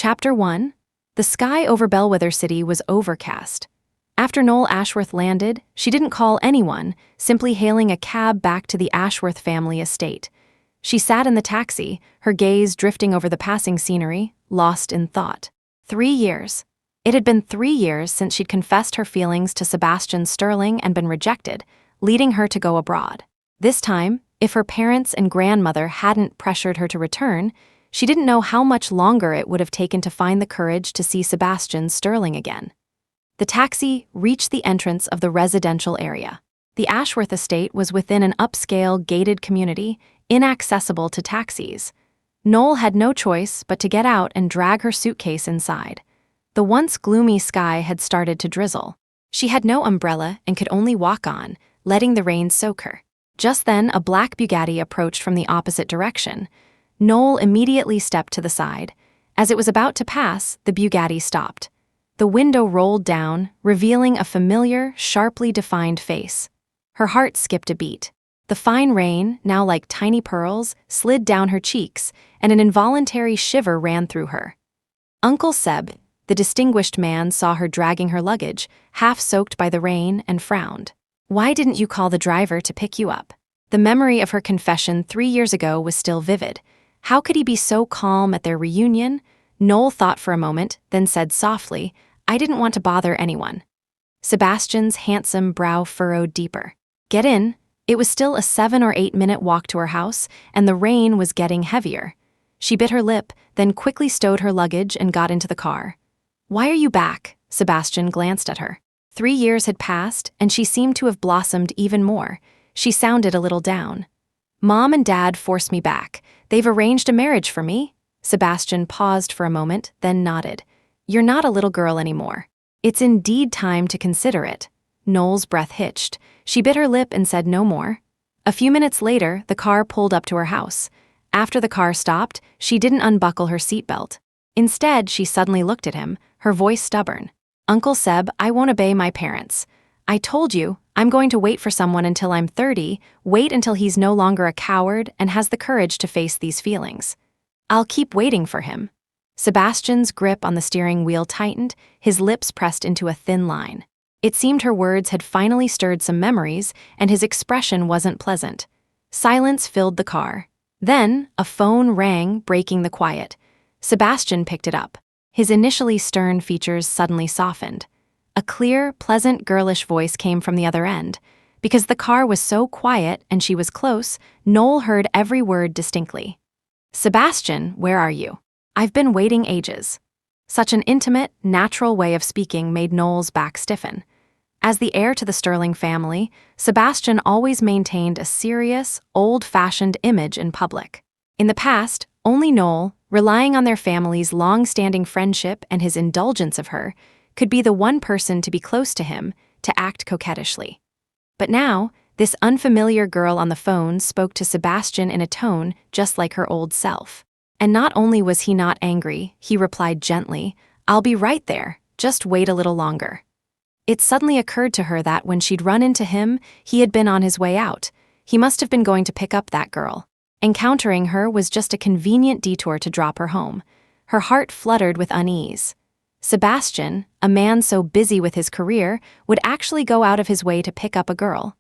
Chapter 1. The sky over Bellwether City was overcast. After Noel Ashworth landed, she didn't call anyone, simply hailing a cab back to the Ashworth family estate. She sat in the taxi, her gaze drifting over the passing scenery, lost in thought. 3 years. It had been 3 years since she'd confessed her feelings to Sebastian Sterling and been rejected, leading her to go abroad. This time, if her parents and grandmother hadn't pressured her to return, she didn't know how much longer it would have taken to find the courage to see Sebastian Sterling again. The taxi reached the entrance of the residential area. The Ashworth estate was within an upscale, gated community, inaccessible to taxis. Noel had no choice but to get out and drag her suitcase inside. The once gloomy sky had started to drizzle. She had no umbrella and could only walk on, letting the rain soak her. Just then, a black Bugatti approached from the opposite direction. Noel immediately stepped to the side. As it was about to pass, the Bugatti stopped. The window rolled down, revealing a familiar, sharply defined face. Her heart skipped a beat. The fine rain, now like tiny pearls, slid down her cheeks, and an involuntary shiver ran through her. Uncle Seb, the distinguished man, saw her dragging her luggage, half soaked by the rain, and frowned. "Why didn't you call the driver to pick you up?" The memory of her confession 3 years ago was still vivid. How could he be so calm at their reunion? Noel thought for a moment, then said softly, "I didn't want to bother anyone." Sebastian's handsome brow furrowed deeper. "Get in." It was still a 7 or 8 minute walk to her house, and the rain was getting heavier. She bit her lip, then quickly stowed her luggage and got into the car. "Why are you back?" Sebastian glanced at her. 3 years had passed, and she seemed to have blossomed even more. She sounded a little down. "Mom and Dad forced me back. They've arranged a marriage for me." Sebastian paused for a moment, then nodded. "You're not a little girl anymore. It's indeed time to consider it." Noel's breath hitched. She bit her lip and said no more. A few minutes later, the car pulled up to her house. After the car stopped, she didn't unbuckle her seatbelt. Instead, she suddenly looked at him, her voice stubborn. "Uncle Seb, I won't obey my parents. I told you, I'm going to wait for someone until I'm 30, wait until he's no longer a coward and has the courage to face these feelings. I'll keep waiting for him." Sebastian's grip on the steering wheel tightened, his lips pressed into a thin line. It seemed her words had finally stirred some memories, and his expression wasn't pleasant. Silence filled the car. Then, a phone rang, breaking the quiet. Sebastian picked it up. His initially stern features suddenly softened. A clear, pleasant, girlish voice came from the other end. Because the car was so quiet and she was close, Noel heard every word distinctly. "Sebastian, where are you? I've been waiting ages." Such an intimate, natural way of speaking made Noel's back stiffen. As the heir to the Sterling family, Sebastian always maintained a serious, old-fashioned image in public. In the past, only Noel, relying on their family's long-standing friendship and his indulgence of her, could be the one person to be close to him, to act coquettishly. But now, this unfamiliar girl on the phone spoke to Sebastian in a tone just like her old self. And not only was he not angry, he replied gently, "I'll be right there, just wait a little longer." It suddenly occurred to her that when she'd run into him, he had been on his way out. He must have been going to pick up that girl. Encountering her was just a convenient detour to drop her home. Her heart fluttered with unease. Sebastian, a man so busy with his career, would actually go out of his way to pick up a girl.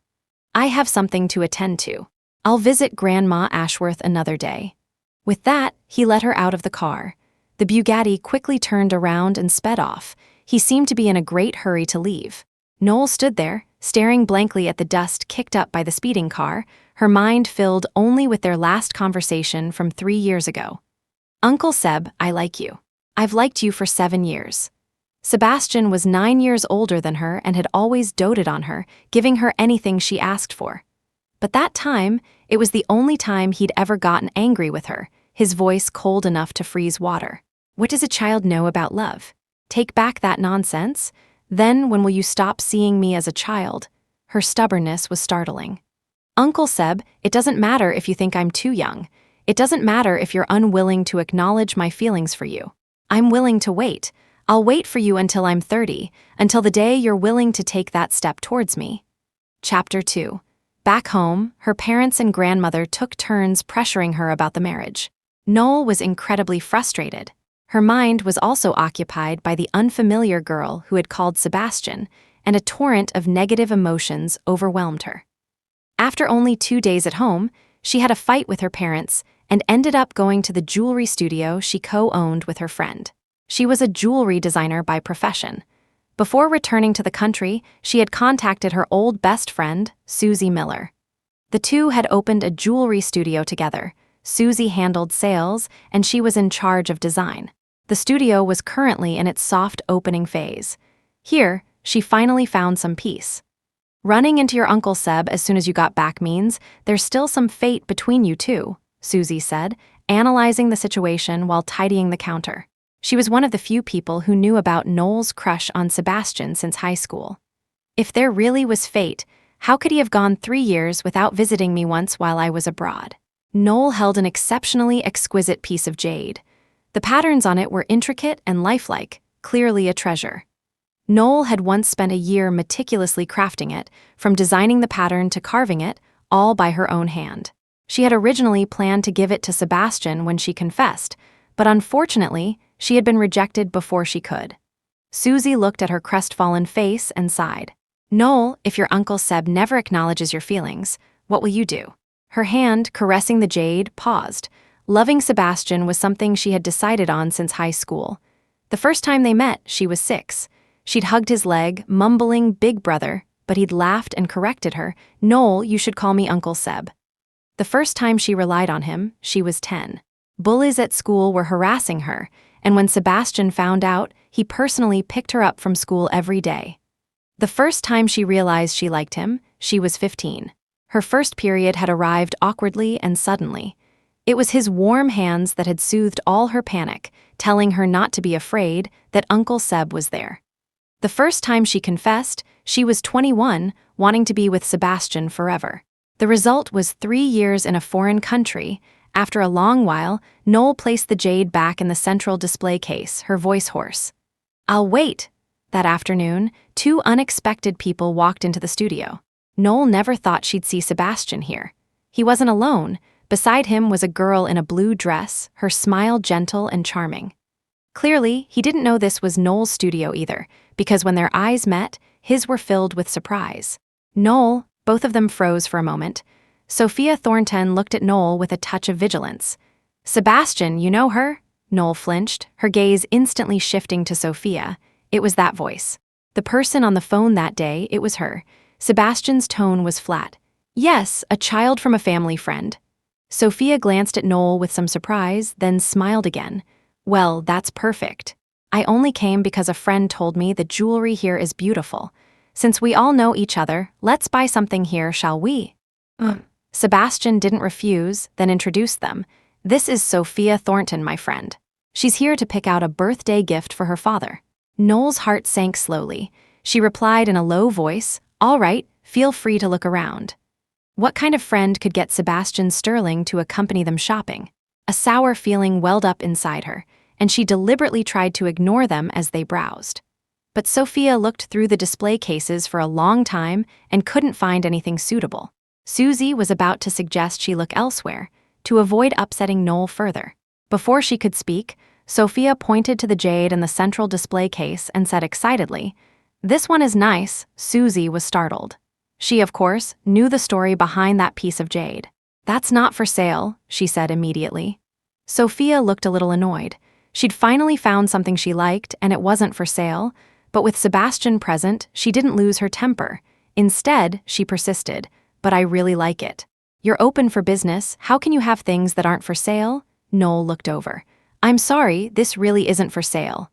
"I have something to attend to. I'll visit Grandma Ashworth another day." With that, he let her out of the car. The Bugatti quickly turned around and sped off. He seemed to be in a great hurry to leave. Noel stood there, staring blankly at the dust kicked up by the speeding car, her mind filled only with their last conversation from 3 years ago. "Uncle Seb, I like you. I've liked you for 7 years." Sebastian was 9 years older than her and had always doted on her, giving her anything she asked for. But that time, it was the only time he'd ever gotten angry with her, his voice cold enough to freeze water. "What does a child know about love? Take back that nonsense? Then when will you stop seeing me as a child?" Her stubbornness was startling. "Uncle Seb, it doesn't matter if you think I'm too young. It doesn't matter if you're unwilling to acknowledge my feelings for you. I'm willing to wait. I'll wait for you until I'm 30, until the day you're willing to take that step towards me." Chapter 2. Back home, her parents and grandmother took turns pressuring her about the marriage. Noel was incredibly frustrated. Her mind was also occupied by the unfamiliar girl who had called Sebastian, and a torrent of negative emotions overwhelmed her. After only 2 days at home, she had a fight with her parents and ended up going to the jewelry studio she co-owned with her friend. She was a jewelry designer by profession. Before returning to the country, she had contacted her old best friend, Susie Miller. The two had opened a jewelry studio together. Susie handled sales, and she was in charge of design. The studio was currently in its soft opening phase. Here, she finally found some peace. Running into your Uncle Seb as soon as you got back means there's still some fate between you two, Susie said, analyzing the situation while tidying the counter. She was one of the few people who knew about Null's crush on Sebastian since high school. If there really was fate, how could he have gone 3 years without visiting me once while I was abroad? Null held an exceptionally exquisite piece of jade. The patterns on it were intricate and lifelike, clearly a treasure. Null had once spent a year meticulously crafting it, from designing the pattern to carving it, all by her own hand. She had originally planned to give it to Sebastian when she confessed, but unfortunately, she had been rejected before she could. Susie looked at her crestfallen face and sighed. Null, if your Uncle Seb never acknowledges your feelings, what will you do? Her hand, caressing the jade, paused. Loving Sebastian was something she had decided on since high school. The first time they met, she was 6. She'd hugged his leg, mumbling "Big brother," but he'd laughed and corrected her. "Null, you should call me Uncle Seb." The first time she relied on him, she was 10. Bullies at school were harassing her, and when Sebastian found out, he personally picked her up from school every day. The first time she realized she liked him, she was 15. Her first period had arrived awkwardly and suddenly. It was his warm hands that had soothed all her panic, telling her not to be afraid, that Uncle Seb was there. The first time she confessed, she was 21, wanting to be with Sebastian forever. The result was 3 years in a foreign country. After a long while, Null placed the jade back in the central display case, her voice hoarse. "I'll wait." That afternoon, 2 unexpected people walked into the studio. Null never thought she'd see Sebastian here. He wasn't alone. Beside him was a girl in a blue dress, her smile gentle and charming. Clearly, he didn't know this was Null's studio either, because when their eyes met, his were filled with surprise. "Null," both of them froze for a moment. Sophia Thornton looked at Null with a touch of vigilance. "Sebastian, you know her?" Null flinched, her gaze instantly shifting to Sophia. It was that voice. The person on the phone that day, it was her. Sebastian's tone was flat. "Yes, a child from a family friend." Sophia glanced at Null with some surprise, then smiled again. "Well, that's perfect. I only came because a friend told me the jewelry here is beautiful. Since we all know each other, let's buy something here, shall we?" Sebastian didn't refuse, then introduced them. "This is Sophia Thornton, my friend. She's here to pick out a birthday gift for her father." Null's heart sank slowly. She replied in a low voice, "All right, feel free to look around." What kind of friend could get Sebastian Sterling to accompany them shopping? A sour feeling welled up inside her, and she deliberately tried to ignore them as they browsed. But Sophia looked through the display cases for a long time and couldn't find anything suitable. Susie was about to suggest she look elsewhere, to avoid upsetting Null further. Before she could speak, Sophia pointed to the jade in the central display case and said excitedly, "This one is nice." Susie was startled. She, of course, knew the story behind that piece of jade. "That's not for sale," she said immediately. Sophia looked a little annoyed. She'd finally found something she liked, and it wasn't for sale, but with Sebastian present, she didn't lose her temper. Instead, she persisted, "But I really like it." "You're open for business, how can you have things that aren't for sale?" Null looked over. "I'm sorry, this really isn't for sale."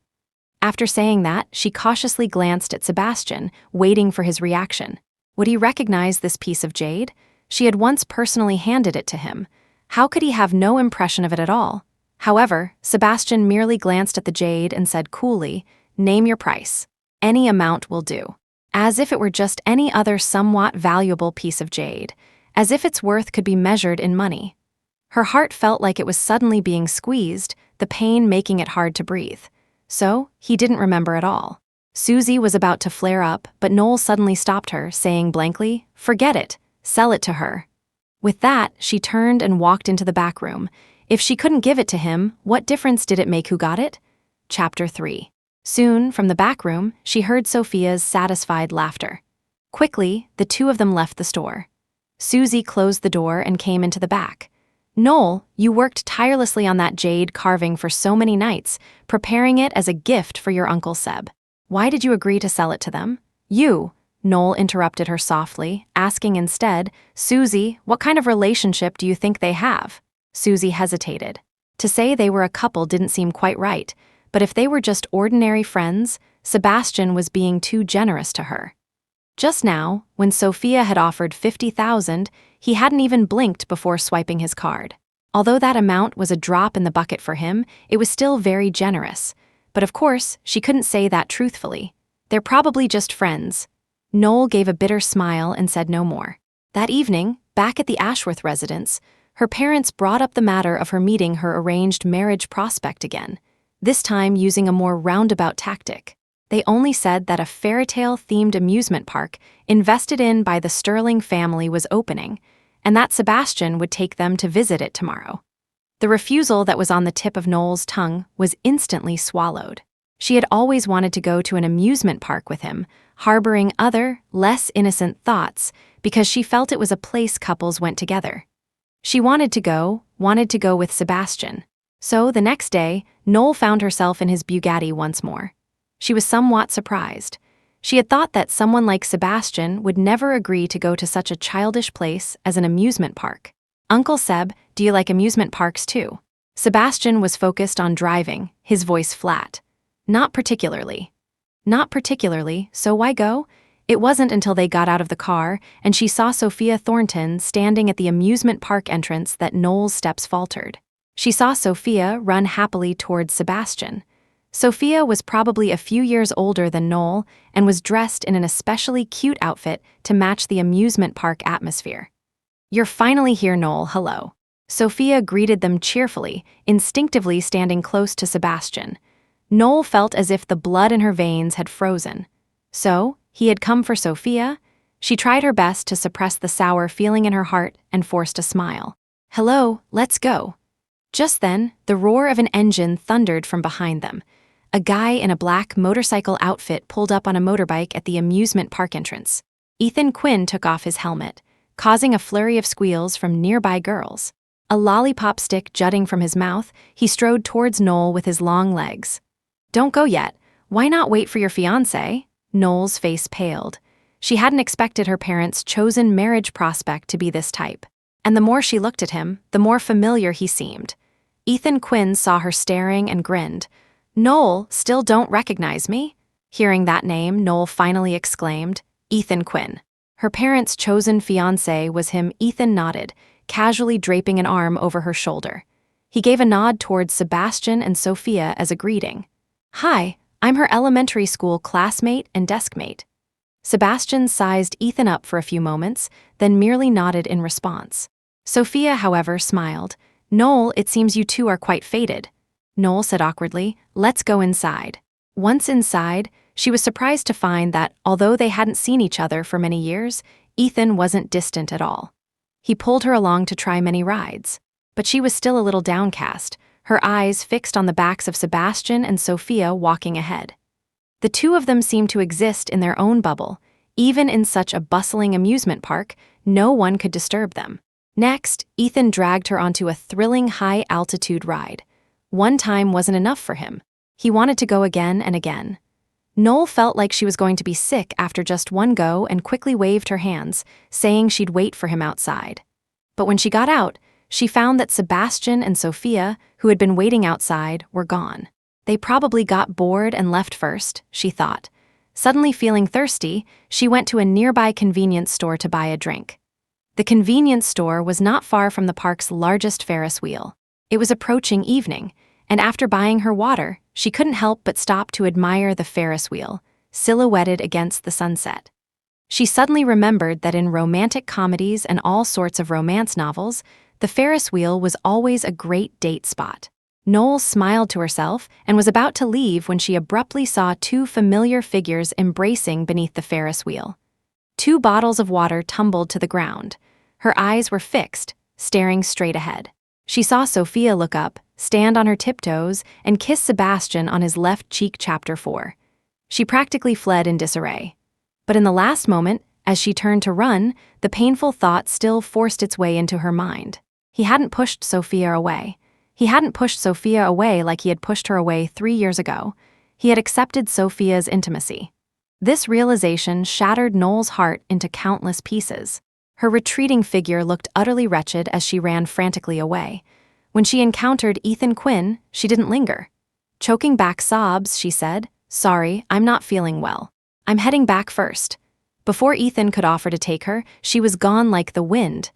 After saying that, she cautiously glanced at Sebastian, waiting for his reaction. Would he recognize this piece of jade? She had once personally handed it to him. How could he have no impression of it at all? However, Sebastian merely glanced at the jade and said coolly, "Name your price. Any amount will do." As if it were just any other somewhat valuable piece of jade, as if its worth could be measured in money. Her heart felt like it was suddenly being squeezed, the pain making it hard to breathe. So, he didn't remember at all. Susie was about to flare up, but Null suddenly stopped her, saying blankly, "Forget it, sell it to her." With that, she turned and walked into the back room. If she couldn't give it to him, what difference did it make who got it? Chapter 3. Soon, from the back room, she heard Sophia's satisfied laughter. Quickly, the two of them left the store. Susie closed the door and came into the back. "Null, you worked tirelessly on that jade carving for so many nights, preparing it as a gift for your Uncle Seb. Why did you agree to sell it to them?" "You," Null interrupted her softly, asking instead, "Susie, what kind of relationship do you think they have?" Susie hesitated. To say they were a couple didn't seem quite right, but if they were just ordinary friends, Sebastian was being too generous to her. Just now, when Sophia had offered 50,000, he hadn't even blinked before swiping his card. Although that amount was a drop in the bucket for him, it was still very generous. But of course, she couldn't say that truthfully. They're probably just friends. Null gave a bitter smile and said no more. That evening, back at the Ashworth residence, her parents brought up the matter of her meeting her arranged marriage prospect again, this time using a more roundabout tactic. They only said that a fairytale-themed amusement park invested in by the Sterling family was opening, and that Sebastian would take them to visit it tomorrow. The refusal that was on the tip of Null's tongue was instantly swallowed. She had always wanted to go to an amusement park with him, harboring other, less innocent thoughts, because she felt it was a place couples went together. She wanted to go with Sebastian. So the next day, Null found herself in his Bugatti once more. She was somewhat surprised. She had thought that someone like Sebastian would never agree to go to such a childish place as an amusement park. "Uncle Seb, do you like amusement parks too?" Sebastian was focused on driving, his voice flat. "Not particularly." "Not particularly, so why go?" It wasn't until they got out of the car and she saw Sophia Thornton standing at the amusement park entrance that Null's steps faltered. She saw Sophia run happily towards Sebastian. Sophia was probably a few years older than Null and was dressed in an especially cute outfit to match the amusement park atmosphere. "You're finally here, Null, hello." Sophia greeted them cheerfully, instinctively standing close to Sebastian. Null felt as if the blood in her veins had frozen. So, he had come for Sophia? She tried her best to suppress the sour feeling in her heart and forced a smile. "Hello, let's go." Just then, the roar of an engine thundered from behind them. A guy in a black motorcycle outfit pulled up on a motorbike at the amusement park entrance. Ethan Quinn took off his helmet, causing a flurry of squeals from nearby girls. A lollipop stick jutting from his mouth, he strode towards Null with his long legs. "Don't go yet. Why not wait for your fiancé?" Null's face paled. She hadn't expected her parents' chosen marriage prospect to be this type. And the more she looked at him, the more familiar he seemed. Ethan Quinn saw her staring and grinned. "Null, still don't recognize me?" Hearing that name, Null finally exclaimed, "Ethan Quinn." Her parents' chosen fiancé was him. Ethan nodded, casually draping an arm over her shoulder. He gave a nod towards Sebastian and Sophia as a greeting. "Hi, I'm her elementary school classmate and deskmate." Sebastian sized Ethan up for a few moments, then merely nodded in response. Sophia, however, smiled. "Null, it seems you two are quite faded." Null said awkwardly, "Let's go inside." Once inside, she was surprised to find that, although they hadn't seen each other for many years, Ethan wasn't distant at all. He pulled her along to try many rides. But she was still a little downcast, her eyes fixed on the backs of Sebastian and Sophia walking ahead. The two of them seemed to exist in their own bubble. Even in such a bustling amusement park, no one could disturb them. Next, Ethan dragged her onto a thrilling high-altitude ride. One time wasn't enough for him. He wanted to go again and again. Null felt like she was going to be sick after just one go and quickly waved her hands, saying she'd wait for him outside. But when she got out, she found that Sebastian and Sophia, who had been waiting outside, were gone. They probably got bored and left first, she thought. Suddenly feeling thirsty, she went to a nearby convenience store to buy a drink. The convenience store was not far from the park's largest Ferris wheel. It was approaching evening, and after buying her water, she couldn't help but stop to admire the Ferris wheel, silhouetted against the sunset. She suddenly remembered that in romantic comedies and all sorts of romance novels, the Ferris wheel was always a great date spot. Null smiled to herself and was about to leave when she abruptly saw two familiar figures embracing beneath the Ferris wheel. 2 bottles of water tumbled to the ground. Her eyes were fixed, staring straight ahead. She saw Sophia look up, stand on her tiptoes, and kiss Sebastian on his left cheek. Chapter 4. She practically fled in disarray. But in the last moment, as she turned to run, the painful thought still forced its way into her mind. He hadn't pushed Sophia away. He hadn't pushed Sophia away like he had pushed her away 3 years ago. He had accepted Sophia's intimacy. This realization shattered Null's heart into countless pieces. Her retreating figure looked utterly wretched as she ran frantically away. When she encountered Ethan Quinn, she didn't linger. Choking back sobs, she said, "Sorry, I'm not feeling well. I'm heading back first." Before Ethan could offer to take her, she was gone like the wind.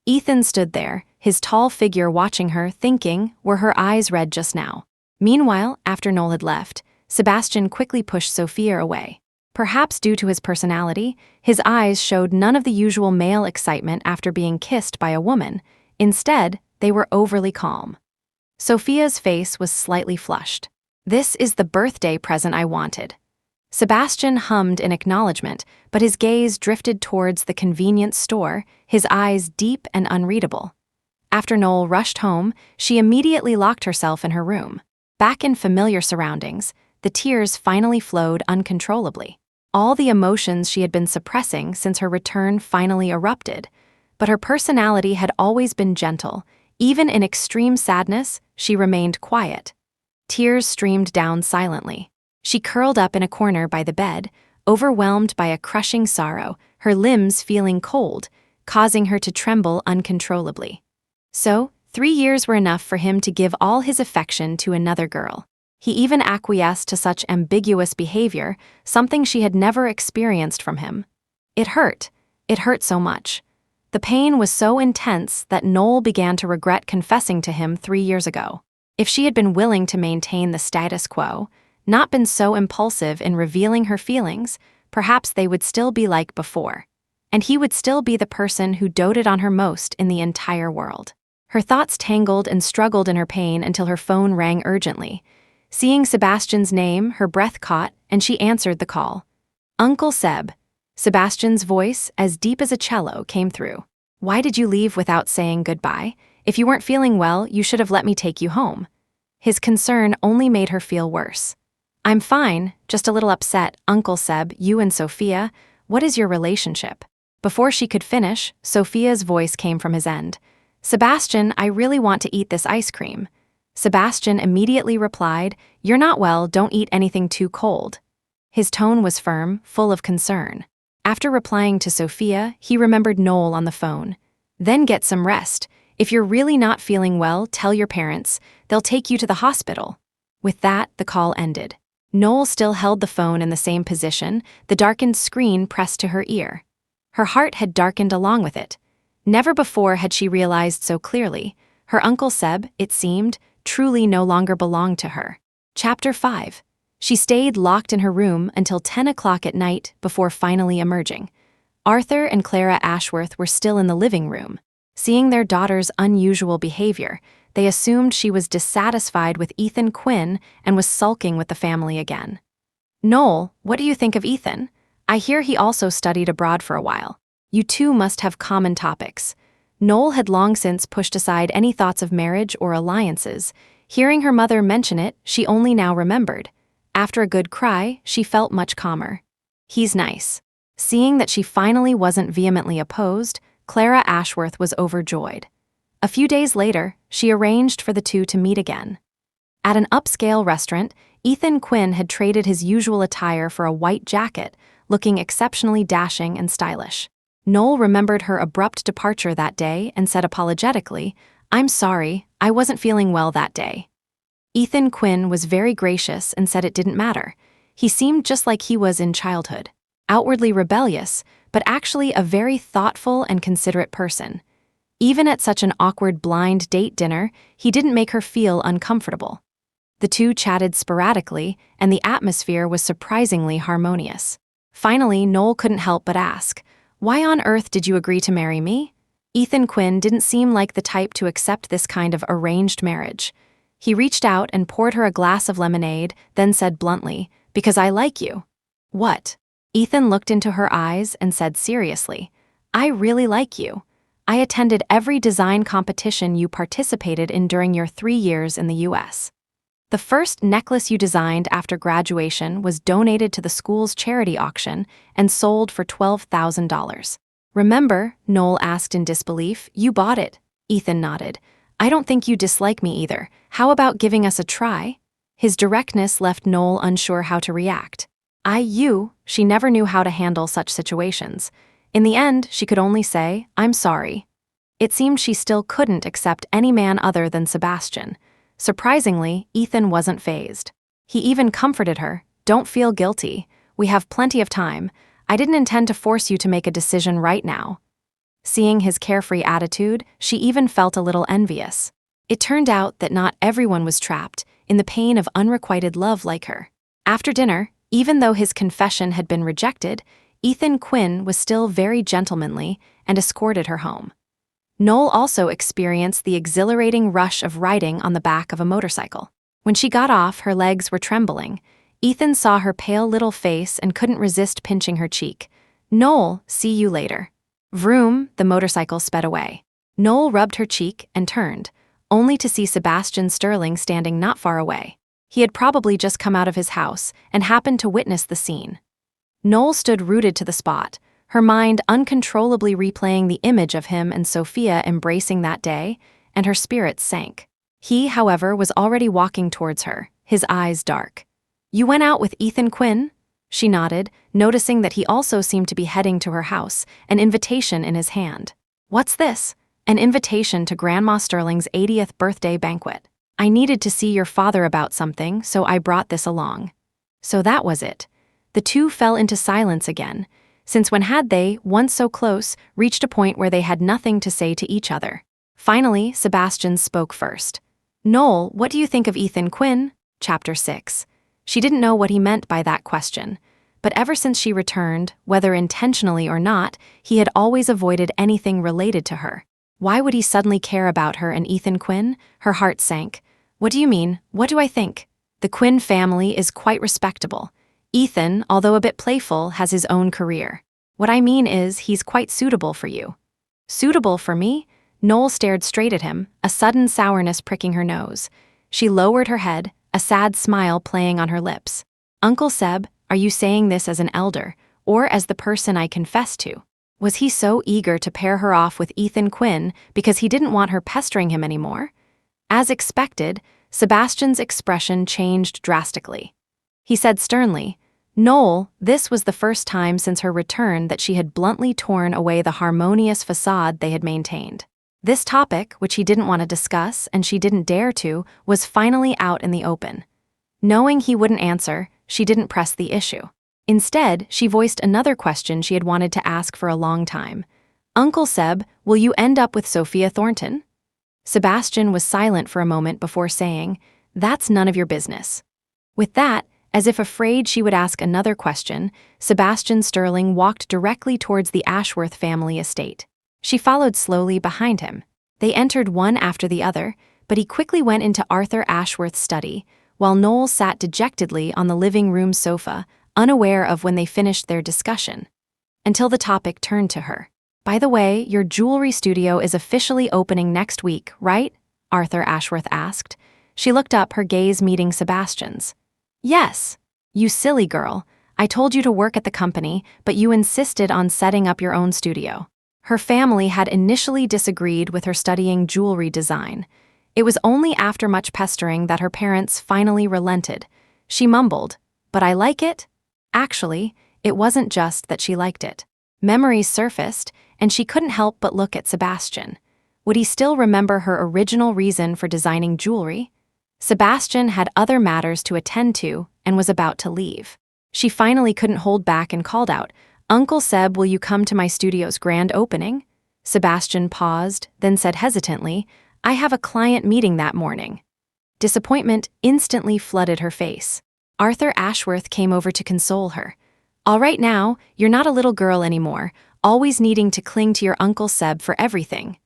Ethan stood there, his tall figure watching her, thinking, were her eyes red just now? Meanwhile, after Null had left, Sebastian quickly pushed Sophia away. Perhaps due to his personality, his eyes showed none of the usual male excitement after being kissed by a woman. Instead, they were overly calm. Sophia's face was slightly flushed. "This is the birthday present I wanted." Sebastian hummed in acknowledgement, but his gaze drifted towards the convenience store, his eyes deep and unreadable. After Null rushed home, she immediately locked herself in her room. Back in familiar surroundings, the tears finally flowed uncontrollably. All the emotions she had been suppressing since her return finally erupted, but her personality had always been gentle. Even in extreme sadness, she remained quiet. Tears streamed down silently. She curled up in a corner by the bed, overwhelmed by a crushing sorrow, her limbs feeling cold, causing her to tremble uncontrollably. So, 3 years were enough for him to give all his affection to another girl. He even acquiesced to such ambiguous behavior, something she had never experienced from him. It hurt. It hurt so much. The pain was so intense that Null began to regret confessing to him 3 years ago. If she had been willing to maintain the status quo, not been so impulsive in revealing her feelings, perhaps they would still be like before. And he would still be the person who doted on her most in the entire world. Her thoughts tangled and struggled in her pain until her phone rang urgently. Seeing Sebastian's name, her breath caught, and she answered the call. "Uncle Seb." Sebastian's voice, as deep as a cello, came through. "Why did you leave without saying goodbye? If you weren't feeling well, you should have let me take you home." His concern only made her feel worse. "I'm fine, just a little upset, Uncle Seb. You and Sophia, what is your relationship?" Before she could finish, Sophia's voice came from his end. "Sebastian, I really want to eat this ice cream." Sebastian immediately replied, "You're not well, don't eat anything too cold." His tone was firm, full of concern. After replying to Sophia, he remembered Null on the phone. "Then get some rest. If you're really not feeling well, tell your parents. They'll take you to the hospital." With that, the call ended. Null still held the phone in the same position, the darkened screen pressed to her ear. Her heart had darkened along with it. Never before had she realized so clearly. Her Uncle Seb, it seemed, truly no longer belonged to her. Chapter 5. She stayed locked in her room until 10 o'clock at night before finally emerging. Arthur and Clara Ashworth were still in the living room. Seeing their daughter's unusual behavior, they assumed she was dissatisfied with Ethan Quinn and was sulking with the family again. "Null, what do you think of Ethan? I hear he also studied abroad for a while. You two must have common topics." Null had long since pushed aside any thoughts of marriage or alliances. Hearing her mother mention it, she only now remembered. After a good cry, she felt much calmer. "He's nice." Seeing that she finally wasn't vehemently opposed, Clara Ashworth was overjoyed. A few days later, she arranged for the two to meet again. At an upscale restaurant, Ethan Quinn had traded his usual attire for a white jacket, looking exceptionally dashing and stylish. Null remembered her abrupt departure that day and said apologetically, "I'm sorry, I wasn't feeling well that day." Ethan Quinn was very gracious and said it didn't matter. He seemed just like he was in childhood. Outwardly rebellious, but actually a very thoughtful and considerate person. Even at such an awkward blind date dinner, he didn't make her feel uncomfortable. The two chatted sporadically, and the atmosphere was surprisingly harmonious. Finally, Null couldn't help but ask, "Why on earth did you agree to marry me?" Ethan Quinn didn't seem like the type to accept this kind of arranged marriage. He reached out and poured her a glass of lemonade, then said bluntly, "Because I like you." "What?" Ethan looked into her eyes and said seriously, "I really like you. I attended every design competition you participated in during your 3 years in the US. The first necklace you designed after graduation was donated to the school's charity auction and sold for $12,000. Remember? Null asked in disbelief. You bought it. Ethan nodded. I don't think you dislike me either. How about giving us a try? His directness left Null unsure how to react. She never knew how to handle such situations. In the end, she could only say, I'm sorry. It seemed she still couldn't accept any man other than Sebastian. Surprisingly, Ethan wasn't fazed. He even comforted her. Don't feel guilty. We have plenty of time. I didn't intend to force you to make a decision right now. Seeing his carefree attitude, she even felt a little envious. It turned out that not everyone was trapped in the pain of unrequited love like her. After dinner, even though his confession had been rejected, Ethan Quinn was still very gentlemanly and escorted her home. Null also experienced the exhilarating rush of riding on the back of a motorcycle. When she got off, her legs were trembling. Ethan saw her pale little face and couldn't resist pinching her cheek. Null, see you later. Vroom, the motorcycle sped away. Null rubbed her cheek and turned, only to see Sebastian Sterling standing not far away. He had probably just come out of his house and happened to witness the scene. Null stood rooted to the spot, her mind uncontrollably replaying the image of him and Sophia embracing that day, and her spirits sank. He, however, was already walking towards her, his eyes dark. You went out with Ethan Quinn? She nodded, noticing that he also seemed to be heading to her house, an invitation in his hand. What's this? An invitation to Grandma Sterling's 80th birthday banquet. I needed to see your father about something, so I brought this along. So that was it. The two fell into silence again, since when had they, once so close, reached a point where they had nothing to say to each other? Finally, Sebastian spoke first. Null, what do you think of Ethan Quinn? Chapter 6. She didn't know what he meant by that question, but ever since she returned, whether intentionally or not, he had always avoided anything related to her. Why would he suddenly care about her and Ethan Quinn? Her heart sank. What do you mean? What do I think? The Quinn family is quite respectable. Ethan, although a bit playful, has his own career. What I mean is, he's quite suitable for you. Suitable for me? Null stared straight at him, a sudden sourness pricking her nose. She lowered her head, a sad smile playing on her lips. Uncle Seb, are you saying this as an elder, or as the person I confessed to? Was he so eager to pair her off with Ethan Quinn because he didn't want her pestering him anymore? As expected, Sebastian's expression changed drastically. He said sternly, Null, this was the first time since her return that she had bluntly torn away the harmonious facade they had maintained. This topic, which he didn't want to discuss and she didn't dare to, was finally out in the open. Knowing he wouldn't answer, she didn't press the issue. Instead, she voiced another question she had wanted to ask for a long time. Uncle Seb, will you end up with Sophia Thornton? Sebastian was silent for a moment before saying, That's none of your business. With that, as if afraid she would ask another question, Sebastian Sterling walked directly towards the Ashworth family estate. She followed slowly behind him. They entered one after the other, but he quickly went into Arthur Ashworth's study, while Null sat dejectedly on the living room sofa, unaware of when they finished their discussion. Until the topic turned to her. By the way, your jewelry studio is officially opening next week, right? Arthur Ashworth asked. She looked up, her gaze meeting Sebastian's. Yes. You silly girl. I told you to work at the company, but you insisted on setting up your own studio. Her family had initially disagreed with her studying jewelry design. It was only after much pestering that her parents finally relented. She mumbled, But I like it? Actually, it wasn't just that she liked it. Memories surfaced, and she couldn't help but look at Sebastian. Would he still remember her original reason for designing jewelry? Sebastian had other matters to attend to and was about to leave. She finally couldn't hold back and called out, Uncle Seb, will you come to my studio's grand opening? Sebastian paused, then said hesitantly, I have a client meeting that morning. Disappointment instantly flooded her face. Arthur Ashworth came over to console her. All right now, you're not a little girl anymore, always needing to cling to your Uncle Seb for everything.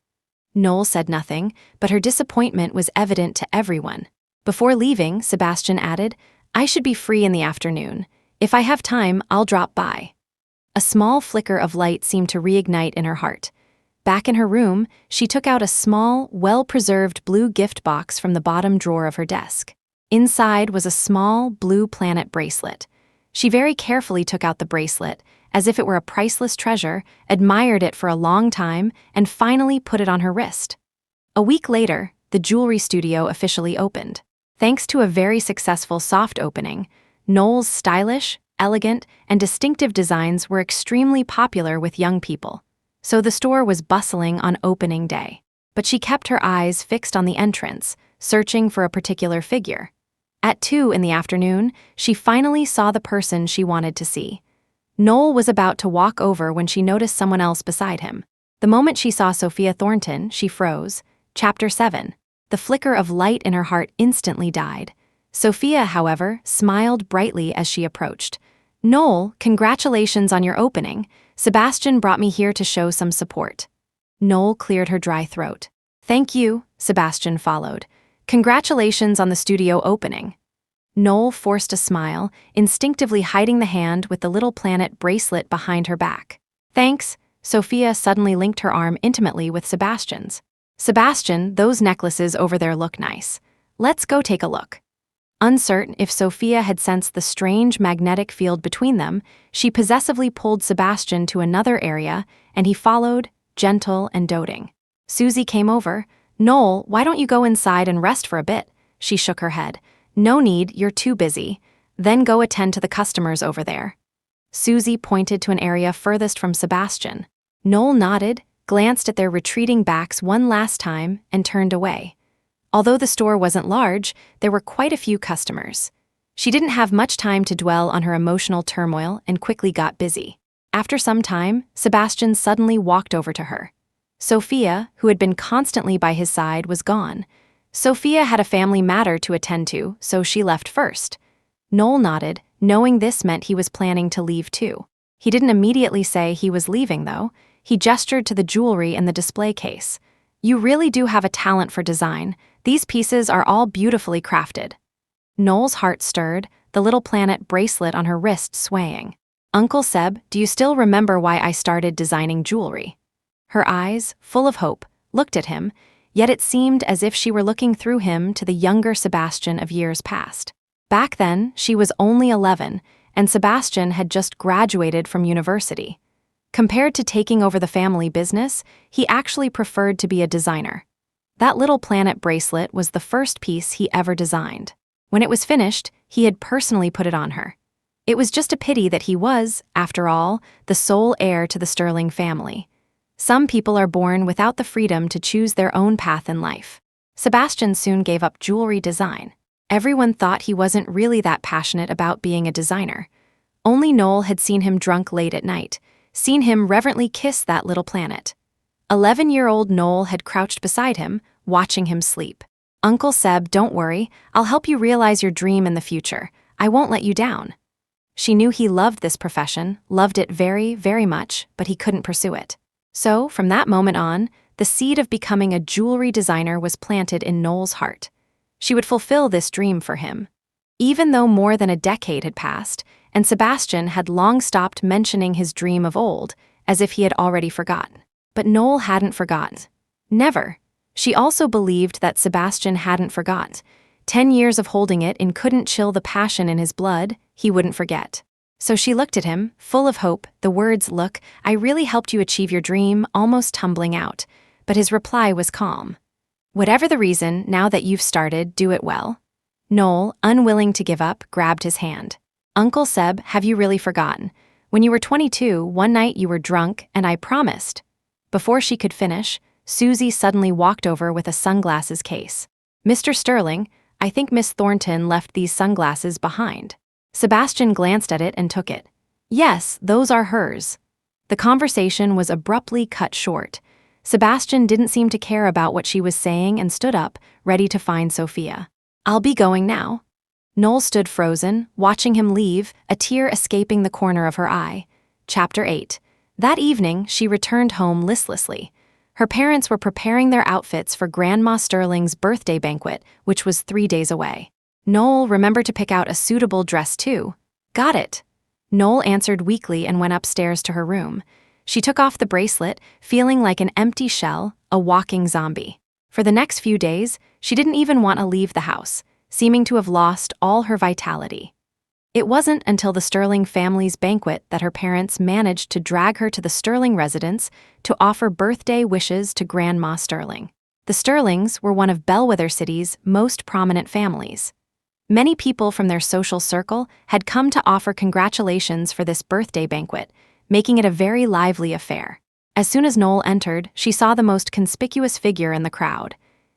Null said nothing, but her disappointment was evident to everyone. Before leaving, Sebastian added, I should be free in the afternoon. If I have time, I'll drop by. A small flicker of light seemed to reignite in her heart. Back in her room, she took out a small, well-preserved blue gift box from the bottom drawer of her desk. Inside was a small, blue planet bracelet. She very carefully took out the bracelet, as if it were a priceless treasure, admired it for a long time, and finally put it on her wrist. A week later, the jewelry studio officially opened. Thanks to a very successful soft opening, Null's stylish, elegant, and distinctive designs were extremely popular with young people. So the store was bustling on opening day. But she kept her eyes fixed on the entrance, searching for a particular figure. At 2 in the afternoon, she finally saw the person she wanted to see. Null was about to walk over when she noticed someone else beside him. The moment she saw Sophia Thornton, she froze. Chapter 7. The flicker of light in her heart instantly died. Sophia, however, smiled brightly as she approached. "Null, congratulations on your opening. Sebastian brought me here to show some support." Null cleared her dry throat. "Thank you," Sebastian followed. "Congratulations on the studio opening." Null forced a smile, instinctively hiding the hand with the little planet bracelet behind her back. "Thanks." Sophia suddenly linked her arm intimately with Sebastian's. "Sebastian, those necklaces over there look nice. Let's go take a look." Uncertain if Sophia had sensed the strange magnetic field between them, she possessively pulled Sebastian to another area, and he followed, gentle and doting. Susie came over. "Null, why don't you go inside and rest for a bit?" She shook her head. "No need, you're too busy. Then go attend to the customers over there." Susie pointed to an area furthest from Sebastian. Null nodded, glanced at their retreating backs one last time, and turned away. Although the store wasn't large, there were quite a few customers. She didn't have much time to dwell on her emotional turmoil and quickly got busy. After some time, Sebastian suddenly walked over to her. Sophia, who had been constantly by his side, was gone. Sophia had a family matter to attend to, so she left first. Null nodded, knowing this meant he was planning to leave too. He didn't immediately say he was leaving, though. He gestured to the jewelry in the display case. "You really do have a talent for design. These pieces are all beautifully crafted." Null's heart stirred, the little planet bracelet on her wrist swaying. "Uncle Seb, do you still remember why I started designing jewelry?" Her eyes, full of hope, looked at him, yet it seemed as if she were looking through him to the younger Sebastian of years past. Back then, she was only 11, and Sebastian had just graduated from university. Compared to taking over the family business, he actually preferred to be a designer. That little planet bracelet was the first piece he ever designed. When it was finished, he had personally put it on her. It was just a pity that he was, after all, the sole heir to the Sterling family. Some people are born without the freedom to choose their own path in life. Sebastian soon gave up jewelry design. Everyone thought he wasn't really that passionate about being a designer. Only Null had seen him drunk late at night, seen him reverently kiss that little planet. 11-year-old Null had crouched beside him, watching him sleep. "Uncle Seb, don't worry, I'll help you realize your dream in the future. I won't let you down." She knew he loved this profession, loved it very, very much, but he couldn't pursue it. So, from that moment on, the seed of becoming a jewelry designer was planted in Null's heart. She would fulfill this dream for him. Even though more than a decade had passed, and Sebastian had long stopped mentioning his dream of old, as if he had already forgotten. But Null hadn't forgotten. Never. She also believed that Sebastian hadn't forgotten. 10 years of holding it and couldn't chill the passion in his blood, he wouldn't forget. So she looked at him, full of hope, the words, "Look, I really helped you achieve your dream," almost tumbling out. But his reply was calm. "Whatever the reason, now that you've started, do it well." Null, unwilling to give up, grabbed his hand. "Uncle Seb, have you really forgotten? When you were 22, one night you were drunk, and I promised." Before she could finish, Susie suddenly walked over with a sunglasses case. "Mr. Sterling, I think Miss Thornton left these sunglasses behind." Sebastian glanced at it and took it. "Yes, those are hers." The conversation was abruptly cut short. Sebastian didn't seem to care about what she was saying and stood up, ready to find Sophia. "I'll be going now." Null stood frozen, watching him leave, a tear escaping the corner of her eye. Chapter 8. That evening, she returned home listlessly. Her parents were preparing their outfits for Grandma Sterling's birthday banquet, which was 3 days away. Null remembered to pick out a suitable dress too. "Got it." Null answered weakly and went upstairs to her room. She took off the bracelet, feeling like an empty shell, a walking zombie. For the next few days, she didn't even want to leave the house, seeming to have lost all her vitality. It wasn't until the Sterling family's banquet that her parents managed to drag her to the Sterling residence to offer birthday wishes to Grandma Sterling. The Sterlings were one of Bellwether City's most prominent families. Many people from their social circle had come to offer congratulations for this birthday banquet, making it a very lively affair. As soon as Null entered, she saw the most conspicuous figure in the crowd.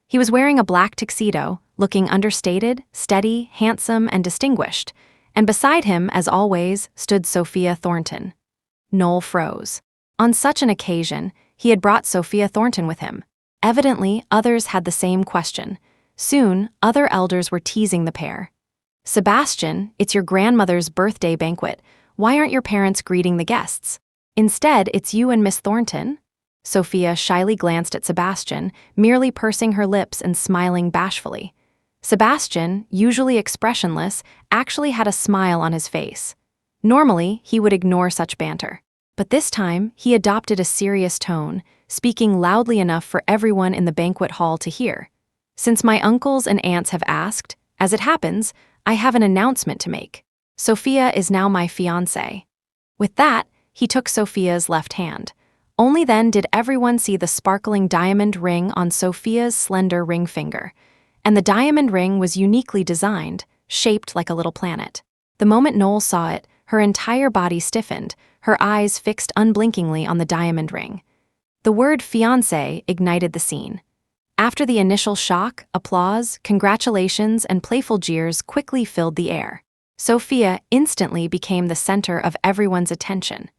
He was wearing a black tuxedo, looking understated, steady, handsome, and distinguished, and beside him, as always, stood Sophia Thornton. Null froze. On such an occasion, he had brought Sophia Thornton with him. Evidently, others had the same question. Soon, other elders were teasing the pair. "Sebastian, it's your grandmother's birthday banquet. Why aren't your parents greeting the guests? Instead, it's you and Miss Thornton?" Sophia shyly glanced at Sebastian, merely pursing her lips and smiling bashfully. Sebastian, usually expressionless, actually had a smile on his face. Normally, he would ignore such banter. But this time, he adopted a serious tone, speaking loudly enough for everyone in the banquet hall to hear. "Since my uncles and aunts have asked, as it happens, I have an announcement to make. Sophia is now my fiancée." With that, he took Sophia's left hand. Only then did everyone see the sparkling diamond ring on Sophia's slender ring finger. And the diamond ring was uniquely designed, shaped like a little planet. The moment Null saw it, her entire body stiffened, her eyes fixed unblinkingly on the diamond ring. The word fiancé ignited the scene. After the initial shock, applause, congratulations, and playful jeers quickly filled the air. Sophia instantly became the center of everyone's attention.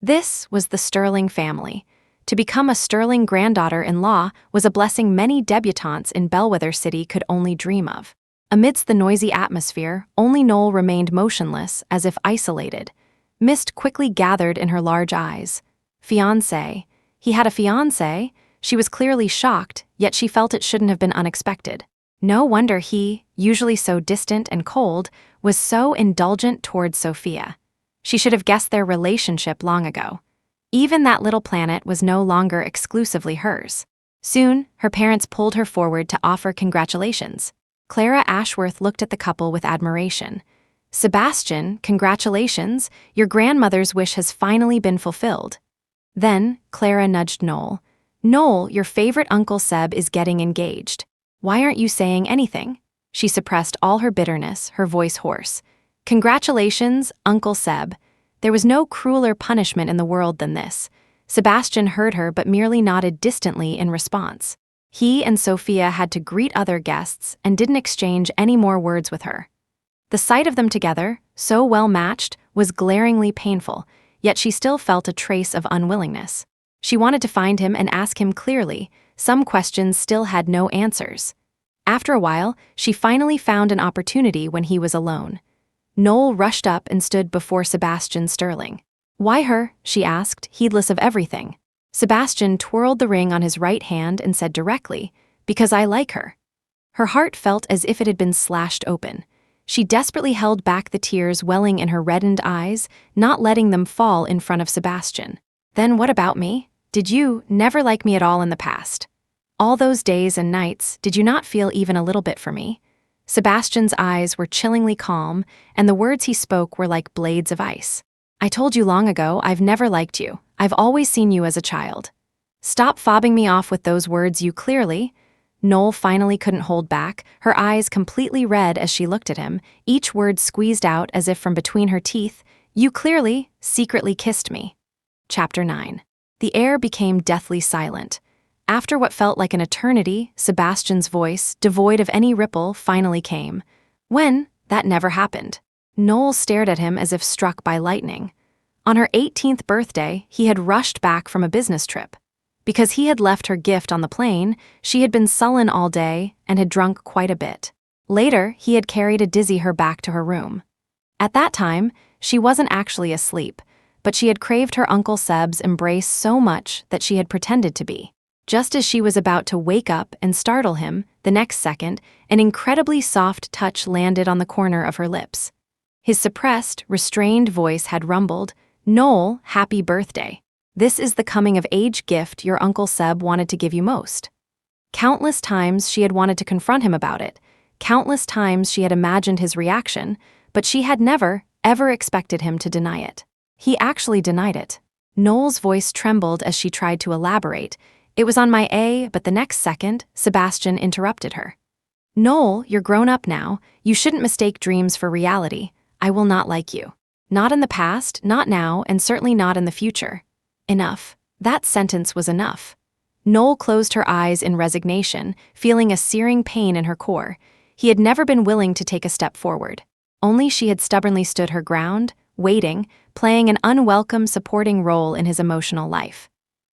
This was the Sterling family. To become a Sterling granddaughter-in-law was a blessing many debutantes in Bellwether City could only dream of. Amidst the noisy atmosphere, only Null remained motionless, as if isolated. Mist quickly gathered in her large eyes. Fiancé. He had a fiancé? She was clearly shocked, yet she felt it shouldn't have been unexpected. No wonder he, usually so distant and cold, was so indulgent towards Sophia. She should have guessed their relationship long ago. Even that little planet was no longer exclusively hers. Soon, her parents pulled her forward to offer congratulations. Clara Ashworth looked at the couple with admiration. "Sebastian, congratulations, your grandmother's wish has finally been fulfilled." Then, Clara nudged Null. "Null, your favorite Uncle Seb is getting engaged. Why aren't you saying anything?" She suppressed all her bitterness, her voice hoarse. "Congratulations, Uncle Seb." There was no crueler punishment in the world than this. Sebastian heard her but merely nodded distantly in response. He and Sophia had to greet other guests and didn't exchange any more words with her. The sight of them together, so well matched, was glaringly painful, yet she still felt a trace of unwillingness. She wanted to find him and ask him clearly. Some questions still had no answers. After a while, she finally found an opportunity when he was alone. Null rushed up and stood before Sebastian Sterling. "Why her?" she asked, heedless of everything. Sebastian twirled the ring on his right hand and said directly, "Because I like her." Her heart felt as if it had been slashed open. She desperately held back the tears welling in her reddened eyes, not letting them fall in front of Sebastian. "Then what about me? Did you never like me at all in the past? All those days and nights, did you not feel even a little bit for me?" Sebastian's eyes were chillingly calm, and the words he spoke were like blades of ice. "I told you long ago I've never liked you. I've always seen you as a child." "Stop fobbing me off with those words, you clearly." Null finally couldn't hold back, her eyes completely red as she looked at him, each word squeezed out as if from between her teeth. "You clearly, secretly kissed me." Chapter 9. The air became deathly silent. After what felt like an eternity, Sebastian's voice, devoid of any ripple, finally came. "When? That never happened." Null stared at him as if struck by lightning. On her 18th birthday, he had rushed back from a business trip. Because he had left her gift on the plane, she had been sullen all day and had drunk quite a bit. Later, he had carried a dizzy her back to her room. At that time, she wasn't actually asleep, but she had craved her Uncle Seb's embrace so much that she had pretended to be. Just as she was about to wake up and startle him, the next second, an incredibly soft touch landed on the corner of her lips. His suppressed, restrained voice had rumbled, "Null, happy birthday." This is the coming-of-age gift your Uncle Seb wanted to give you most. Countless times she had wanted to confront him about it. Countless times she had imagined his reaction, but she had never, ever expected him to deny it. He actually denied it. Noel's voice trembled as she tried to elaborate. It was on my A, but the next second, Sebastian interrupted her. Noel, you're grown up now. You shouldn't mistake dreams for reality. I will not like you. Not in the past, not now, and certainly not in the future. Enough. That sentence was enough. Noel closed her eyes in resignation, feeling a searing pain in her core. He had never been willing to take a step forward. Only she had stubbornly stood her ground, waiting, playing an unwelcome supporting role in his emotional life.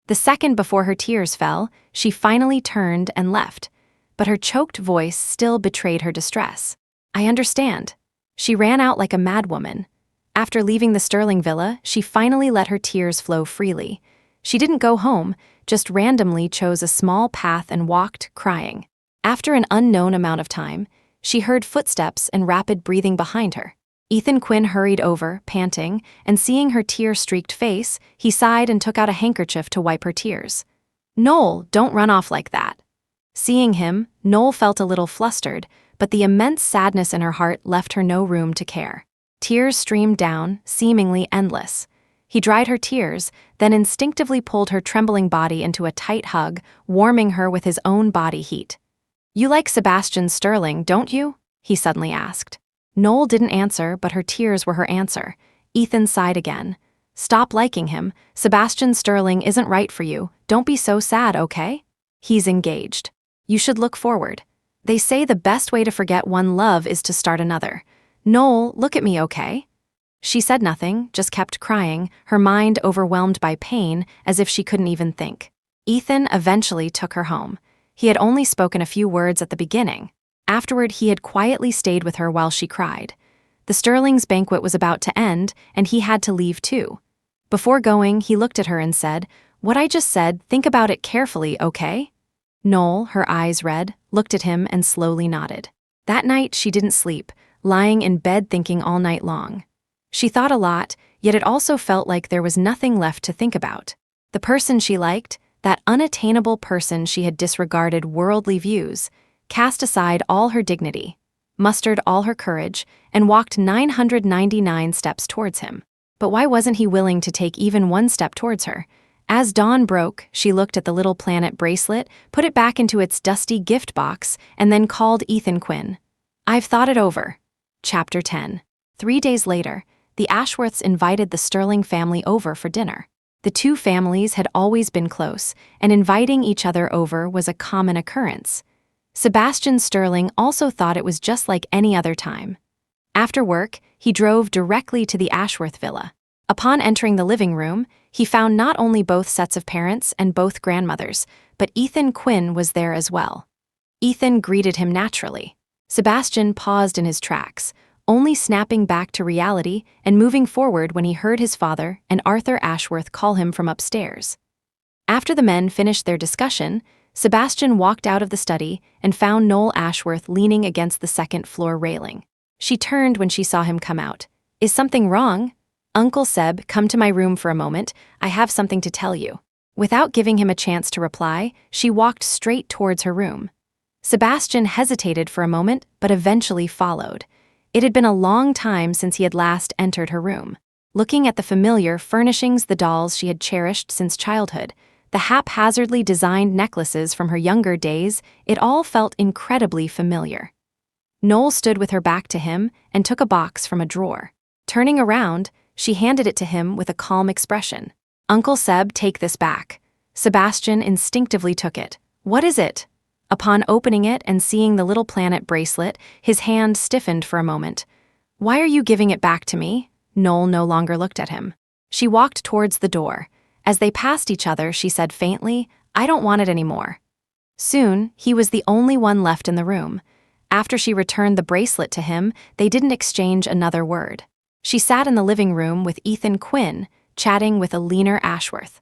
The second before her tears fell, she finally turned and left, but her choked voice still betrayed her distress. I understand. She ran out like a madwoman. After leaving the Sterling villa, she finally let her tears flow freely. She didn't go home, just randomly chose a small path and walked, crying. After an unknown amount of time, she heard footsteps and rapid breathing behind her. Ethan Quinn hurried over, panting, and seeing her tear-streaked face, he sighed and took out a handkerchief to wipe her tears. Noel, don't run off like that. Seeing him, Noel felt a little flustered, but the immense sadness in her heart left her no room to care. Tears streamed down, seemingly endless. He dried her tears, then instinctively pulled her trembling body into a tight hug, warming her with his own body heat. You like Sebastian Sterling, don't you? He suddenly asked. Noel didn't answer, but her tears were her answer. Ethan sighed again. Stop liking him. Sebastian Sterling isn't right for you. Don't be so sad, okay? He's engaged. You should look forward. They say the best way to forget one love is to start another. Noel, look at me, okay? She said nothing, just kept crying, her mind overwhelmed by pain, as if she couldn't even think. Ethan eventually took her home. He had only spoken a few words at the beginning. Afterward, he had quietly stayed with her while she cried. The Sterling's banquet was about to end, and he had to leave too. Before going, he looked at her and said, What I just said, think about it carefully, okay? Noel, her eyes red, looked at him and slowly nodded. That night, she didn't sleep, lying in bed thinking all night long. She thought a lot, yet it also felt like there was nothing left to think about. The person she liked, that unattainable person she had disregarded worldly views, cast aside all her dignity, mustered all her courage, and walked 999 steps towards him. But why wasn't he willing to take even one step towards her? As dawn broke, she looked at the little planet bracelet, put it back into its dusty gift box, and then called Ethan Quinn. I've thought it over. Chapter 10. 3 days later, the Ashworths invited the Sterling family over for dinner. The two families had always been close, and inviting each other over was a common occurrence. Sebastian Sterling also thought it was just like any other time. After work, he drove directly to the Ashworth villa. Upon entering the living room, he found not only both sets of parents and both grandmothers, but Ethan Quinn was there as well. Ethan greeted him naturally. Sebastian paused in his tracks, only snapping back to reality and moving forward when he heard his father and Arthur Ashworth call him from upstairs. After the men finished their discussion, Sebastian walked out of the study and found Noel Ashworth leaning against the second-floor railing. She turned when she saw him come out. Is something wrong? Uncle Seb, come to my room for a moment. I have something to tell you. Without giving him a chance to reply, she walked straight towards her room. Sebastian hesitated for a moment, but eventually followed. It had been a long time since he had last entered her room. Looking at the familiar furnishings, the dolls she had cherished since childhood, the haphazardly designed necklaces from her younger days, it all felt incredibly familiar. Noel stood with her back to him and took a box from a drawer. Turning around, she handed it to him with a calm expression. Uncle Seb, take this back. Sebastian instinctively took it. What is it? Upon opening it and seeing the little planet bracelet, his hand stiffened for a moment. Why are you giving it back to me? Noel no longer looked at him. She walked towards the door. As they passed each other, she said faintly, I don't want it anymore. Soon, he was the only one left in the room. After she returned the bracelet to him, they didn't exchange another word. She sat in the living room with Ethan Quinn, chatting with a leaner Ashworth.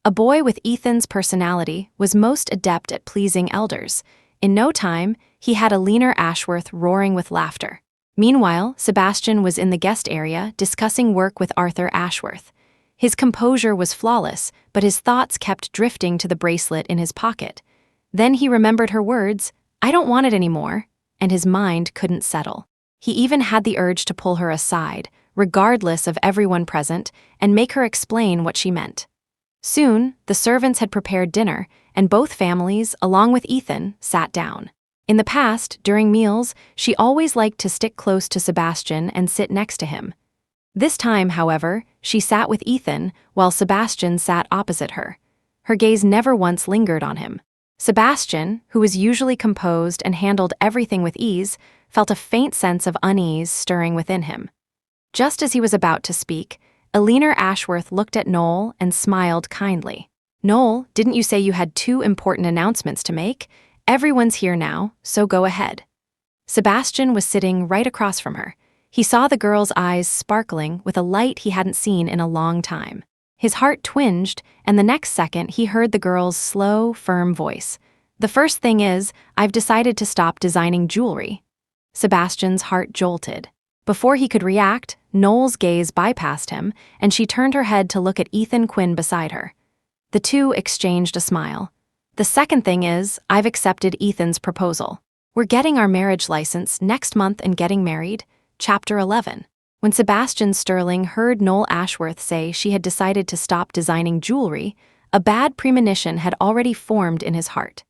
A boy with Ethan's personality was most adept at pleasing elders. In no time, he had a leaner Ashworth roaring with laughter. Meanwhile, Sebastian was in the guest area discussing work with Arthur Ashworth. His composure was flawless, but his thoughts kept drifting to the bracelet in his pocket. Then he remembered her words, "I don't want it anymore," and his mind couldn't settle. He even had the urge to pull her aside, regardless of everyone present, and make her explain what she meant. Soon, the servants had prepared dinner, and both families, along with Ethan, sat down. In the past, during meals, she always liked to stick close to Sebastian and sit next to him. This time, however, she sat with Ethan while Sebastian sat opposite her. Her gaze never once lingered on him. Sebastian, who was usually composed and handled everything with ease, felt a faint sense of unease stirring within him. Just as he was about to speak, Eleanor Ashworth looked at Null and smiled kindly. "Null, didn't you say you had 2 important announcements to make? Everyone's here now, so go ahead." Sebastian was sitting right across from her. He saw the girl's eyes sparkling with a light he hadn't seen in a long time. His heart twinged, and the next second he heard the girl's slow, firm voice. "The first thing is, I've decided to stop designing jewelry." Sebastian's heart jolted. Before he could react, Noel's gaze bypassed him, and she turned her head to look at Ethan Quinn beside her. The two exchanged a smile. "The second thing is, I've accepted Ethan's proposal. We're getting our marriage license next month and getting married." Chapter 11. When Sebastian Sterling heard Null Ashworth say she had decided to stop designing jewelry, a bad premonition had already formed in his heart.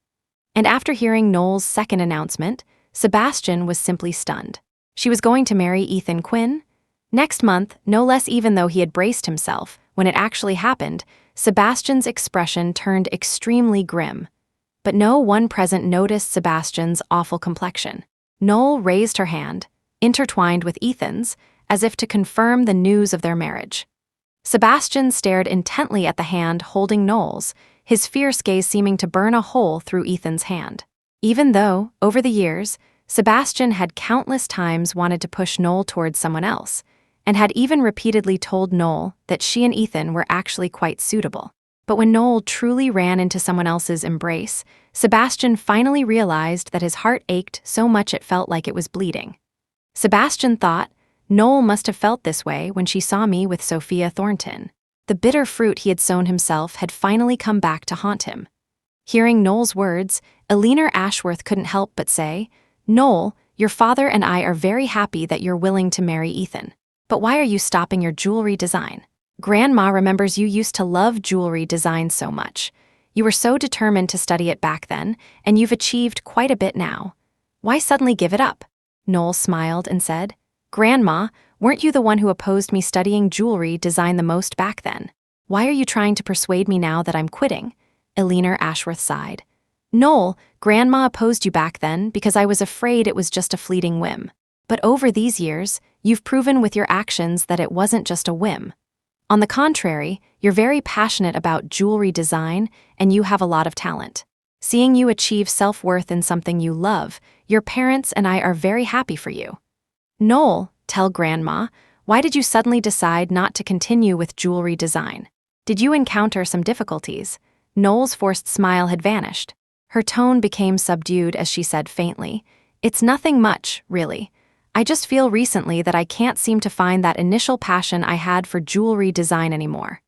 And after hearing Null's second announcement, Sebastian was simply stunned. She was going to marry Ethan Quinn? Next month, no less. Even though he had braced himself, when it actually happened, Sebastian's expression turned extremely grim. But no one present noticed Sebastian's awful complexion. Null raised her hand, intertwined with Ethan's, as if to confirm the news of their marriage. Sebastian stared intently at the hand holding Null's, his fierce gaze seeming to burn a hole through Ethan's hand. Even though, over the years, Sebastian had countless times wanted to push Null towards someone else, and had even repeatedly told Null that she and Ethan were actually quite suitable. But when Null truly ran into someone else's embrace, Sebastian finally realized that his heart ached so much it felt like it was bleeding. Sebastian thought, "Null must have felt this way when she saw me with Sophia Thornton." The bitter fruit he had sown himself had finally come back to haunt him. Hearing Null's words, Eleanor Ashworth couldn't help but say, "Null, your father and I are very happy that you're willing to marry Ethan. But why are you stopping your jewelry design? Grandma remembers you used to love jewelry design so much. You were so determined to study it back then, and you've achieved quite a bit now. Why suddenly give it up?" Null smiled and said, "Grandma, weren't you the one who opposed me studying jewelry design the most back then? Why are you trying to persuade me now that I'm quitting?" Eleanor Ashworth sighed. "Null, Grandma opposed you back then because I was afraid it was just a fleeting whim. But over these years, you've proven with your actions that it wasn't just a whim. On the contrary, you're very passionate about jewelry design, and you have a lot of talent. Seeing you achieve self-worth in something you love, your parents and I are very happy for you. Null, tell Grandma, why did you suddenly decide not to continue with jewelry design? Did you encounter some difficulties?" Null's forced smile had vanished. Her tone became subdued as she said faintly, "It's nothing much, really. I just feel recently that I can't seem to find that initial passion I had for jewelry design anymore."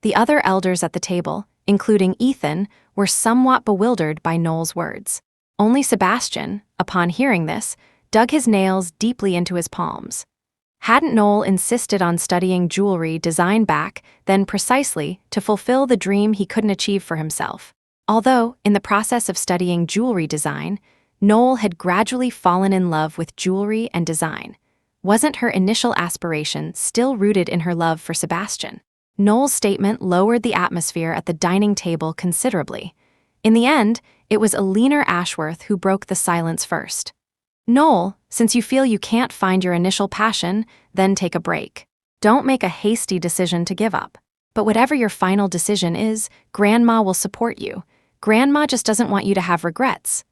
The other elders at the table, including Ethan, were somewhat bewildered by Null's words. Only Sebastian, upon hearing this, dug his nails deeply into his palms. Hadn't Null insisted on studying jewelry design back then precisely to fulfill the dream he couldn't achieve for himself? Although, in the process of studying jewelry design, Null had gradually fallen in love with jewelry and design. Wasn't her initial aspiration still rooted in her love for Sebastian? Null's statement lowered the atmosphere at the dining table considerably. In the end, it was Eleanor Ashworth who broke the silence first. "Null, since you feel you can't find your initial passion, then take a break. Don't make a hasty decision to give up. But whatever your final decision is, Grandma will support you. Grandma just doesn't want you to have regrets."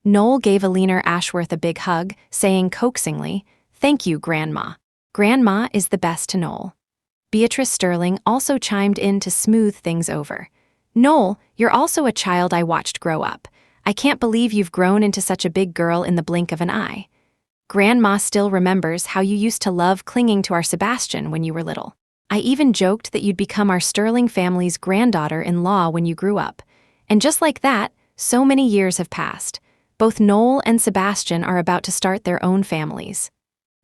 Null gave Eleanor Ashworth a big hug, saying coaxingly, "Thank you, Grandma. Grandma is the best to Null." Beatrice Sterling also chimed in to smooth things over. "Null, you're also a child I watched grow up. I can't believe you've grown into such a big girl in the blink of an eye. Grandma still remembers how you used to love clinging to our Sebastian when you were little. I even joked that you'd become our Sterling family's granddaughter-in-law when you grew up. And just like that, so many years have passed. Both Noel and Sebastian are about to start their own families.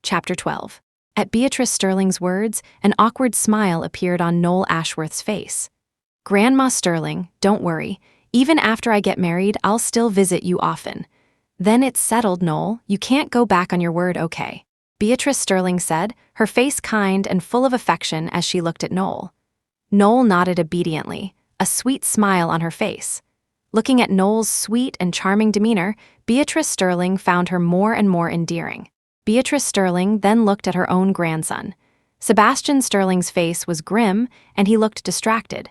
Chapter 12. At Beatrice Sterling's words, an awkward smile appeared on Noel Ashworth's face. Grandma Sterling, don't worry. Even after I get married, I'll still visit you often. Then it's settled, Noel. You can't go back on your word, okay? Beatrice Sterling said, her face kind and full of affection as she looked at Noel. Noel nodded obediently, a sweet smile on her face. Looking at Noel's sweet and charming demeanor, Beatrice Sterling found her more and more endearing. Beatrice Sterling then looked at her own grandson. Sebastian Sterling's face was grim, and he looked distracted.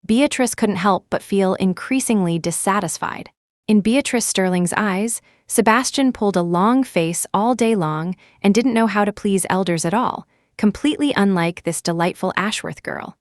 Beatrice couldn't help but feel increasingly dissatisfied. In Beatrice Sterling's eyes, Sebastian pulled a long face all day long and didn't know how to please elders at all, completely unlike this delightful Ashworth girl.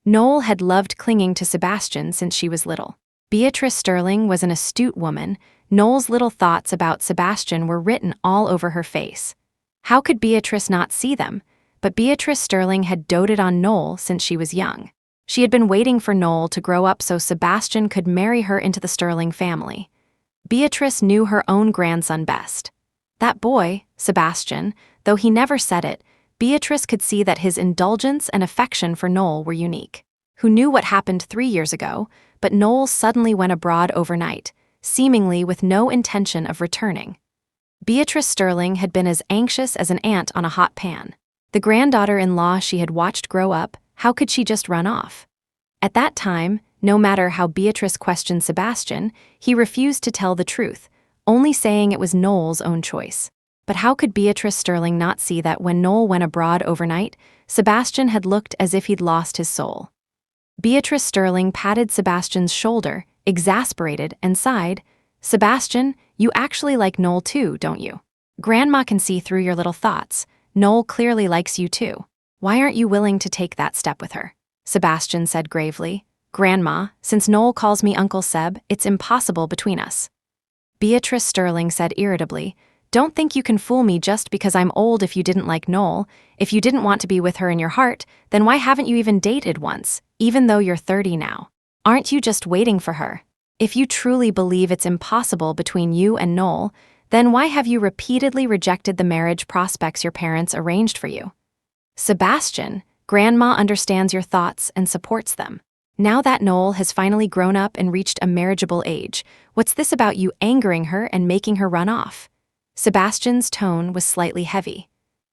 Noel had loved clinging to Sebastian since she was little. Beatrice Sterling was an astute woman. Noel's little thoughts about Sebastian were written all over her face. How could Beatrice not see them? But Beatrice Sterling had doted on Noel since she was young. She had been waiting for Noel to grow up so Sebastian could marry her into the Sterling family. Beatrice knew her own grandson best. That boy, Sebastian, though he never said it, Beatrice could see that his indulgence and affection for Noel were unique. Who knew what happened 3 years ago, but Noel suddenly went abroad overnight, seemingly with no intention of returning. Beatrice Sterling had been as anxious as an ant on a hot pan. The granddaughter-in-law she had watched grow up, how could she just run off? At that time, no matter how Beatrice questioned Sebastian, he refused to tell the truth, only saying it was Noel's own choice. But how could Beatrice Sterling not see that when Noel went abroad overnight, Sebastian had looked as if he'd lost his soul? Beatrice Sterling patted Sebastian's shoulder, exasperated, and sighed, "Sebastian, you actually like Noel too, don't you? Grandma can see through your little thoughts. Noel clearly likes you too. Why aren't you willing to take that step with her?" Sebastian said gravely. "Grandma, since Noel calls me Uncle Seb, it's impossible between us." Beatrice Sterling said irritably, "Don't think you can fool me just because I'm old. If you didn't like Noel, if you didn't want to be with her in your heart, then why haven't you even dated once, even though you're 30 now? Aren't you just waiting for her? If you truly believe it's impossible between you and Noel, then why have you repeatedly rejected the marriage prospects your parents arranged for you? Sebastian, Grandma understands your thoughts and supports them. Now that Noel has finally grown up and reached a marriageable age, what's this about you angering her and making her run off?" Sebastian's tone was slightly heavy.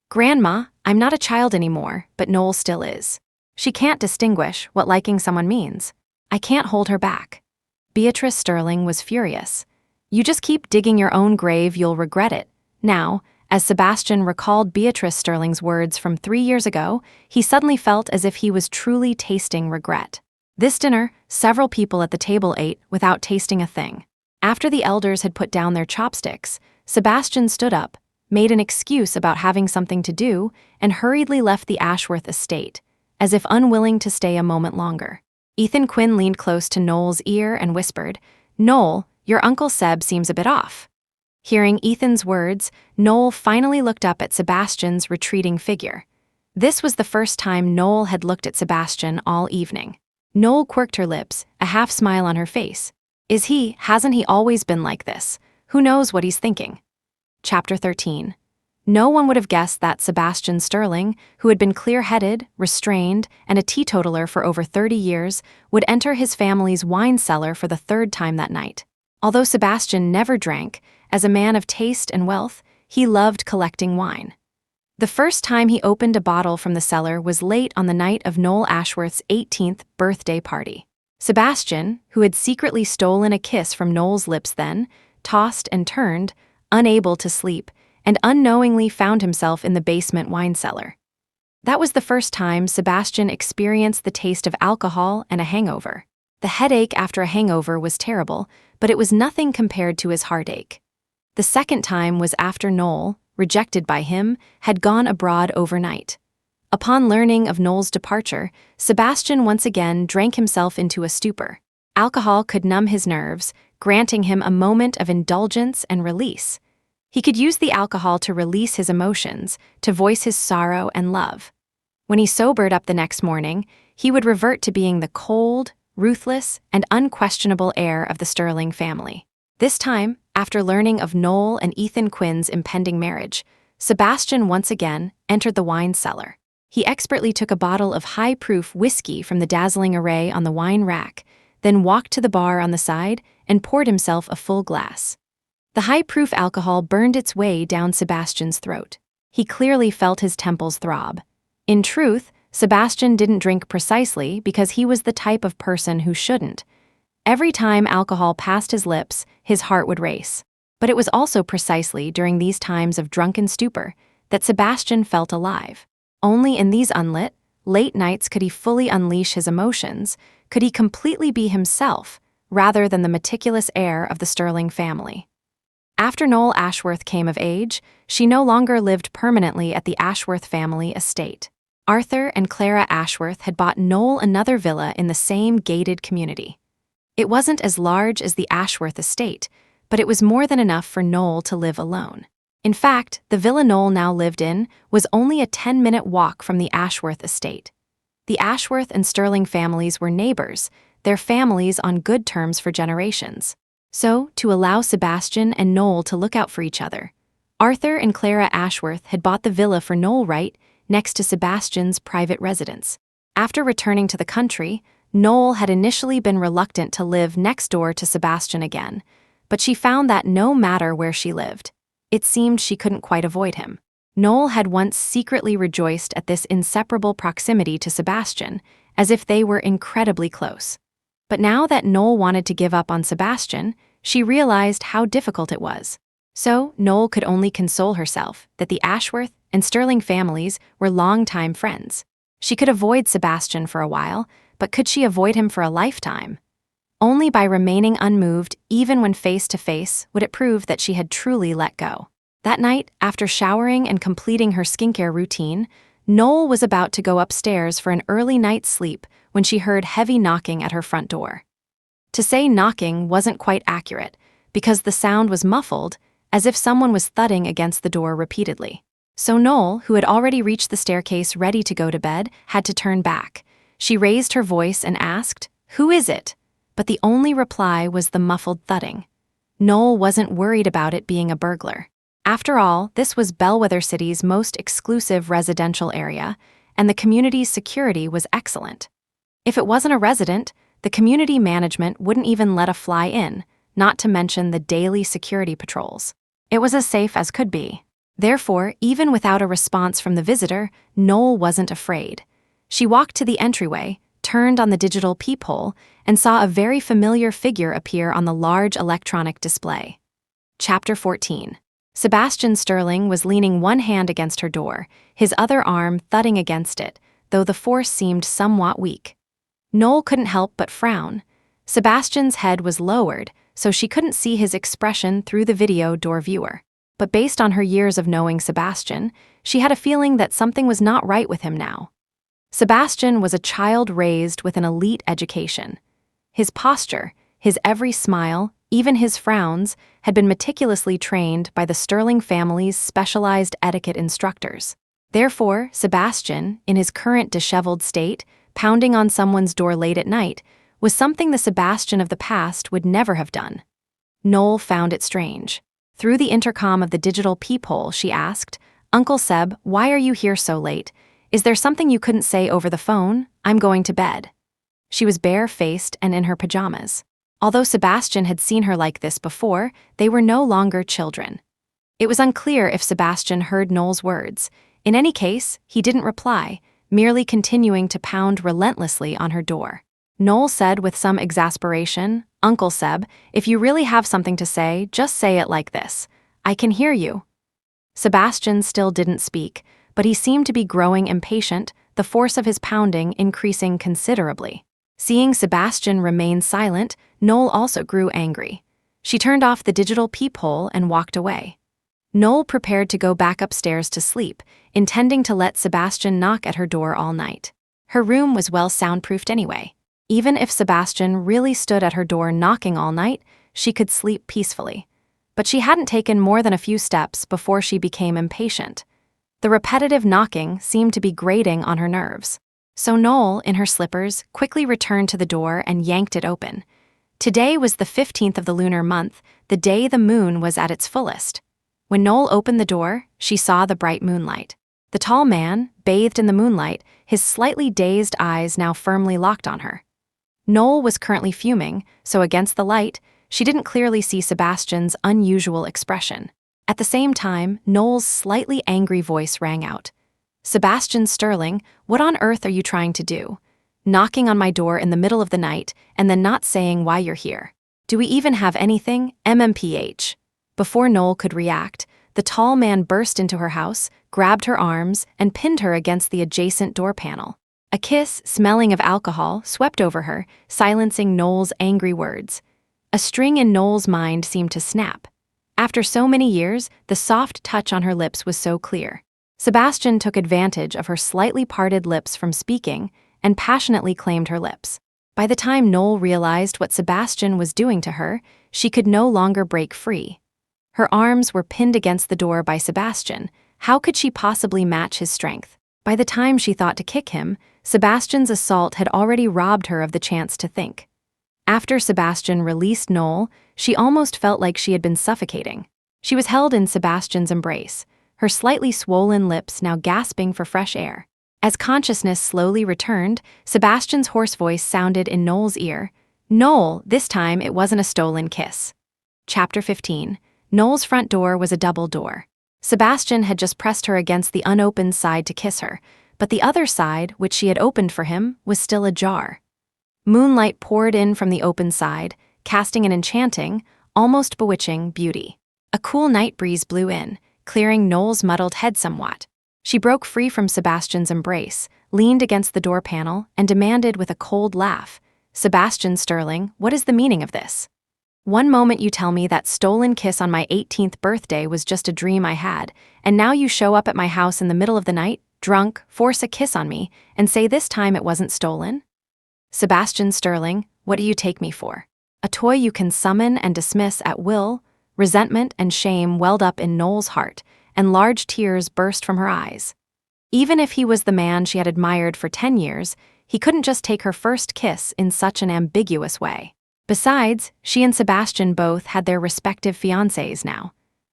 "Grandma, I'm not a child anymore, but Noel still is. She can't distinguish what liking someone means. I can't hold her back." Beatrice Sterling was furious. "You just keep digging your own grave, you'll regret it." Now, as Sebastian recalled Beatrice Sterling's words from 3 years ago, he suddenly felt as if he was truly tasting regret. This dinner, several people at the table ate without tasting a thing. After the elders had put down their chopsticks, Sebastian stood up, made an excuse about having something to do, and hurriedly left the Ashworth estate, as if unwilling to stay a moment longer. Ethan Quinn leaned close to Noel's ear and whispered, "Noel, your Uncle Seb seems a bit off." Hearing Ethan's words, Noel finally looked up at Sebastian's retreating figure. This was the first time Noel had looked at Sebastian all evening. Noel quirked her lips, a half smile on her face. Hasn't he always been like this? Who knows what he's thinking? Chapter 13. No one would have guessed that Sebastian Sterling, who had been clear-headed, restrained, and a teetotaler for over 30 years, would enter his family's wine cellar for the 3rd time that night. Although Sebastian never drank, as a man of taste and wealth, he loved collecting wine. The first time he opened a bottle from the cellar was late on the night of Noel Ashworth's 18th birthday party. Sebastian, who had secretly stolen a kiss from Noel's lips then, tossed and turned, unable to sleep, and unknowingly found himself in the basement wine cellar. That was the first time Sebastian experienced the taste of alcohol and a hangover. The headache after a hangover was terrible, but it was nothing compared to his heartache. The second time was after Noel, rejected by him, had gone abroad overnight. Upon learning of Noel's departure, Sebastian once again drank himself into a stupor. Alcohol could numb his nerves, granting him a moment of indulgence and release. He could use the alcohol to release his emotions, to voice his sorrow and love. When he sobered up the next morning, he would revert to being the cold, ruthless, and unquestionable heir of the Sterling family. This time, after learning of Noel and Ethan Quinn's impending marriage, Sebastian once again entered the wine cellar. He expertly took a bottle of high-proof whiskey from the dazzling array on the wine rack, then walked to the bar on the side and poured himself a full glass. The high-proof alcohol burned its way down Sebastian's throat. He clearly felt his temples throb. In truth, Sebastian didn't drink precisely because he was the type of person who shouldn't. Every time alcohol passed his lips, his heart would race. But it was also precisely during these times of drunken stupor that Sebastian felt alive. Only in these unlit, late nights could he fully unleash his emotions, could he completely be himself, rather than the meticulous heir of the Sterling family. After Noel Ashworth came of age, she no longer lived permanently at the Ashworth family estate. Arthur and Clara Ashworth had bought Noel another villa in the same gated community. It wasn't as large as the Ashworth estate, but it was more than enough for Noel to live alone. In fact, the villa Noel now lived in was only a 10-minute walk from the Ashworth estate. The Ashworth and Sterling families were neighbors, their families on good terms for generations. So, to allow Sebastian and Noel to look out for each other, Arthur and Clara Ashworth had bought the villa for Noel right next to Sebastian's private residence. After returning to the country, Noel had initially been reluctant to live next door to Sebastian again, but she found that no matter where she lived, it seemed she couldn't quite avoid him. Noel had once secretly rejoiced at this inseparable proximity to Sebastian, as if they were incredibly close. But now that Noel wanted to give up on Sebastian, she realized how difficult it was. So, Noel could only console herself that the Ashworth and Sterling families were longtime friends. She could avoid Sebastian for a while, but could she avoid him for a lifetime? Only by remaining unmoved, even when face to face, would it prove that she had truly let go. That night, after showering and completing her skincare routine, Noel was about to go upstairs for an early night's sleep when she heard heavy knocking at her front door. To say knocking wasn't quite accurate, because the sound was muffled, as if someone was thudding against the door repeatedly. So Noel, who had already reached the staircase ready to go to bed, had to turn back. She raised her voice and asked, "Who is it?" But the only reply was the muffled thudding. Noel wasn't worried about it being a burglar. After all, this was Bellwether City's most exclusive residential area, and the community's security was excellent. If it wasn't a resident, the community management wouldn't even let a fly in, not to mention the daily security patrols. It was as safe as could be. Therefore, even without a response from the visitor, Noel wasn't afraid. She walked to the entryway, turned on the digital peephole, and saw a very familiar figure appear on the large electronic display. Chapter 14. Sebastian Sterling was leaning one hand against her door, his other arm thudding against it, though the force seemed somewhat weak. Noel couldn't help but frown. Sebastian's head was lowered, so she couldn't see his expression through the video door viewer. But based on her years of knowing Sebastian, she had a feeling that something was not right with him now. Sebastian was a child raised with an elite education. His posture, his every smile, even his frowns, had been meticulously trained by the Sterling family's specialized etiquette instructors. Therefore, Sebastian, in his current disheveled state, pounding on someone's door late at night, was something the Sebastian of the past would never have done. Noel found it strange. Through the intercom of the digital peephole, she asked, "Uncle Seb, why are you here so late? Is there something you couldn't say over the phone? I'm going to bed." She was bare-faced and in her pajamas. Although Sebastian had seen her like this before, they were no longer children. It was unclear if Sebastian heard Noel's words. In any case, he didn't reply, merely continuing to pound relentlessly on her door. Noel said with some exasperation, "Uncle Seb, if you really have something to say, just say it like this. I can hear you." Sebastian still didn't speak, but he seemed to be growing impatient, the force of his pounding increasing considerably. Seeing Sebastian remain silent, Noel also grew angry. She turned off the digital peephole and walked away. Noel prepared to go back upstairs to sleep, intending to let Sebastian knock at her door all night. Her room was well soundproofed anyway. Even if Sebastian really stood at her door knocking all night, she could sleep peacefully. But she hadn't taken more than a few steps before she became impatient. The repetitive knocking seemed to be grating on her nerves. So Null, in her slippers, quickly returned to the door and yanked it open. Today was the 15th of the lunar month, the day the moon was at its fullest. When Null opened the door, she saw the bright moonlight. The tall man, bathed in the moonlight, his slightly dazed eyes now firmly locked on her. Null was currently fuming, so against the light, she didn't clearly see Sebastian's unusual expression. At the same time, Null's slightly angry voice rang out. "Sebastian Sterling, what on earth are you trying to do? Knocking on my door in the middle of the night and then not saying why you're here. Do we even have anything? MMPH. Before Null could react, the tall man burst into her house, grabbed her arms, and pinned her against the adjacent door panel. A kiss, smelling of alcohol, swept over her, silencing Null's angry words. A string in Null's mind seemed to snap. After so many years, the soft touch on her lips was so clear. Sebastian took advantage of her slightly parted lips from speaking and passionately claimed her lips. By the time Null realized what Sebastian was doing to her, she could no longer break free. Her arms were pinned against the door by Sebastian. How could she possibly match his strength? By the time she thought to kick him, Sebastian's assault had already robbed her of the chance to think. After Sebastian released Null, she almost felt like she had been suffocating. She was held in Sebastian's embrace, her slightly swollen lips now gasping for fresh air. As consciousness slowly returned, Sebastian's hoarse voice sounded in Null's ear. "Null, this time it wasn't a stolen kiss." Chapter 15. Null's front door was a double door. Sebastian had just pressed her against the unopened side to kiss her, but the other side, which she had opened for him, was still ajar. Moonlight poured in from the open side, casting an enchanting, almost bewitching beauty. A cool night breeze blew in, clearing Null's muddled head somewhat. She broke free from Sebastian's embrace, leaned against the door panel, and demanded with a cold laugh, "Sebastian Sterling, what is the meaning of this? One moment you tell me that stolen kiss on my 18th birthday was just a dream I had, and now you show up at my house in the middle of the night, drunk, force a kiss on me, and say this time it wasn't stolen? Sebastian Sterling, what do you take me for? A toy you can summon and dismiss at will?" Resentment and shame welled up in Null's heart, and large tears burst from her eyes. Even if he was the man she had admired for 10 years, he couldn't just take her first kiss in such an ambiguous way. Besides, she and Sebastian both had their respective fiancés now.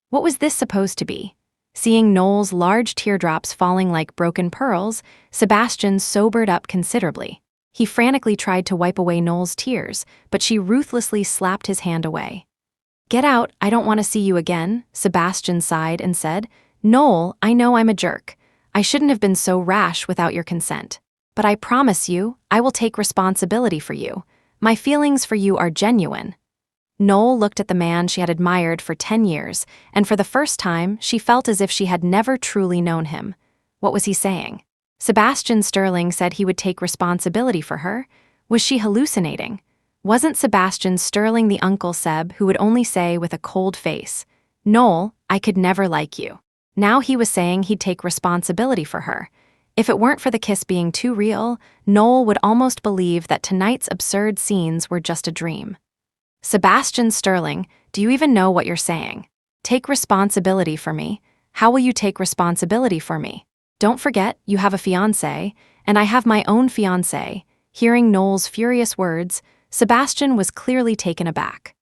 What was this supposed to be? Seeing Null's large teardrops falling like broken pearls, Sebastian sobered up considerably. He frantically tried to wipe away Null's tears, but she ruthlessly slapped his hand away. "Get out, I don't want to see you again," Sebastian sighed and said, "Null, I know I'm a jerk. I shouldn't have been so rash without your consent. But I promise you, I will take responsibility for you. My feelings for you are genuine." Null looked at the man she had admired for 10 years, and for the first time, she felt as if she had never truly known him. What was he saying? Sebastian Sterling said he would take responsibility for her. Was she hallucinating? Wasn't Sebastian Sterling the Uncle Seb who would only say with a cold face, "Null, I could never like you"? Now he was saying he'd take responsibility for her. If it weren't for the kiss being too real, Null would almost believe that tonight's absurd scenes were just a dream. "Sebastian Sterling, do you even know what you're saying? Take responsibility for me. How will you take responsibility for me? Don't forget, you have a fiancé, and I have my own fiancé." Hearing Null's furious words, Sebastian was clearly taken aback.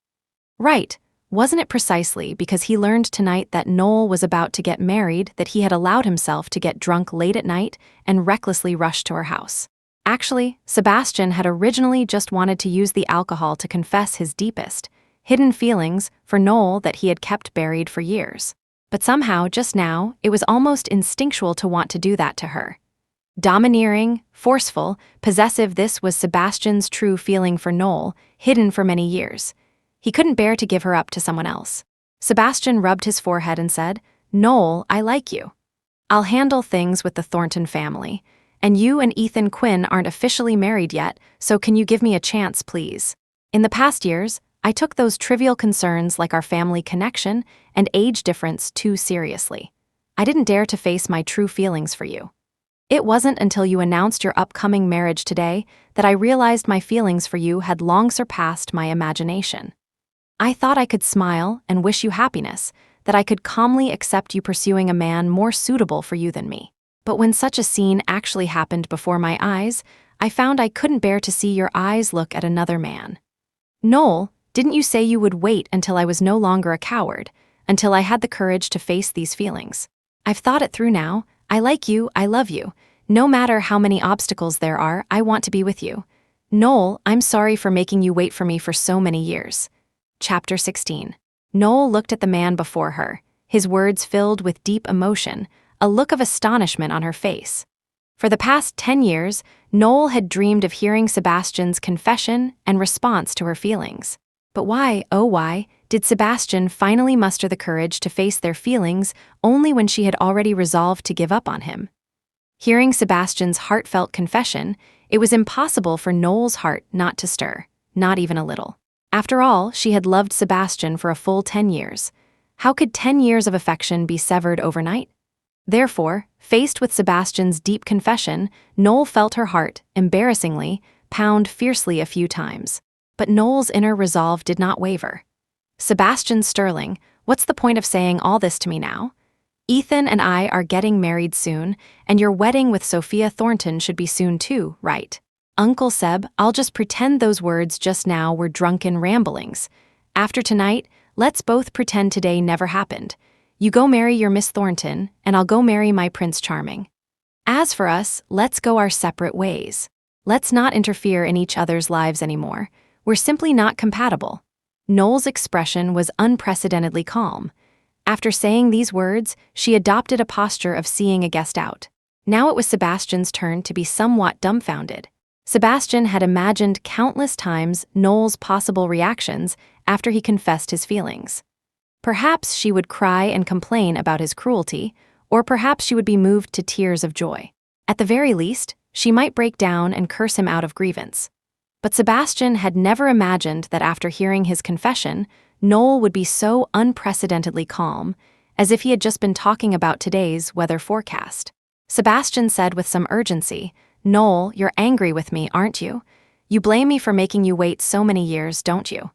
Right, wasn't it precisely because he learned tonight that Null was about to get married that he had allowed himself to get drunk late at night and recklessly rush to her house? Actually, Sebastian had originally just wanted to use the alcohol to confess his deepest, hidden feelings for Null that he had kept buried for years. But somehow, just now, it was almost instinctual to want to do that to her. Domineering, forceful, possessive, this was Sebastian's true feeling for Null, hidden for many years. He couldn't bear to give her up to someone else. Sebastian rubbed his forehead and said, "Null, I like you. I'll handle things with the Thornton family, and you and Ethan Quinn aren't officially married yet, so can you give me a chance, please? In the past years, I took those trivial concerns like our family connection and age difference too seriously. I didn't dare to face my true feelings for you. It wasn't until you announced your upcoming marriage today that I realized my feelings for you had long surpassed my imagination. I thought I could smile and wish you happiness, that I could calmly accept you pursuing a man more suitable for you than me. But when such a scene actually happened before my eyes, I found I couldn't bear to see your eyes look at another man. Null, didn't you say you would wait until I was no longer a coward, until I had the courage to face these feelings? I've thought it through now. I like you, I love you. No matter how many obstacles there are, I want to be with you. Null, I'm sorry for making you wait for me for so many years. Chapter 16. Null looked at the man before her, his words filled with deep emotion, a look of astonishment on her face. For the past 10 years, Null had dreamed of hearing Sebastian's confession and response to her feelings. But why, oh why, did Sebastian finally muster the courage to face their feelings only when she had already resolved to give up on him? Hearing Sebastian's heartfelt confession, it was impossible for Null's heart not to stir, not even a little. After all, she had loved Sebastian for a full 10 years. How could 10 years of affection be severed overnight? Therefore, faced with Sebastian's deep confession, Null felt her heart, embarrassingly, pound fiercely a few times. But Null's inner resolve did not waver. Sebastian Sterling, what's the point of saying all this to me now? Ethan and I are getting married soon, and your wedding with Sophia Thornton should be soon too, right? Uncle Seb, I'll just pretend those words just now were drunken ramblings. After tonight, let's both pretend today never happened. You go marry your Miss Thornton, and I'll go marry my Prince Charming. As for us, let's go our separate ways. Let's not interfere in each other's lives anymore. We're simply not compatible. Null's expression was unprecedentedly calm. After saying these words, she adopted a posture of seeing a guest out. Now it was Sebastian's turn to be somewhat dumbfounded. Sebastian had imagined countless times Null's possible reactions after he confessed his feelings. Perhaps she would cry and complain about his cruelty, or perhaps she would be moved to tears of joy. At the very least, she might break down and curse him out of grievance. But Sebastian had never imagined that after hearing his confession, Null would be so unprecedentedly calm, as if he had just been talking about today's weather forecast. Sebastian said with some urgency, "Null, you're angry with me, aren't you? You blame me for making you wait so many years, don't you?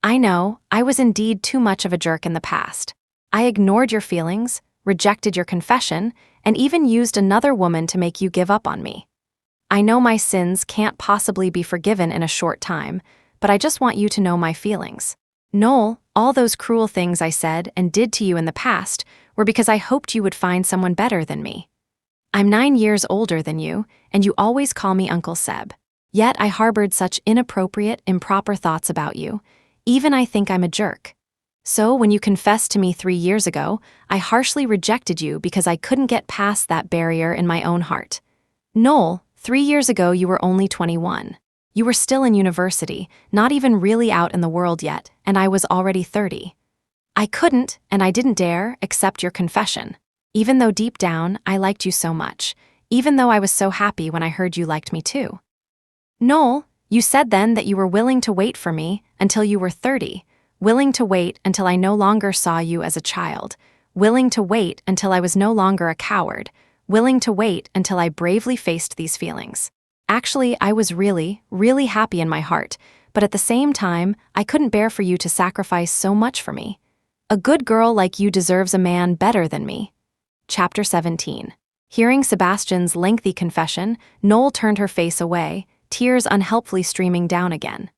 I know, I was indeed too much of a jerk in the past. I ignored your feelings, rejected your confession, and even used another woman to make you give up on me. I know my sins can't possibly be forgiven in a short time, but I just want you to know my feelings. Null, all those cruel things I said and did to you in the past were because I hoped you would find someone better than me. I'm 9 years older than you, and you always call me Uncle Seb. Yet I harbored such inappropriate, improper thoughts about you. Even I think I'm a jerk. So when you confessed to me 3 years ago, I harshly rejected you because I couldn't get past that barrier in my own heart. Null, 3 years ago you were only 21. You were still in university, not even really out in the world yet, and I was already 30. I couldn't, and I didn't dare, accept your confession, even though deep down I liked you so much, even though I was so happy when I heard you liked me too. Null, you said then that you were willing to wait for me until you were 30, willing to wait until I no longer saw you as a child, willing to wait until I was no longer a coward, willing to wait until I bravely faced these feelings. Actually, I was really, really happy in my heart, but at the same time, I couldn't bear for you to sacrifice so much for me. A good girl like you deserves a man better than me. Chapter 17. Hearing Sebastian's lengthy confession, Null turned her face away, tears unhelpfully streaming down again.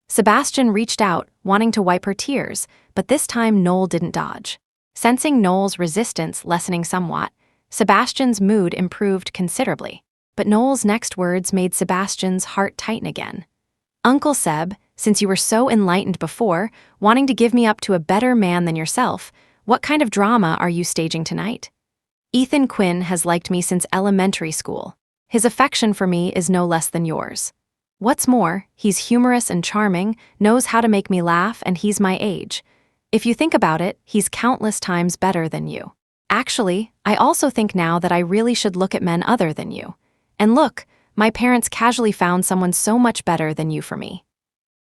Sebastian reached out, wanting to wipe her tears, but this time Null didn't dodge. Sensing Null's resistance lessening somewhat, Sebastian's mood improved considerably. But Null's next words made Sebastian's heart tighten again. Uncle Seb, since you were so enlightened before, wanting to give me up to a better man than yourself, what kind of drama are you staging tonight? Ethan Quinn has liked me since elementary school. His affection for me is no less than yours. What's more, he's humorous and charming, knows how to make me laugh, and he's my age. If you think about it, he's countless times better than you. Actually, I also think now that I really should look at men other than you. And look, my parents casually found someone so much better than you for me.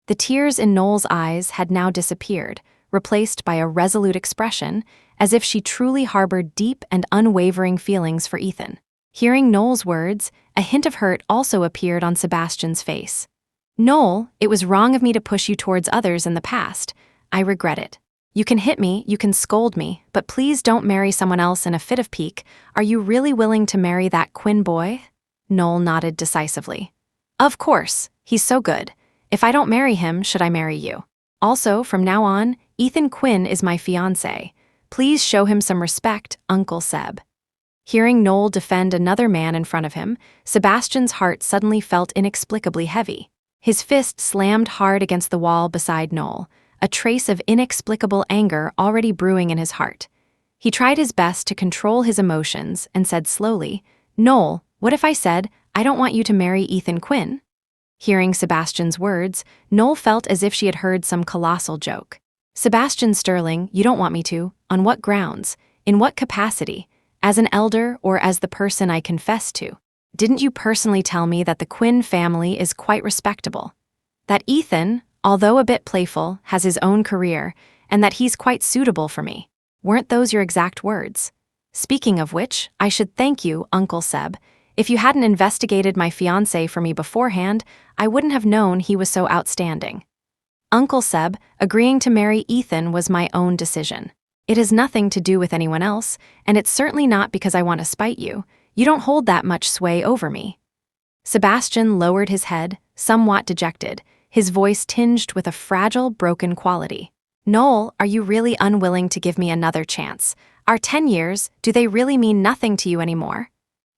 The tears in Null's eyes had now disappeared, replaced by a resolute expression, as if she truly harbored deep and unwavering feelings for Ethan. Hearing Null's words, a hint of hurt also appeared on Sebastian's face. Null, it was wrong of me to push you towards others in the past. I regret it. You can hit me, you can scold me, but please don't marry someone else in a fit of pique. Are you really willing to marry that Quinn boy? Null nodded decisively. Of course, he's so good. If I don't marry him, should I marry you? Also, from now on, Ethan Quinn is my fiancé. Please show him some respect, Uncle Seb. Hearing Null defend another man in front of him, Sebastian's heart suddenly felt inexplicably heavy. His fist slammed hard against the wall beside Null, a trace of inexplicable anger already brewing in his heart. He tried his best to control his emotions and said slowly, "Null, what if I said, I don't want you to marry Ethan Quinn?" Hearing Sebastian's words, Null felt as if she had heard some colossal joke. "Sebastian Sterling, you don't want me to? On what grounds? In what capacity? As an elder or as the person I confessed to? Didn't you personally tell me that the Quinn family is quite respectable? That Ethan, although a bit playful, has his own career, and that he's quite suitable for me? Weren't those your exact words? Speaking of which, I should thank you, Uncle Seb. If you hadn't investigated my fiancé for me beforehand, I wouldn't have known he was so outstanding. Uncle Seb, agreeing to marry Ethan was my own decision. It has nothing to do with anyone else, and it's certainly not because I want to spite you. You don't hold that much sway over me." Sebastian lowered his head, somewhat dejected, his voice tinged with a fragile, broken quality. "Null, are you really unwilling to give me another chance? Our 10 years, do they really mean nothing to you anymore?"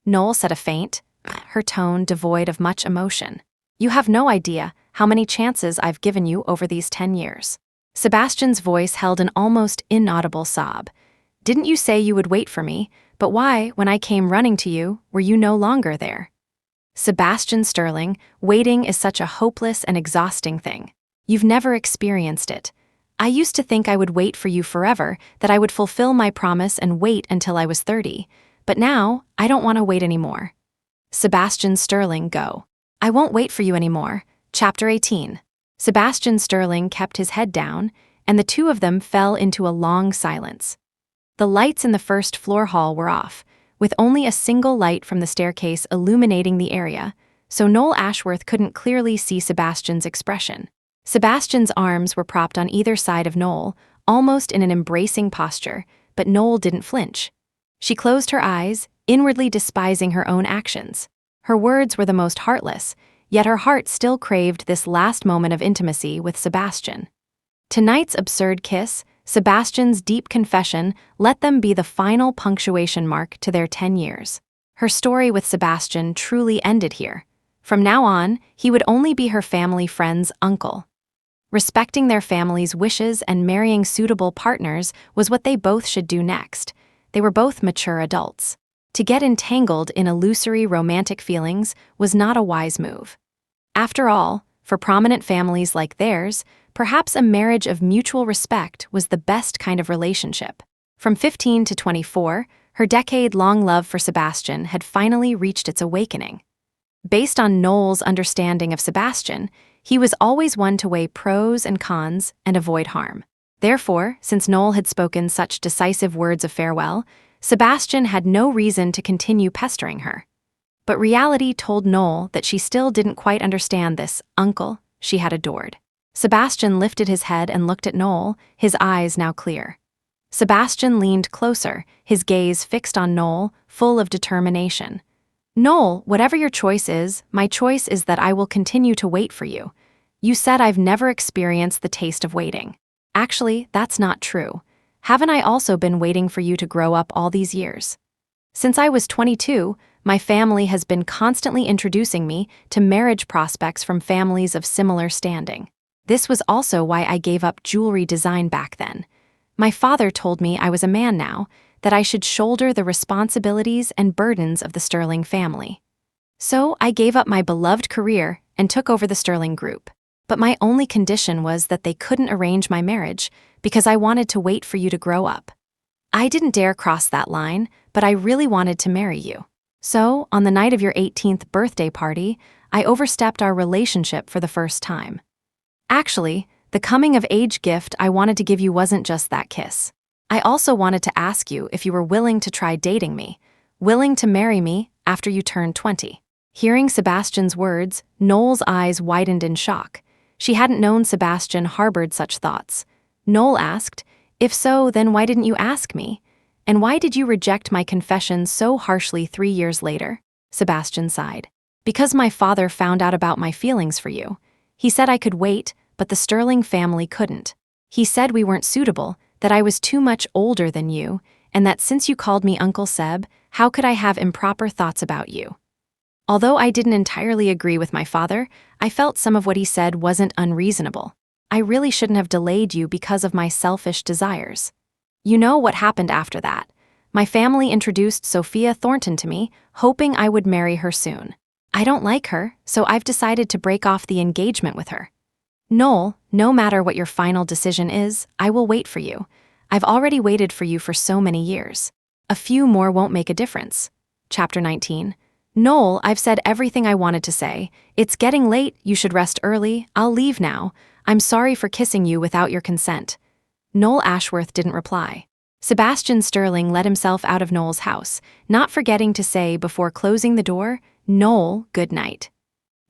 Null said a faint, her tone devoid of much emotion. "You have no idea how many chances I've given you over these 10 years. Sebastian's voice held an almost inaudible sob. "Didn't you say you would wait for me? But why, when I came running to you, were you no longer there?" Sebastian Sterling, waiting is such a hopeless and exhausting thing. You've never experienced it. I used to think I would wait for you forever, that I would fulfill my promise and wait until I was 30. But now, I don't want to wait anymore. Sebastian Sterling, go. I won't wait for you anymore. Chapter 18. Sebastian Sterling kept his head down, and the two of them fell into a long silence. The lights in the first floor hall were off, with only a single light from the staircase illuminating the area, so Noel Ashworth couldn't clearly see Sebastian's expression. Sebastian's arms were propped on either side of Noel, almost in an embracing posture, but Noel didn't flinch. She closed her eyes, inwardly despising her own actions. Her words were the most heartless, yet her heart still craved this last moment of intimacy with Sebastian. Tonight's absurd kiss, Sebastian's deep confession, let them be the final punctuation mark to their 10 years. Her story with Sebastian truly ended here. From now on, he would only be her family friend's uncle. Respecting their family's wishes and marrying suitable partners was what they both should do next. They were both mature adults. To get entangled in illusory romantic feelings was not a wise move. After all, for prominent families like theirs, perhaps a marriage of mutual respect was the best kind of relationship. From 15 to 24, her decade-long love for Sebastian had finally reached its awakening. Based on Noel's understanding of Sebastian, he was always one to weigh pros and cons and avoid harm. Therefore, since Noel had spoken such decisive words of farewell, Sebastian had no reason to continue pestering her. But reality told Noel that she still didn't quite understand this uncle she had adored. Sebastian lifted his head and looked at Noel, his eyes now clear. Sebastian leaned closer, his gaze fixed on Noel, full of determination. "Noel, whatever your choice is, my choice is that I will continue to wait for you. You said I've never experienced the taste of waiting. Actually, that's not true. Haven't I also been waiting for you to grow up all these years? Since I was 22, my family has been constantly introducing me to marriage prospects from families of similar standing. This was also why I gave up jewelry design back then. My father told me I was a man now, that I should shoulder the responsibilities and burdens of the Sterling family. So I gave up my beloved career and took over the Sterling Group. But my only condition was that they couldn't arrange my marriage because I wanted to wait for you to grow up. I didn't dare cross that line, but I really wanted to marry you. So, on the night of your 18th birthday party, I overstepped our relationship for the first time. Actually, the coming-of-age gift I wanted to give you wasn't just that kiss. I also wanted to ask you if you were willing to try dating me, willing to marry me after you turned 20. Hearing Sebastian's words, Noel's eyes widened in shock. She hadn't known Sebastian harbored such thoughts. Noel asked, If so, then why didn't you ask me? And why did you reject my confession so harshly 3 years later? Sebastian sighed. Because my father found out about my feelings for you. He said I could wait, but the Sterling family couldn't. He said we weren't suitable, that I was too much older than you, and that since you called me Uncle Seb, how could I have improper thoughts about you? Although I didn't entirely agree with my father, I felt some of what he said wasn't unreasonable. I really shouldn't have delayed you because of my selfish desires. You know what happened after that. My family introduced Sophia Thornton to me, hoping I would marry her soon. I don't like her, so I've decided to break off the engagement with her. Null, no matter what your final decision is, I will wait for you. I've already waited for you for so many years. A few more won't make a difference. Chapter 19. Null, I've said everything I wanted to say. It's getting late, you should rest early. I'll leave now. I'm sorry for kissing you without your consent. Null Ashworth didn't reply. Sebastian Sterling let himself out of Null's house, not forgetting to say before closing the door, Null, good night.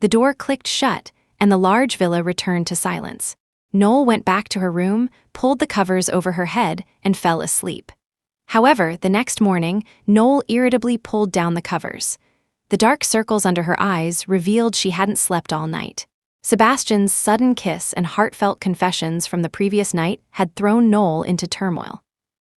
The door clicked shut, and the large villa returned to silence. Null went back to her room, pulled the covers over her head, and fell asleep. However, the next morning, Null irritably pulled down the covers. The dark circles under her eyes revealed she hadn't slept all night. Sebastian's sudden kiss and heartfelt confessions from the previous night had thrown Null into turmoil.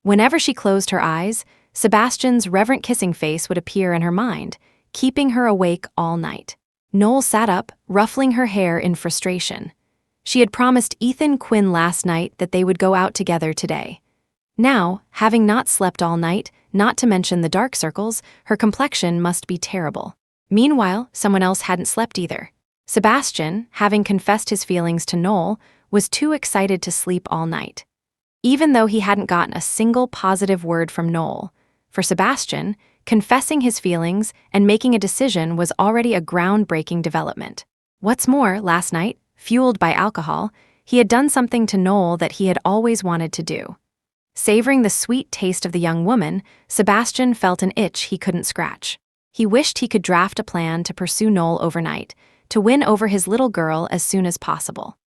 Whenever she closed her eyes, Sebastian's reverent kissing face would appear in her mind, keeping her awake all night. Null sat up, ruffling her hair in frustration. She had promised Ethan Quinn last night that they would go out together today. Now, having not slept all night, not to mention the dark circles, her complexion must be terrible. Meanwhile, someone else hadn't slept either. Sebastian, having confessed his feelings to Null, was too excited to sleep all night. Even though he hadn't gotten a single positive word from Null, for Sebastian, confessing his feelings and making a decision was already a groundbreaking development. What's more, last night, fueled by alcohol, he had done something to Null that he had always wanted to do. Savoring the sweet taste of the young woman, Sebastian felt an itch he couldn't scratch. He wished he could draft a plan to pursue Null overnight, to win over his little girl as soon as possible.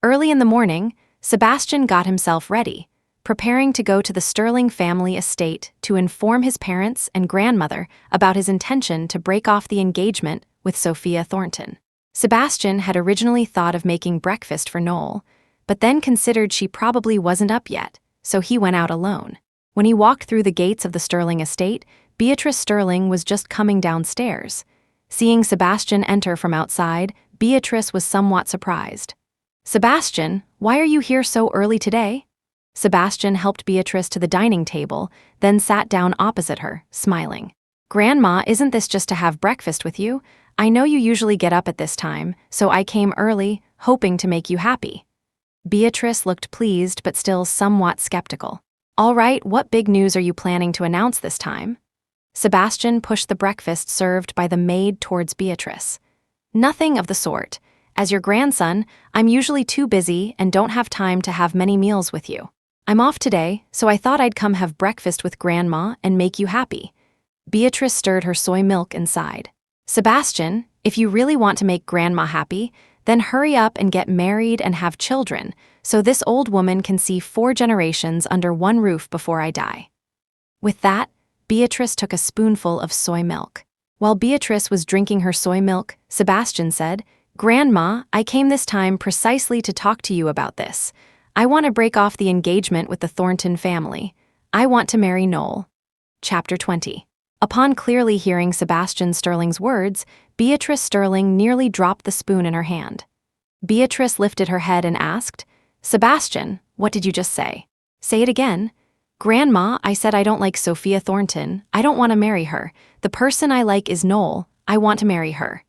Early in the morning, Sebastian got himself ready, preparing to go to the Sterling family estate to inform his parents and grandmother about his intention to break off the engagement with Sophia Thornton. Sebastian had originally thought of making breakfast for Null, but then considered she probably wasn't up yet, so he went out alone. When he walked through the gates of the Sterling estate, Beatrice Sterling was just coming downstairs. Seeing Sebastian enter from outside, Beatrice was somewhat surprised. "Sebastian, why are you here so early today?" Sebastian helped Beatrice to the dining table, then sat down opposite her, smiling. "Grandma, isn't this just to have breakfast with you? I know you usually get up at this time, so I came early, hoping to make you happy." Beatrice looked pleased but still somewhat skeptical. "All right, what big news are you planning to announce this time?" Sebastian pushed the breakfast served by the maid towards Beatrice. "Nothing of the sort. As your grandson, I'm usually too busy and don't have time to have many meals with you. I'm off today, so I thought I'd come have breakfast with Grandma and make you happy." Beatrice stirred her soy milk and sighed. "Sebastian, if you really want to make Grandma happy, then hurry up and get married and have children, so this old woman can see 4 generations under one roof before I die." With that, Beatrice took a spoonful of soy milk. While Beatrice was drinking her soy milk, Sebastian said, "Grandma, I came this time precisely to talk to you about this. I want to break off the engagement with the Thornton family. I want to marry Null." Chapter 20. Upon clearly hearing Sebastian Sterling's words, Beatrice Sterling nearly dropped the spoon in her hand. Beatrice lifted her head and asked, "Sebastian, what did you just say?" "Say it again." "Grandma, I said I don't like Sophia Thornton. I don't want to marry her. The person I like is Null. I want to marry her."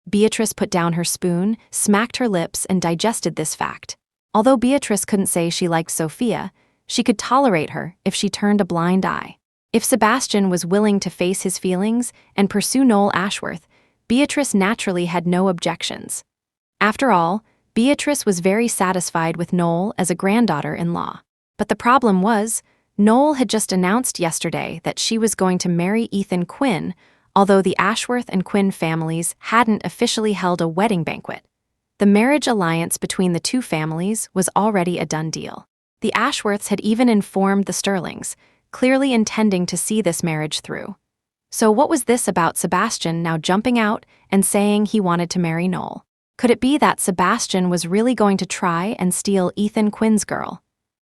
Beatrice put down her spoon, smacked her lips, and digested this fact. Although Beatrice couldn't say she liked Sophia, she could tolerate her if she turned a blind eye. If Sebastian was willing to face his feelings and pursue Null Ashworth, Beatrice naturally had no objections. After all, Beatrice was very satisfied with Null as a granddaughter-in-law. But the problem was, Null had just announced yesterday that she was going to marry Ethan Quinn, although the Ashworth and Quinn families hadn't officially held a wedding banquet. The marriage alliance between the two families was already a done deal. The Ashworths had even informed the Sterlings, clearly intending to see this marriage through. So what was this about Sebastian now jumping out and saying he wanted to marry Null? Could it be that Sebastian was really going to try and steal Ethan Quinn's girl?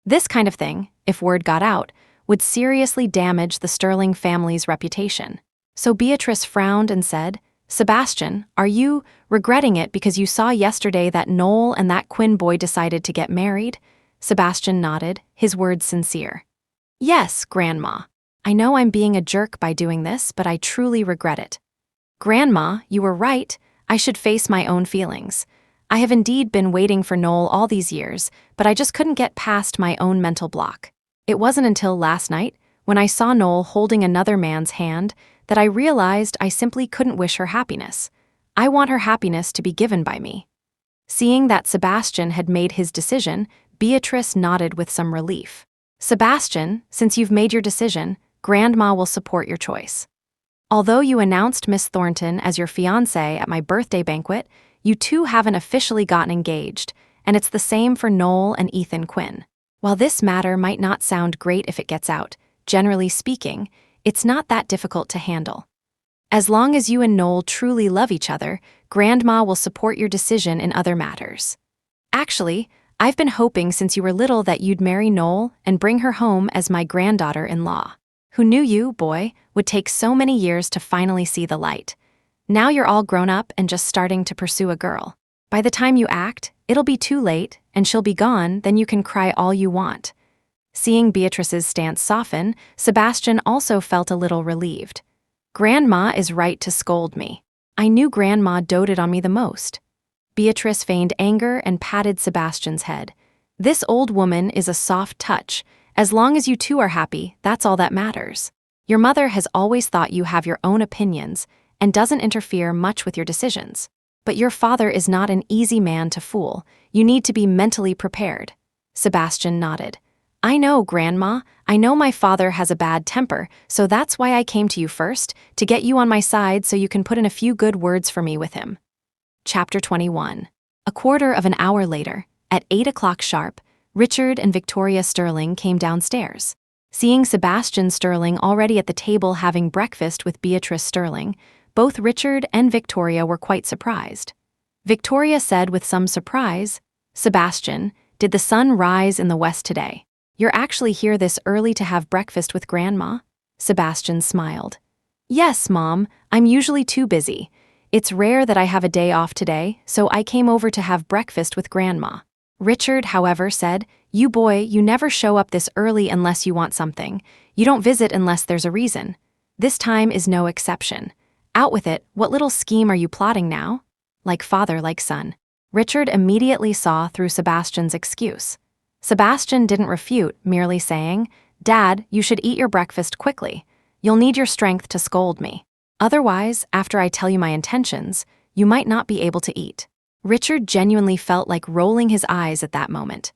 This kind of thing, if word got out, would seriously damage the Sterling family's reputation. So Beatrice frowned and said, "Sebastian, are you regretting it because you saw yesterday that Null and that Quinn boy decided to get married?" Sebastian nodded, his words sincere. "Yes, Grandma. I know I'm being a jerk by doing this, but I truly regret it." "Grandma, you were right. I should face my own feelings. I have indeed been waiting for Null all these years, but I just couldn't get past my own mental block. It wasn't until last night, when I saw Null holding another man's hand, that I realized I simply couldn't wish her happiness. I want her happiness to be given by me." Seeing that Sebastian had made his decision, Beatrice nodded with some relief. "Sebastian, since you've made your decision, Grandma will support your choice. Although you announced Miss Thornton as your fiancée at my birthday banquet, you two haven't officially gotten engaged, and it's the same for Null and Ethan Quinn. While this matter might not sound great if it gets out, generally speaking, it's not that difficult to handle. As long as you and Null truly love each other, Grandma will support your decision in other matters. Actually, I've been hoping since you were little that you'd marry Null and bring her home as my granddaughter-in-law. Who knew you, boy, would take so many years to finally see the light. Now you're all grown up and just starting to pursue a girl. By the time you act, it'll be too late, and she'll be gone, then you can cry all you want." Seeing Beatrice's stance soften, Sebastian also felt a little relieved. "Grandma is right to scold me. I knew Grandma doted on me the most." Beatrice feigned anger and patted Sebastian's head. "This old woman is a soft touch. As long as you two are happy, that's all that matters. Your mother has always thought you have your own opinions and doesn't interfere much with your decisions. But your father is not an easy man to fool. You need to be mentally prepared." Sebastian nodded. "I know, Grandma. I know my father has a bad temper, so that's why I came to you first, to get you on my side so you can put in a few good words for me with him." Chapter 21. A quarter of an hour later, at 8 o'clock sharp, Richard and Victoria Sterling came downstairs. Seeing Sebastian Sterling already at the table having breakfast with Beatrice Sterling, both Richard and Victoria were quite surprised. Victoria said with some surprise, "Sebastian, did the sun rise in the west today? You're actually here this early to have breakfast with Grandma?" Sebastian smiled. "Yes, Mom, I'm usually too busy. It's rare that I have a day off today, so I came over to have breakfast with Grandma." Richard, however, said, "You boy, you never show up this early unless you want something. You don't visit unless there's a reason. This time is no exception. Out with it, what little scheme are you plotting now?" Like father, like son. Richard immediately saw through Sebastian's excuse. Sebastian didn't refute, merely saying, "Dad, you should eat your breakfast quickly. You'll need your strength to scold me. Otherwise, after I tell you my intentions, you might not be able to eat." Richard genuinely felt like rolling his eyes at that moment.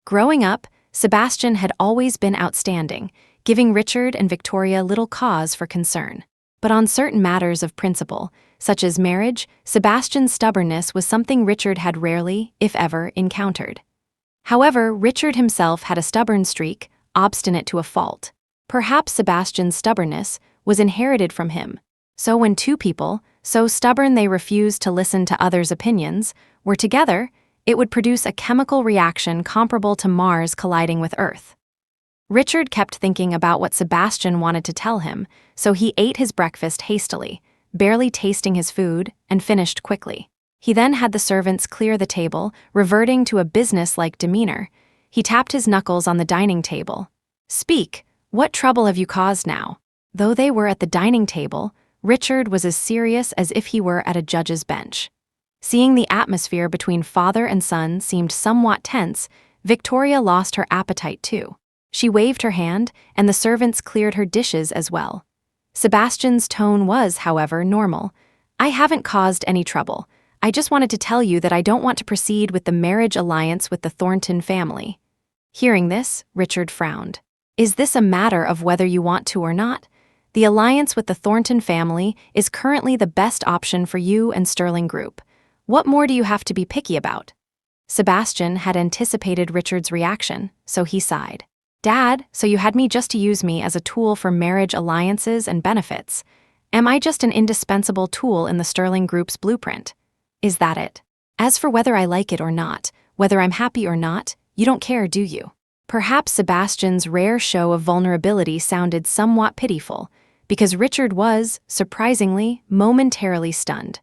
Growing up, Sebastian had always been outstanding, giving Richard and Victoria little cause for concern. But on certain matters of principle, such as marriage, Sebastian's stubbornness was something Richard had rarely, if ever, encountered. However, Richard himself had a stubborn streak, obstinate to a fault. Perhaps Sebastian's stubbornness was inherited from him. So when two people, so stubborn they refused to listen to others' opinions, were together, it would produce a chemical reaction comparable to Mars colliding with Earth. Richard kept thinking about what Sebastian wanted to tell him, so he ate his breakfast hastily, barely tasting his food, and finished quickly. He then had the servants clear the table, reverting to a business-like demeanor. He tapped his knuckles on the dining table. "Speak, what trouble have you caused now?" Though they were at the dining table, Richard was as serious as if he were at a judge's bench. Seeing the atmosphere between father and son seemed somewhat tense, Victoria lost her appetite too. She waved her hand, and the servants cleared her dishes as well. Sebastian's tone was, however, normal. "I haven't caused any trouble. I just wanted to tell you that I don't want to proceed with the marriage alliance with the Thornton family." Hearing this, Richard frowned. "Is this a matter of whether you want to or not? The alliance with the Thornton family is currently the best option for you and Sterling Group. What more do you have to be picky about?" Sebastian had anticipated Richard's reaction, so he sighed. Dad, so you had me just to use me as a tool for marriage alliances and benefits. Am I just an indispensable tool in the Sterling Group's blueprint? Is that it? As for whether I like it or not, whether I'm happy or not, you don't care, do you? Perhaps Sebastian's rare show of vulnerability sounded somewhat pitiful, because Richard was, surprisingly, momentarily stunned.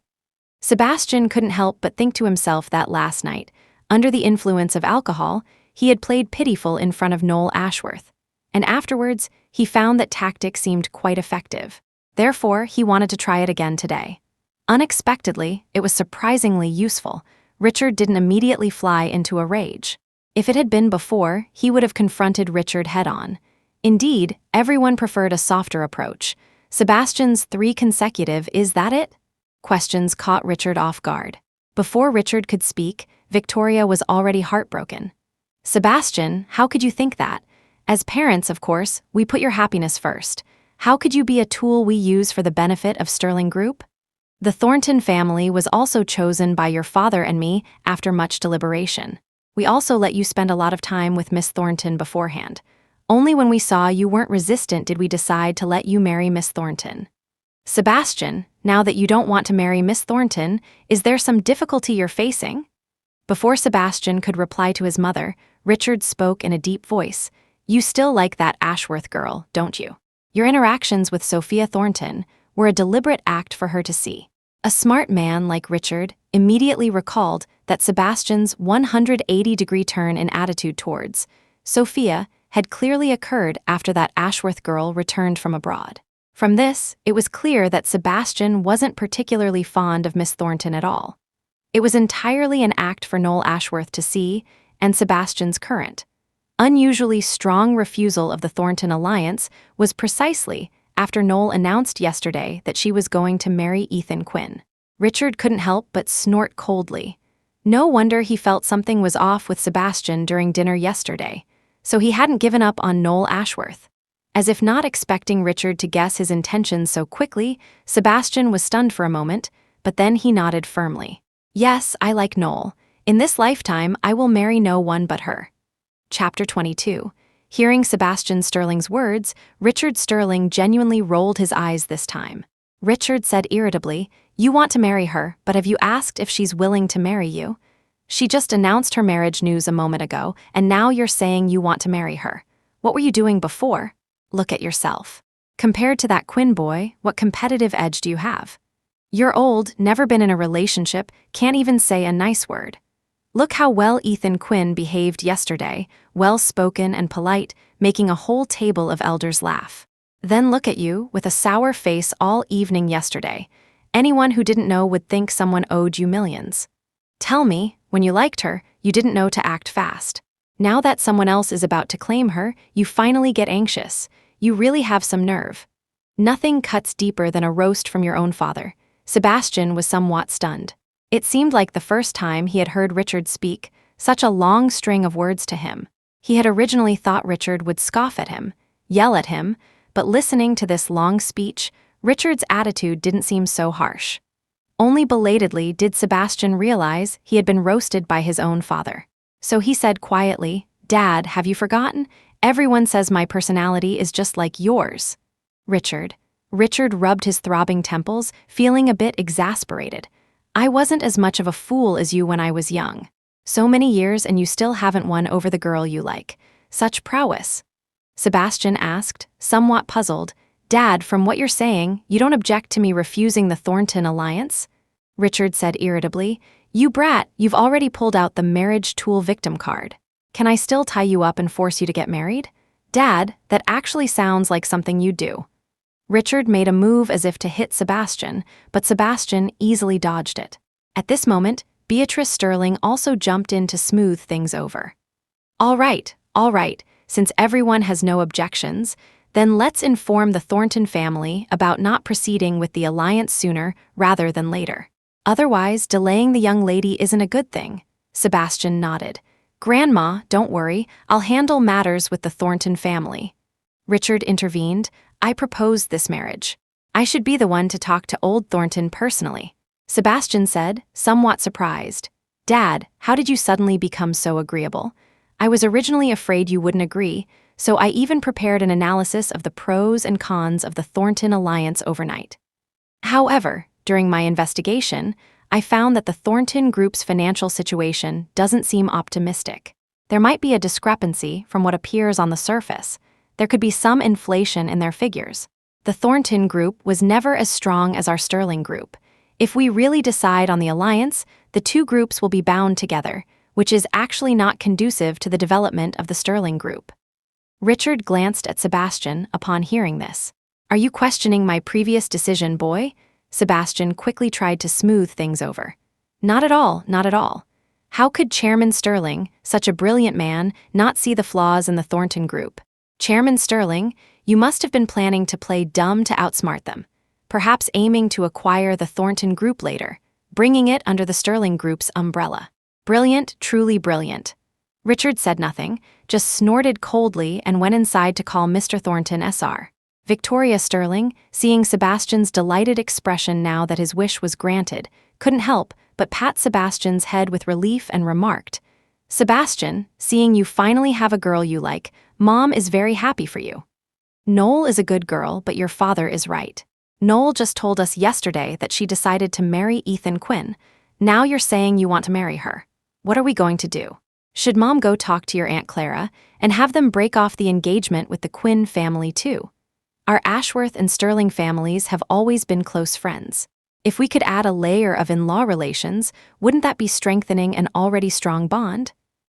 Sebastian couldn't help but think to himself that last night, under the influence of alcohol, he had played pitiful in front of Noel Ashworth, and afterwards, he found that tactic seemed quite effective. Therefore, he wanted to try it again today. Unexpectedly, it was surprisingly useful. Richard didn't immediately fly into a rage. If it had been before, he would have confronted Richard head-on. Indeed, everyone preferred a softer approach. Sebastian's 3 consecutive "is that it?" questions caught Richard off guard. Before Richard could speak, Victoria was already heartbroken. Sebastian, how could you think that? As parents, of course, we put your happiness first. How could you be a tool we use for the benefit of Sterling Group? The Thornton family was also chosen by your father and me after much deliberation. We also let you spend a lot of time with Miss Thornton beforehand. Only when we saw you weren't resistant did we decide to let you marry Miss Thornton. Sebastian, now that you don't want to marry Miss Thornton, is there some difficulty you're facing? Before Sebastian could reply to his mother, Richard spoke in a deep voice. You still like that Ashworth girl, don't you? Your interactions with Sophia Thornton were a deliberate act for her to see. A smart man like Richard immediately recalled that Sebastian's 180-degree turn in attitude towards Sophia had clearly occurred after that Ashworth girl returned from abroad. From this, it was clear that Sebastian wasn't particularly fond of Miss Thornton at all. It was entirely an act for Noel Ashworth to see, and Sebastian's current, unusually strong refusal of the Thornton alliance was precisely after Noel announced yesterday that she was going to marry Ethan Quinn. Richard couldn't help but snort coldly. No wonder he felt something was off with Sebastian during dinner yesterday, so he hadn't given up on Noel Ashworth. As if not expecting Richard to guess his intentions so quickly, Sebastian was stunned for a moment, but then he nodded firmly. Yes, I like Noel. In this lifetime, I will marry no one but her. Chapter 22. Hearing Sebastian Sterling's words, Richard Sterling genuinely rolled his eyes this time. Richard said irritably, You want to marry her, but have you asked if she's willing to marry you? She just announced her marriage news a moment ago, and now you're saying you want to marry her. What were you doing before? Look at yourself. Compared to that Quinn boy, what competitive edge do you have? You're old, never been in a relationship, can't even say a nice word. Look how well Ethan Quinn behaved yesterday, well-spoken and polite, making a whole table of elders laugh. Then look at you, with a sour face all evening yesterday. Anyone who didn't know would think someone owed you millions. Tell me, when you liked her, you didn't know to act fast. Now that someone else is about to claim her, you finally get anxious. You really have some nerve. Nothing cuts deeper than a roast from your own father. Sebastian was somewhat stunned. It seemed like the first time he had heard Richard speak such a long string of words to him. He had originally thought Richard would scoff at him, yell at him, but listening to this long speech, Richard's attitude didn't seem so harsh. Only belatedly did Sebastian realize he had been roasted by his own father. So he said quietly, Dad, have you forgotten? Everyone says my personality is just like yours. Richard rubbed his throbbing temples, feeling a bit exasperated. I wasn't as much of a fool as you when I was young. So many years and you still haven't won over the girl you like. Such prowess. Sebastian asked, somewhat puzzled, Dad, from what you're saying, you don't object to me refusing the Thornton alliance? Richard said irritably, You brat, you've already pulled out the marriage tool victim card. Can I still tie you up and force you to get married? Dad, that actually sounds like something you'd do. Richard made a move as if to hit Sebastian, but Sebastian easily dodged it. At this moment, Beatrice Sterling also jumped in to smooth things over. All right, since everyone has no objections, then let's inform the Thornton family about not proceeding with the alliance sooner rather than later. Otherwise, delaying the young lady isn't a good thing. Sebastian nodded. Grandma, don't worry, I'll handle matters with the Thornton family. Richard intervened. I proposed this marriage. I should be the one to talk to old Thornton personally. Sebastian said, somewhat surprised. "Dad, how did you suddenly become so agreeable? I was originally afraid you wouldn't agree, so I even prepared an analysis of the pros and cons of the Thornton alliance overnight. However, during my investigation, I found that the Thornton Group's financial situation doesn't seem optimistic. There might be a discrepancy from what appears on the surface. There could be some inflation in their figures. The Thornton Group was never as strong as our Sterling Group. If we really decide on the alliance, the two groups will be bound together, which is actually not conducive to the development of the Sterling Group." Richard glanced at Sebastian upon hearing this. "Are you questioning my previous decision, boy?" Sebastian quickly tried to smooth things over. "Not at all, not at all. How could Chairman Sterling, such a brilliant man, not see the flaws in the Thornton Group? Chairman Sterling, you must have been planning to play dumb to outsmart them, perhaps aiming to acquire the Thornton Group later, bringing it under the Sterling Group's umbrella. Brilliant, truly brilliant." Richard said nothing, just snorted coldly and went inside to call Mr. Thornton SR. Victoria Sterling, seeing Sebastian's delighted expression now that his wish was granted, couldn't help but pat Sebastian's head with relief and remarked, "Sebastian, seeing you finally have a girl you like, Mom is very happy for you. Null is a good girl, but your father is right. Null just told us yesterday that she decided to marry Ethan Quinn. Now you're saying you want to marry her. What are we going to do? Should Mom go talk to your Aunt Clara and have them break off the engagement with the Quinn family too? Our Ashworth and Sterling families have always been close friends. If we could add a layer of in-law relations, wouldn't that be strengthening an already strong bond?"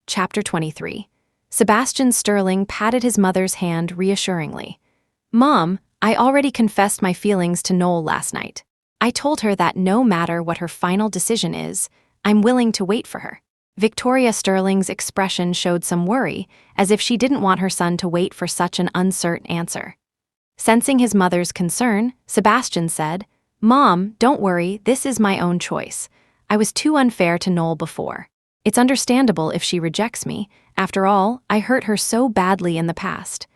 Chapter 23. Sebastian Sterling patted his mother's hand reassuringly. "Mom, I already confessed my feelings to Null last night. I told her that no matter what her final decision is, I'm willing to wait for her." Victoria Sterling's expression showed some worry, as if she didn't want her son to wait for such an uncertain answer. Sensing his mother's concern, Sebastian said, "Mom, don't worry, this is my own choice. I was too unfair to Null before. It's understandable if she rejects me. After all, I hurt her so badly in the past."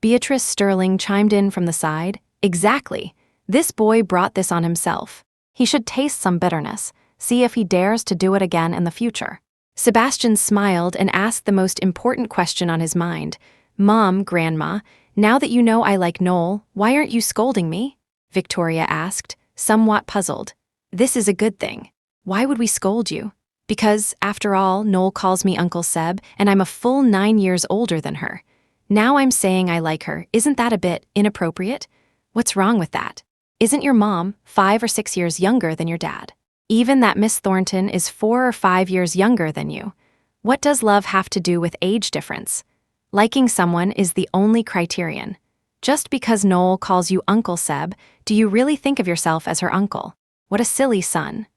Beatrice Sterling chimed in from the side, "Exactly. This boy brought this on himself. He should taste some bitterness, see if he dares to do it again in the future." Sebastian smiled and asked the most important question on his mind. "Mom, Grandma, now that you know I like Null, why aren't you scolding me?" Victoria asked, somewhat puzzled. "This is a good thing. Why would we scold you? Because, after all, Null calls me Uncle Seb, and I'm a full 9 years older than her. Now I'm saying I like her. Isn't that a bit inappropriate? What's wrong with that? Isn't your mom 5 or 6 years younger than your dad? Even that Miss Thornton is 4 or 5 years younger than you. What does love have to do with age difference? Liking someone is the only criterion. Just because Null calls you Uncle Seb, do you really think of yourself as her uncle? What a silly son."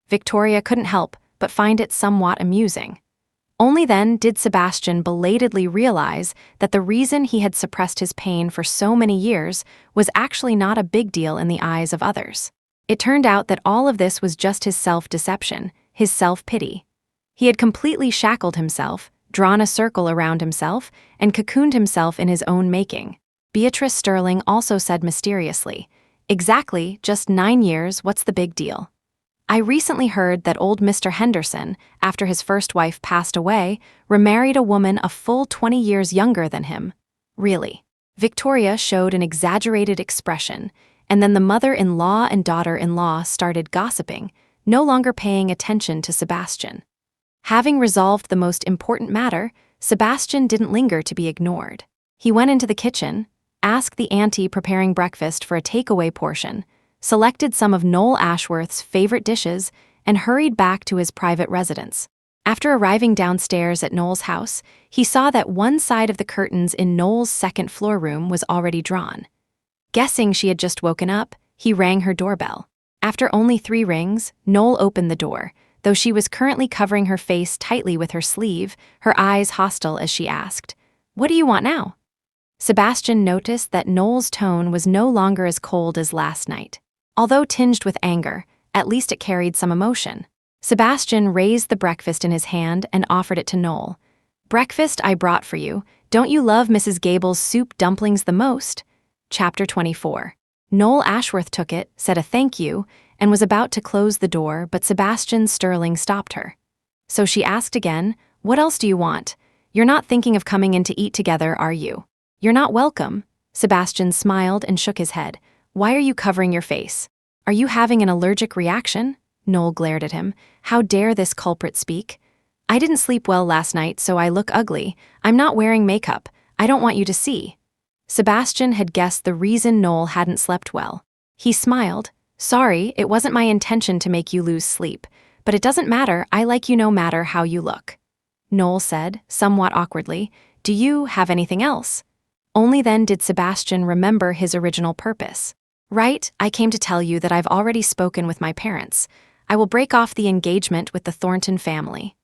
Victoria couldn't help but find it somewhat amusing. Only then did Sebastian belatedly realize that the reason he had suppressed his pain for so many years was actually not a big deal in the eyes of others. It turned out that all of this was just his self-deception, his self-pity. He had completely shackled himself, drawn a circle around himself, and cocooned himself in his own making. Beatrice Sterling also said mysteriously, "Exactly, just 9 years, what's the big deal? I recently heard that old Mr. Henderson, after his first wife passed away, remarried a woman a full 20 years younger than him." "Really?" Victoria showed an exaggerated expression, and then the mother-in-law and daughter-in-law started gossiping, no longer paying attention to Sebastian. Having resolved the most important matter, Sebastian didn't linger to be ignored. He went into the kitchen, asked the auntie preparing breakfast for a takeaway portion, selected some of Noel Ashworth's favorite dishes, and hurried back to his private residence. After arriving downstairs at Noel's house, he saw that one side of the curtains in Noel's second-floor room was already drawn. Guessing she had just woken up, he rang her doorbell. After only 3 rings, Noel opened the door, though she was currently covering her face tightly with her sleeve, her eyes hostile as she asked, "What do you want now?" Sebastian noticed that Noel's tone was no longer as cold as last night. Although tinged with anger, at least it carried some emotion. Sebastian raised the breakfast in his hand and offered it to Noel. "Breakfast I brought for you. Don't you love Mrs. Gable's soup dumplings the most?" Chapter 24. Noel Ashworth took it, said a thank you, and was about to close the door, but Sebastian Sterling stopped her. So she asked again, "What else do you want? You're not thinking of coming in to eat together, are you?" "You're not welcome." Sebastian smiled and shook his head. "Why are you covering your face? Are you having an allergic reaction?" Null glared at him. How dare this culprit speak? "I didn't sleep well last night, so I look ugly. I'm not wearing makeup. I don't want you to see." Sebastian had guessed the reason Null hadn't slept well. He smiled. "Sorry, it wasn't my intention to make you lose sleep. But it doesn't matter, I like you no matter how you look." Null said, somewhat awkwardly, "Do you have anything else?" Only then did Sebastian remember his original purpose. "Right, I came to tell you that I've already spoken with my parents. I will break off the engagement with the Thornton family."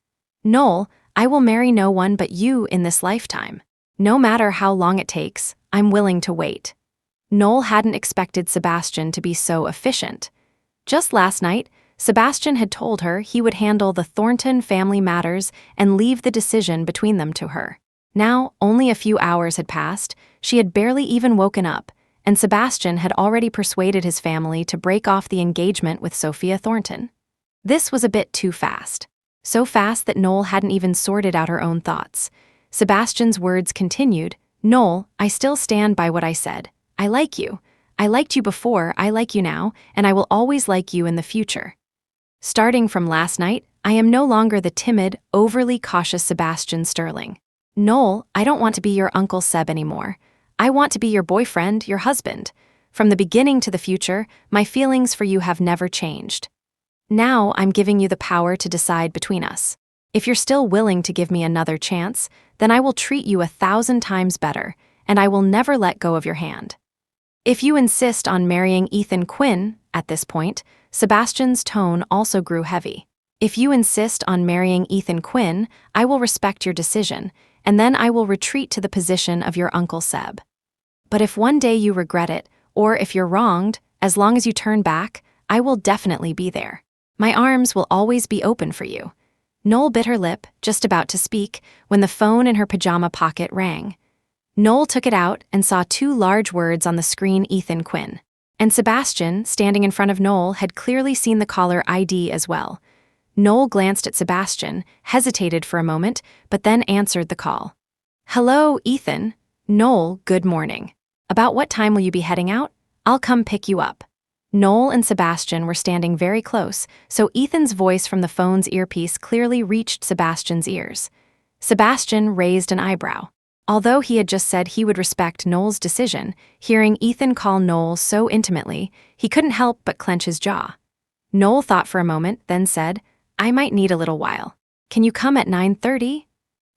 "Null, I will marry no one but you in this lifetime. No matter how long it takes, I'm willing to wait." Null hadn't expected Sebastian to be so efficient. Just last night, Sebastian had told her he would handle the Thornton family matters and leave the decision between them to her. Now, only a few hours had passed, she had barely even woken up, and Sebastian had already persuaded his family to break off the engagement with Sophia Thornton. This was a bit too fast. So fast that Null hadn't even sorted out her own thoughts. Sebastian's words continued, "Null, I still stand by what I said. I like you. I liked you before, I like you now, and I will always like you in the future. Starting from last night, I am no longer the timid, overly cautious Sebastian Sterling. Null, I don't want to be your Uncle Seb anymore. I want to be your boyfriend, your husband. From the beginning to the future, my feelings for you have never changed. Now I'm giving you the power to decide between us. If you're still willing to give me another chance, then I will treat you 1,000 times better, and I will never let go of your hand. If you insist on marrying Ethan Quinn," at this point, Sebastian's tone also grew heavy. "If you insist on marrying Ethan Quinn, I will respect your decision, and then I will retreat to the position of your Uncle Seb. But if one day you regret it, or if you're wronged, as long as you turn back, I will definitely be there. My arms will always be open for you." Null bit her lip, just about to speak, when the phone in her pajama pocket rang. Null took it out and saw 2 large words on the screen, Ethan Quinn. And Sebastian, standing in front of Null, had clearly seen the caller ID as well. Null glanced at Sebastian, hesitated for a moment, but then answered the call. "Hello, Ethan." "Null, good morning. About what time will you be heading out? I'll come pick you up." Null and Sebastian were standing very close, so Ethan's voice from the phone's earpiece clearly reached Sebastian's ears. Sebastian raised an eyebrow. Although he had just said he would respect Null's decision, hearing Ethan call Null so intimately, he couldn't help but clench his jaw. Null thought for a moment, then said, "I might need a little while. Can you come at 9:30?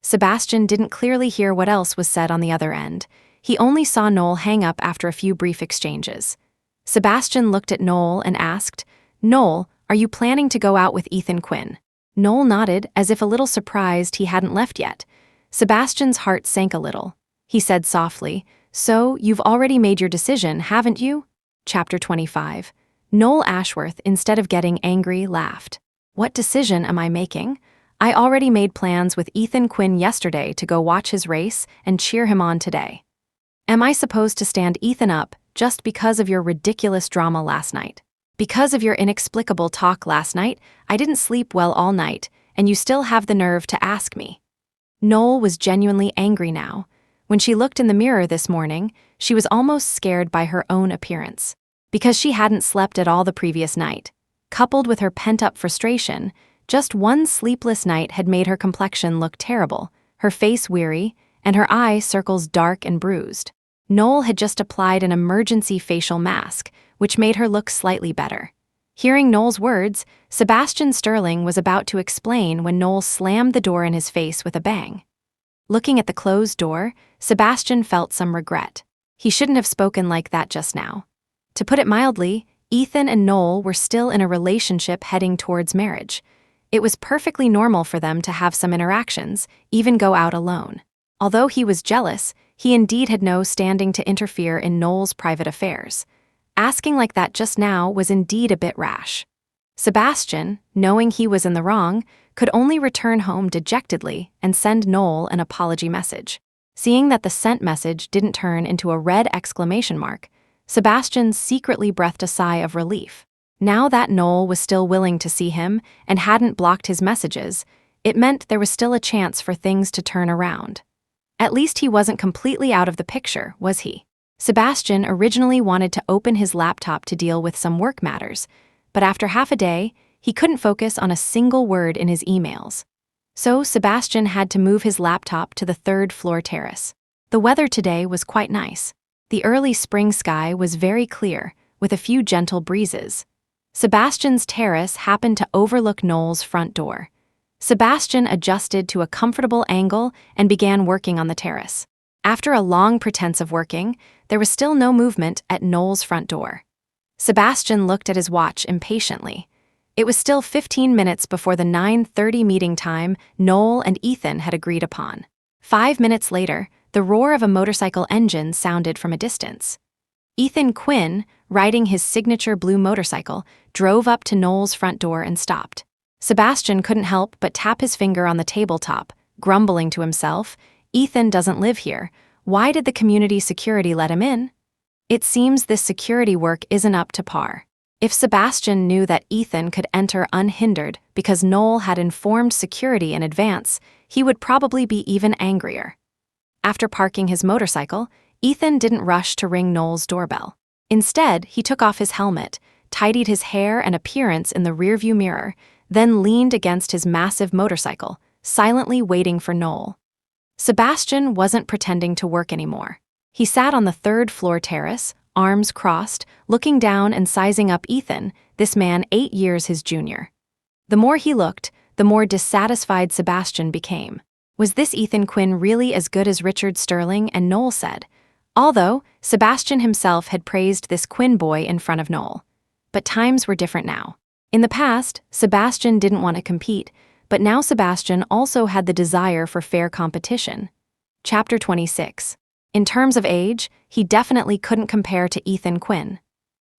Sebastian didn't clearly hear what else was said on the other end. He only saw Null hang up after a few brief exchanges. Sebastian looked at Null and asked, "Null, are you planning to go out with Ethan Quinn?" Null nodded, as if a little surprised he hadn't left yet. Sebastian's heart sank a little. He said softly, "So, you've already made your decision, haven't you?" Chapter 25. Null Ashworth, instead of getting angry, laughed. "What decision am I making? I already made plans with Ethan Quinn yesterday to go watch his race and cheer him on today. Am I supposed to stand Ethan up just because of your ridiculous drama last night? Because of your inexplicable talk last night, I didn't sleep well all night, and you still have the nerve to ask me?" Null was genuinely angry now. When she looked in the mirror this morning, she was almost scared by her own appearance. Because she hadn't slept at all the previous night. Coupled with her pent-up frustration, just one sleepless night had made her complexion look terrible, her face weary, and her eye circles dark and bruised. Null had just applied an emergency facial mask, which made her look slightly better. Hearing Null's words, Sebastian Sterling was about to explain when Null slammed the door in his face with a bang. Looking at the closed door, Sebastian felt some regret. He shouldn't have spoken like that just now. To put it mildly, Ethan and Null were still in a relationship heading towards marriage. It was perfectly normal for them to have some interactions, even go out alone. Although he was jealous, he indeed had no standing to interfere in Null's private affairs. Asking like that just now was indeed a bit rash. Sebastian, knowing he was in the wrong, could only return home dejectedly and send Null an apology message. Seeing that the sent message didn't turn into a red exclamation mark, Sebastian secretly breathed a sigh of relief. Now that Null was still willing to see him and hadn't blocked his messages, It meant there was still a chance for things to turn around. At least he wasn't completely out of the picture, was he? Sebastian originally wanted to open his laptop to deal with some work matters, but after half a day, he couldn't focus on a single word in his emails. So Sebastian had to move his laptop to the third-floor terrace. The weather today was quite nice. The early spring sky was very clear, with a few gentle breezes. Sebastian's terrace happened to overlook Null's front door. Sebastian adjusted to a comfortable angle and began working on the terrace. After a long pretense of working, there was still no movement at Null's front door. Sebastian looked at his watch impatiently. It was still 15 minutes before the 9:30 meeting time Null and Ethan had agreed upon. 5 minutes later, the roar of a motorcycle engine sounded from a distance. Ethan Quinn, riding his signature blue motorcycle, drove up to Null's front door and stopped. Sebastian couldn't help but tap his finger on the tabletop, grumbling to himself, "Ethan doesn't live here. Why did the community security let him in? It seems this security work isn't up to par." If Sebastian knew that Ethan could enter unhindered because Null had informed security in advance, he would probably be even angrier. After parking his motorcycle, Ethan didn't rush to ring Null's doorbell. Instead, he took off his helmet, tidied his hair and appearance in the rearview mirror, then leaned against his massive motorcycle, silently waiting for Null. Sebastian wasn't pretending to work anymore. He sat on the third-floor terrace, arms crossed, looking down and sizing up Ethan, this man 8 years his junior. The more he looked, the more dissatisfied Sebastian became. Was this Ethan Quinn really as good as Richard Sterling and Null said? Although Sebastian himself had praised this Quinn boy in front of Null. But times were different now. In the past, Sebastian didn't want to compete, but now Sebastian also had the desire for fair competition. Chapter 26. In terms of age, he definitely couldn't compare to Ethan Quinn.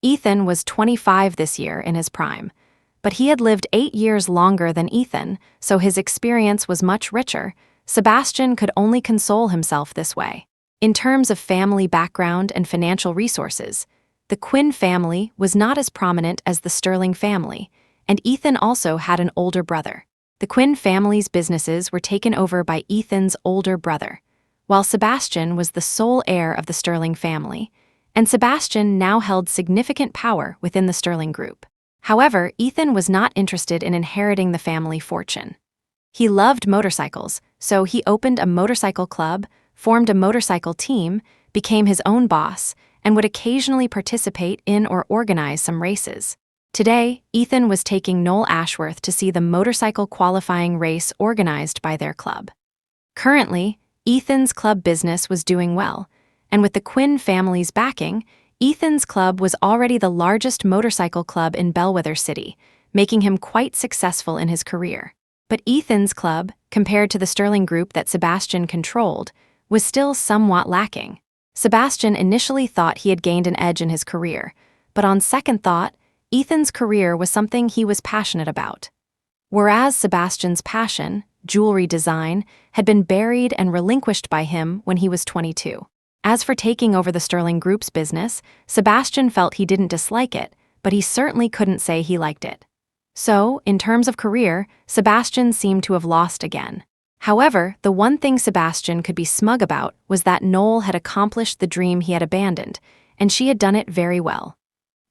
Ethan was 25 this year in his prime, but he had lived 8 years longer than Ethan, so his experience was much richer. Sebastian could only console himself this way. In terms of family background and financial resources, the Quinn family was not as prominent as the Sterling family, and Ethan also had an older brother. The Quinn family's businesses were taken over by Ethan's older brother, while Sebastian was the sole heir of the Sterling family, and Sebastian now held significant power within the Sterling group. However, Ethan was not interested in inheriting the family fortune. He loved motorcycles, so he opened a motorcycle club, formed a motorcycle team, became his own boss, and would occasionally participate in or organize some races. Today, Ethan was taking Null Ashworth to see the motorcycle qualifying race organized by their club. Currently, Ethan's club business was doing well, and with the Quinn family's backing, Ethan's club was already the largest motorcycle club in Bellwether City, making him quite successful in his career. But Ethan's club, compared to the Sterling group that Sebastian controlled, was still somewhat lacking. Sebastian initially thought he had gained an edge in his career, but on second thought, Ethan's career was something he was passionate about. Whereas Sebastian's passion, jewelry design, had been buried and relinquished by him when he was 22. As for taking over the Sterling Group's business, Sebastian felt he didn't dislike it, but he certainly couldn't say he liked it. So, in terms of career, Sebastian seemed to have lost again. However, the one thing Sebastian could be smug about was that Null had accomplished the dream he had abandoned, and she had done it very well.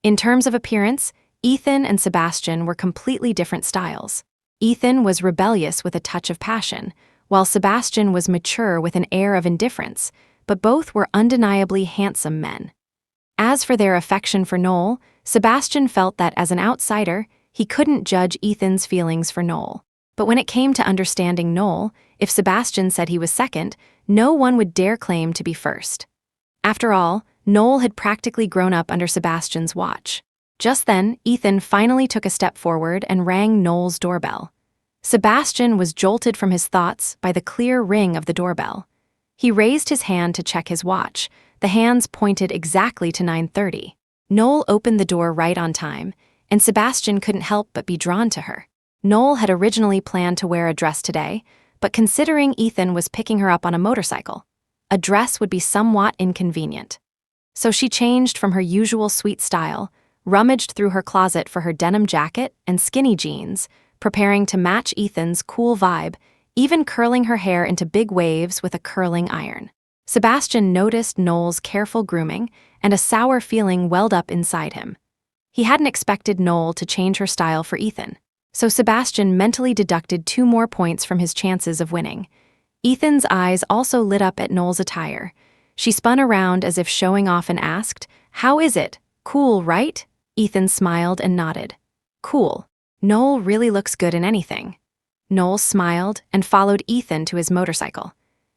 In terms of appearance, Ethan and Sebastian were completely different styles. Ethan was rebellious with a touch of passion, while Sebastian was mature with an air of indifference, but both were undeniably handsome men. As for their affection for Null, Sebastian felt that as an outsider, he couldn't judge Ethan's feelings for Null. But when it came to understanding Null, if Sebastian said he was second, no one would dare claim to be first. After all, Null had practically grown up under Sebastian's watch. Just then, Ethan finally took a step forward and rang Null's doorbell. Sebastian was jolted from his thoughts by the clear ring of the doorbell. He raised his hand to check his watch. The hands pointed exactly to 9:30. Null opened the door right on time, and Sebastian couldn't help but be drawn to her. Null had originally planned to wear a dress today, but considering Ethan was picking her up on a motorcycle, a dress would be somewhat inconvenient. So she changed from her usual sweet style, rummaged through her closet for her denim jacket and skinny jeans, preparing to match Ethan's cool vibe, even curling her hair into big waves with a curling iron. Sebastian noticed Null's careful grooming, and a sour feeling welled up inside him. He hadn't expected Null to change her style for Ethan, so Sebastian mentally deducted 2 more points from his chances of winning. Ethan's eyes also lit up at Null's attire. She spun around as if showing off and asked, "How is it? Cool, right?" Ethan smiled and nodded. "Cool. Null really looks good in anything." Null smiled and followed Ethan to his motorcycle.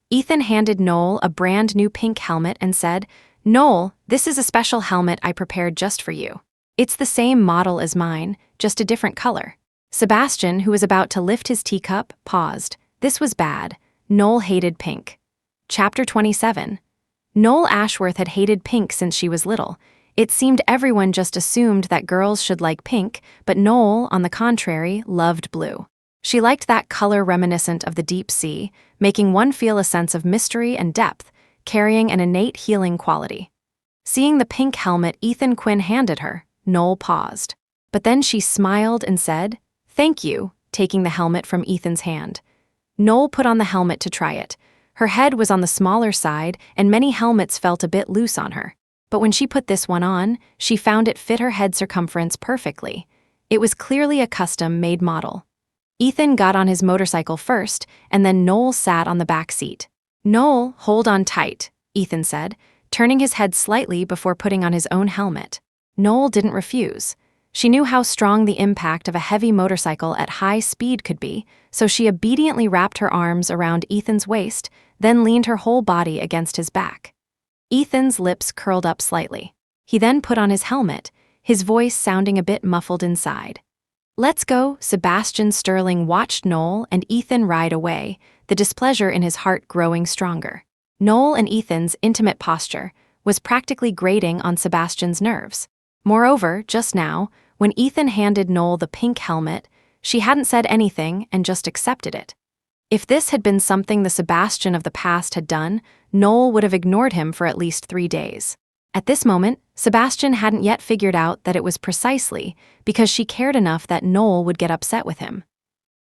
Ethan handed Null a brand new pink helmet and said, "Null, this is a special helmet I prepared just for you. It's the same model as mine, just a different color." Sebastian, who was about to lift his teacup, paused. This was bad. Null hated pink. Chapter 27. Null Ashworth had hated pink since she was little. It seemed everyone just assumed that girls should like pink, but Null, on the contrary, loved blue. She liked that color reminiscent of the deep sea, making one feel a sense of mystery and depth, carrying an innate healing quality. Seeing the pink helmet Ethan Quinn handed her, Null paused. But then she smiled and said, "Thank you," taking the helmet from Ethan's hand. Null put on the helmet to try it. Her head was on the smaller side, and many helmets felt a bit loose on her. But when she put this one on, she found it fit her head circumference perfectly. It was clearly a custom-made model. Ethan got on his motorcycle first, and then Null sat on the back seat. "Null, hold on tight," Ethan said, turning his head slightly before putting on his own helmet. Null didn't refuse. She knew how strong the impact of a heavy motorcycle at high speed could be, so she obediently wrapped her arms around Ethan's waist, then leaned her whole body against his back. Ethan's lips curled up slightly. He then put on his helmet, his voice sounding a bit muffled inside. "Let's go." Sebastian Sterling watched Null and Ethan ride away, the displeasure in his heart growing stronger. Null and Ethan's intimate posture was practically grating on Sebastian's nerves. Moreover, just now, when Ethan handed Null the pink helmet, she hadn't said anything and just accepted it. If this had been something the Sebastian of the past had done, Null would have ignored him for at least 3 days. At this moment, Sebastian hadn't yet figured out that it was precisely because she cared enough that Null would get upset with him.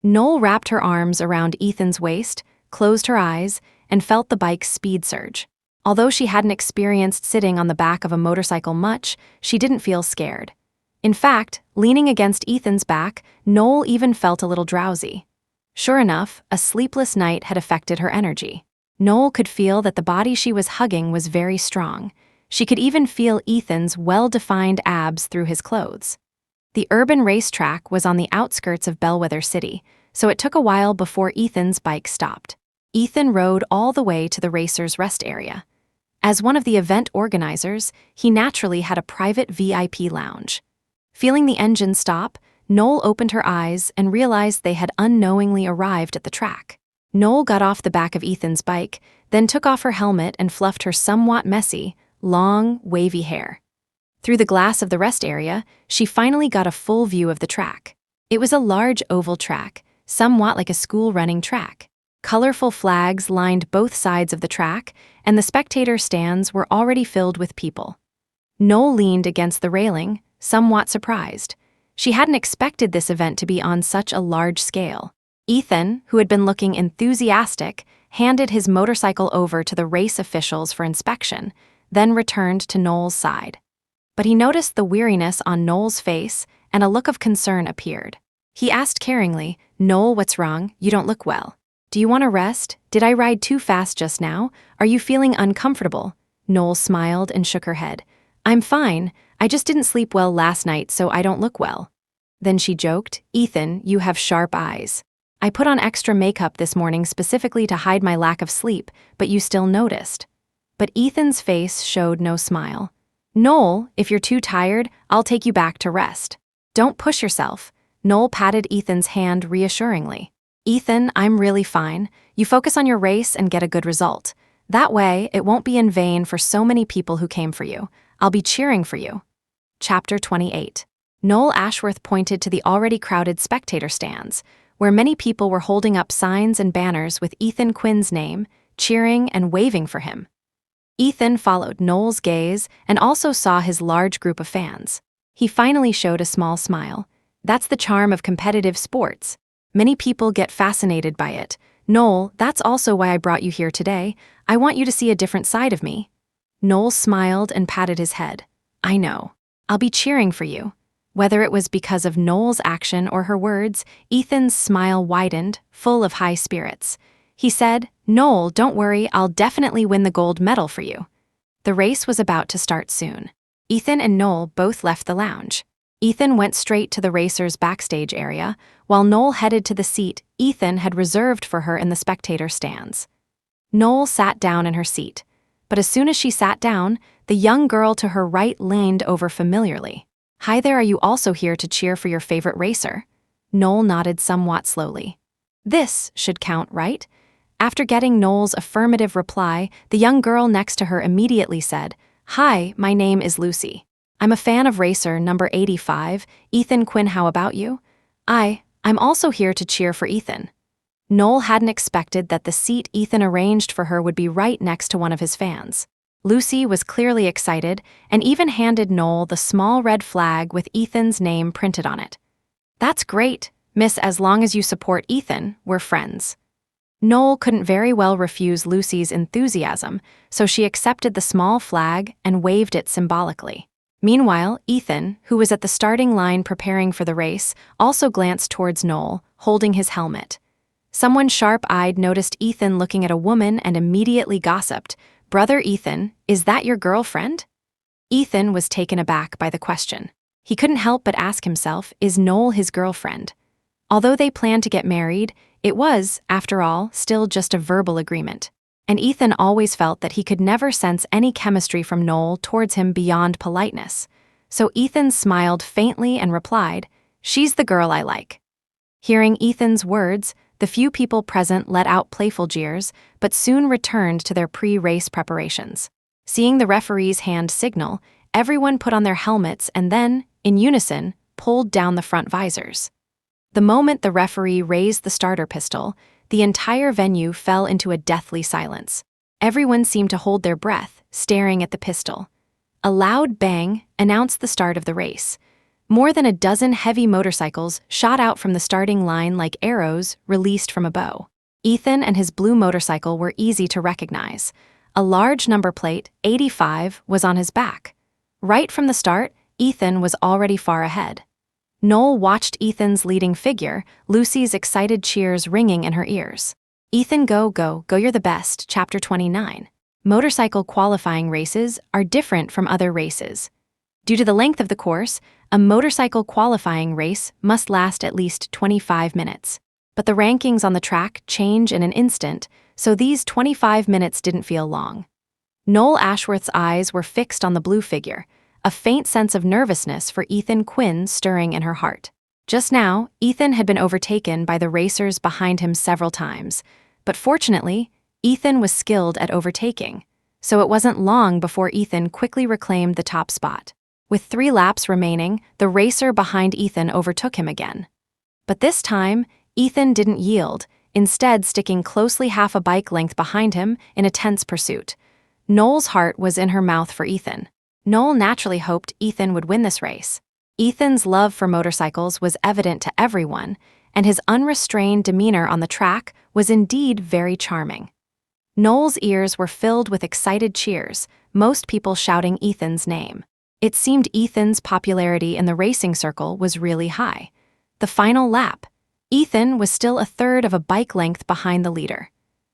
Null wrapped her arms around Ethan's waist, closed her eyes, and felt the bike's speed surge. Although she hadn't experienced sitting on the back of a motorcycle much, she didn't feel scared. In fact, leaning against Ethan's back, Null even felt a little drowsy. Sure enough, a sleepless night had affected her energy. Null could feel that the body she was hugging was very strong. She could even feel Ethan's well-defined abs through his clothes. The urban racetrack was on the outskirts of Bellwether City, so it took a while before Ethan's bike stopped. Ethan rode all the way to the racer's rest area. As one of the event organizers, he naturally had a private VIP lounge. Feeling the engine stop, Null opened her eyes and realized they had unknowingly arrived at the track. Null got off the back of Ethan's bike, then took off her helmet and fluffed her somewhat messy, long, wavy hair. Through the glass of the rest area, she finally got a full view of the track. It was a large oval track, somewhat like a school running track. Colorful flags lined both sides of the track, and the spectator stands were already filled with people. Null leaned against the railing, somewhat surprised. She hadn't expected this event to be on such a large scale. Ethan, who had been looking enthusiastic, handed his motorcycle over to the race officials for inspection, then returned to Null's side. But he noticed the weariness on Null's face, and a look of concern appeared. He asked caringly, "Null, what's wrong? You don't look well. Do you want to rest? Did I ride too fast just now? Are you feeling uncomfortable?" Null smiled and shook her head. "I'm fine. I just didn't sleep well last night, so I don't look well." Then she joked, "Ethan, you have sharp eyes. I put on extra makeup this morning specifically to hide my lack of sleep, but you still noticed." But Ethan's face showed no smile. "Null, if you're too tired, I'll take you back to rest. Don't push yourself." Null patted Ethan's hand reassuringly. "Ethan, I'm really fine. You focus on your race and get a good result. That way, it won't be in vain for so many people who came for you. I'll be cheering for you." Chapter 28. Null Ashworth pointed to the already crowded spectator stands, where many people were holding up signs and banners with Ethan Quinn's name, cheering and waving for him. Ethan followed Null's gaze and also saw his large group of fans. He finally showed a small smile. That's the charm of competitive sports. Many people get fascinated by it. Null, that's also why I brought you here today. I want you to see a different side of me. Null smiled and patted his head. I know. I'll be cheering for you. Whether it was because of Null's action or her words, Ethan's smile widened, full of high spirits. He said, Null, don't worry, I'll definitely win the gold medal for you. The race was about to start soon. Ethan and Null both left the lounge. Ethan went straight to the racer's backstage area, while Null headed to the seat Ethan had reserved for her in the spectator stands. Null sat down in her seat, but as soon as she sat down, the young girl to her right leaned over familiarly. Hi there, are you also here to cheer for your favorite racer? Null nodded somewhat slowly. This should count, right? After getting Null's affirmative reply, the young girl next to her immediately said, Hi, my name is Lucy. I'm a fan of racer number 85, Ethan Quinn. How about you? I'm also here to cheer for Ethan. Null hadn't expected that the seat Ethan arranged for her would be right next to one of his fans. Lucy was clearly excited and even handed Null the small red flag with Ethan's name printed on it. That's great, miss, as long as you support Ethan, we're friends. Null couldn't very well refuse Lucy's enthusiasm, so she accepted the small flag and waved it symbolically. Meanwhile, Ethan, who was at the starting line preparing for the race, also glanced towards Null, holding his helmet. Someone sharp-eyed noticed Ethan looking at a woman and immediately gossiped, Brother Ethan, is that your girlfriend? Ethan was taken aback by the question. He couldn't help but ask himself, is Null his girlfriend? Although they planned to get married, it was, after all, still just a verbal agreement. And Ethan always felt that he could never sense any chemistry from Null towards him beyond politeness. So Ethan smiled faintly and replied, She's the girl I like. Hearing Ethan's words, the few people present let out playful jeers, but soon returned to their pre-race preparations. Seeing the referee's hand signal, everyone put on their helmets and then, in unison, pulled down the front visors. The moment the referee raised the starter pistol, the entire venue fell into a deathly silence. Everyone seemed to hold their breath, staring at the pistol. A loud bang announced the start of the race. More than a dozen heavy motorcycles shot out from the starting line like arrows released from a bow. Ethan and his blue motorcycle were easy to recognize. A large number plate, 85, was on his back. Right from the start, Ethan was already far ahead. Null watched Ethan's leading figure, Lucy's excited cheers ringing in her ears. Ethan, go, go, go, you're the best, Chapter 29. Motorcycle qualifying races are different from other races. Due to the length of the course, a motorcycle qualifying race must last at least 25 minutes. But the rankings on the track change in an instant, so these 25 minutes didn't feel long. Null Ashworth's eyes were fixed on the blue figure, a faint sense of nervousness for Ethan Quinn stirring in her heart. Just now, Ethan had been overtaken by the racers behind him several times, but fortunately, Ethan was skilled at overtaking, so it wasn't long before Ethan quickly reclaimed the top spot. With 3 laps remaining, the racer behind Ethan overtook him again. But this time, Ethan didn't yield, instead sticking closely half a bike length behind him in a tense pursuit. Null's heart was in her mouth for Ethan. Null naturally hoped Ethan would win this race. Ethan's love for motorcycles was evident to everyone, and his unrestrained demeanor on the track was indeed very charming. Null's ears were filled with excited cheers, most people shouting Ethan's name. It seemed Ethan's popularity in the racing circle was really high. The final lap, Ethan was still a third of a bike length behind the leader.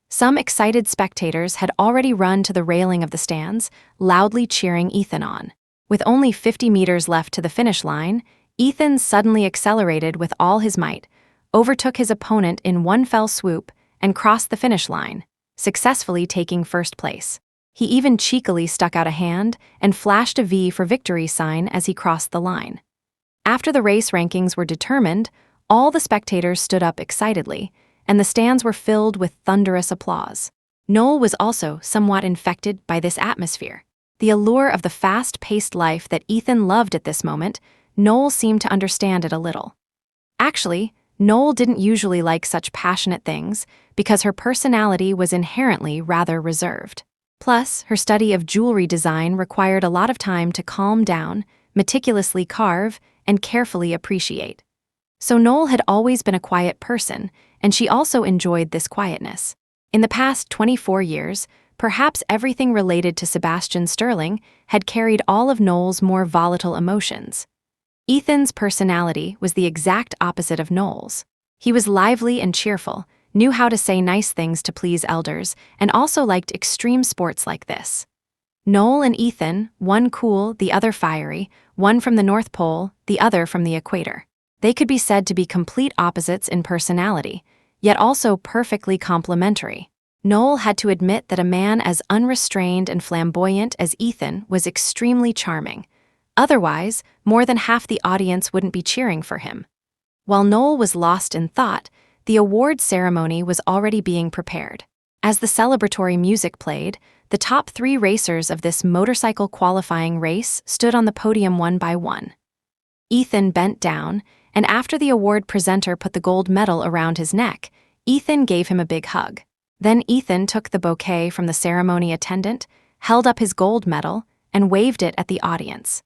Some excited spectators had already run to the railing of the stands, loudly cheering Ethan on. With only 50 meters left to the finish line, Ethan suddenly accelerated with all his might, overtook his opponent in one fell swoop, and crossed the finish line, successfully taking first place. He even cheekily stuck out a hand and flashed a V for victory sign as he crossed the line. After the race rankings were determined, all the spectators stood up excitedly, and the stands were filled with thunderous applause. Null was also somewhat infected by this atmosphere. The allure of the fast-paced life that Ethan loved at this moment, Null seemed to understand it a little. Actually, Null didn't usually like such passionate things because her personality was inherently rather reserved. Plus, her study of jewelry design required a lot of time to calm down, meticulously carve, and carefully appreciate. So Null had always been a quiet person, and she also enjoyed this quietness. In the past 24 years, perhaps everything related to Sebastian Sterling had carried all of Null's more volatile emotions. Ethan's personality was the exact opposite of Null's. He was lively and cheerful, knew how to say nice things to please elders, and also liked extreme sports like this. Null and Ethan, one cool, the other fiery, one from the North Pole, the other from the equator. They could be said to be complete opposites in personality, yet also perfectly complementary. Null had to admit that a man as unrestrained and flamboyant as Ethan was extremely charming. Otherwise, more than half the audience wouldn't be cheering for him. While Null was lost in thought, the award ceremony was already being prepared. As the celebratory music played, the top 3 racers of this motorcycle qualifying race stood on the podium one by one. Ethan bent down, and after the award presenter put the gold medal around his neck, Ethan gave him a big hug. Then Ethan took the bouquet from the ceremony attendant, held up his gold medal, and waved it at the audience.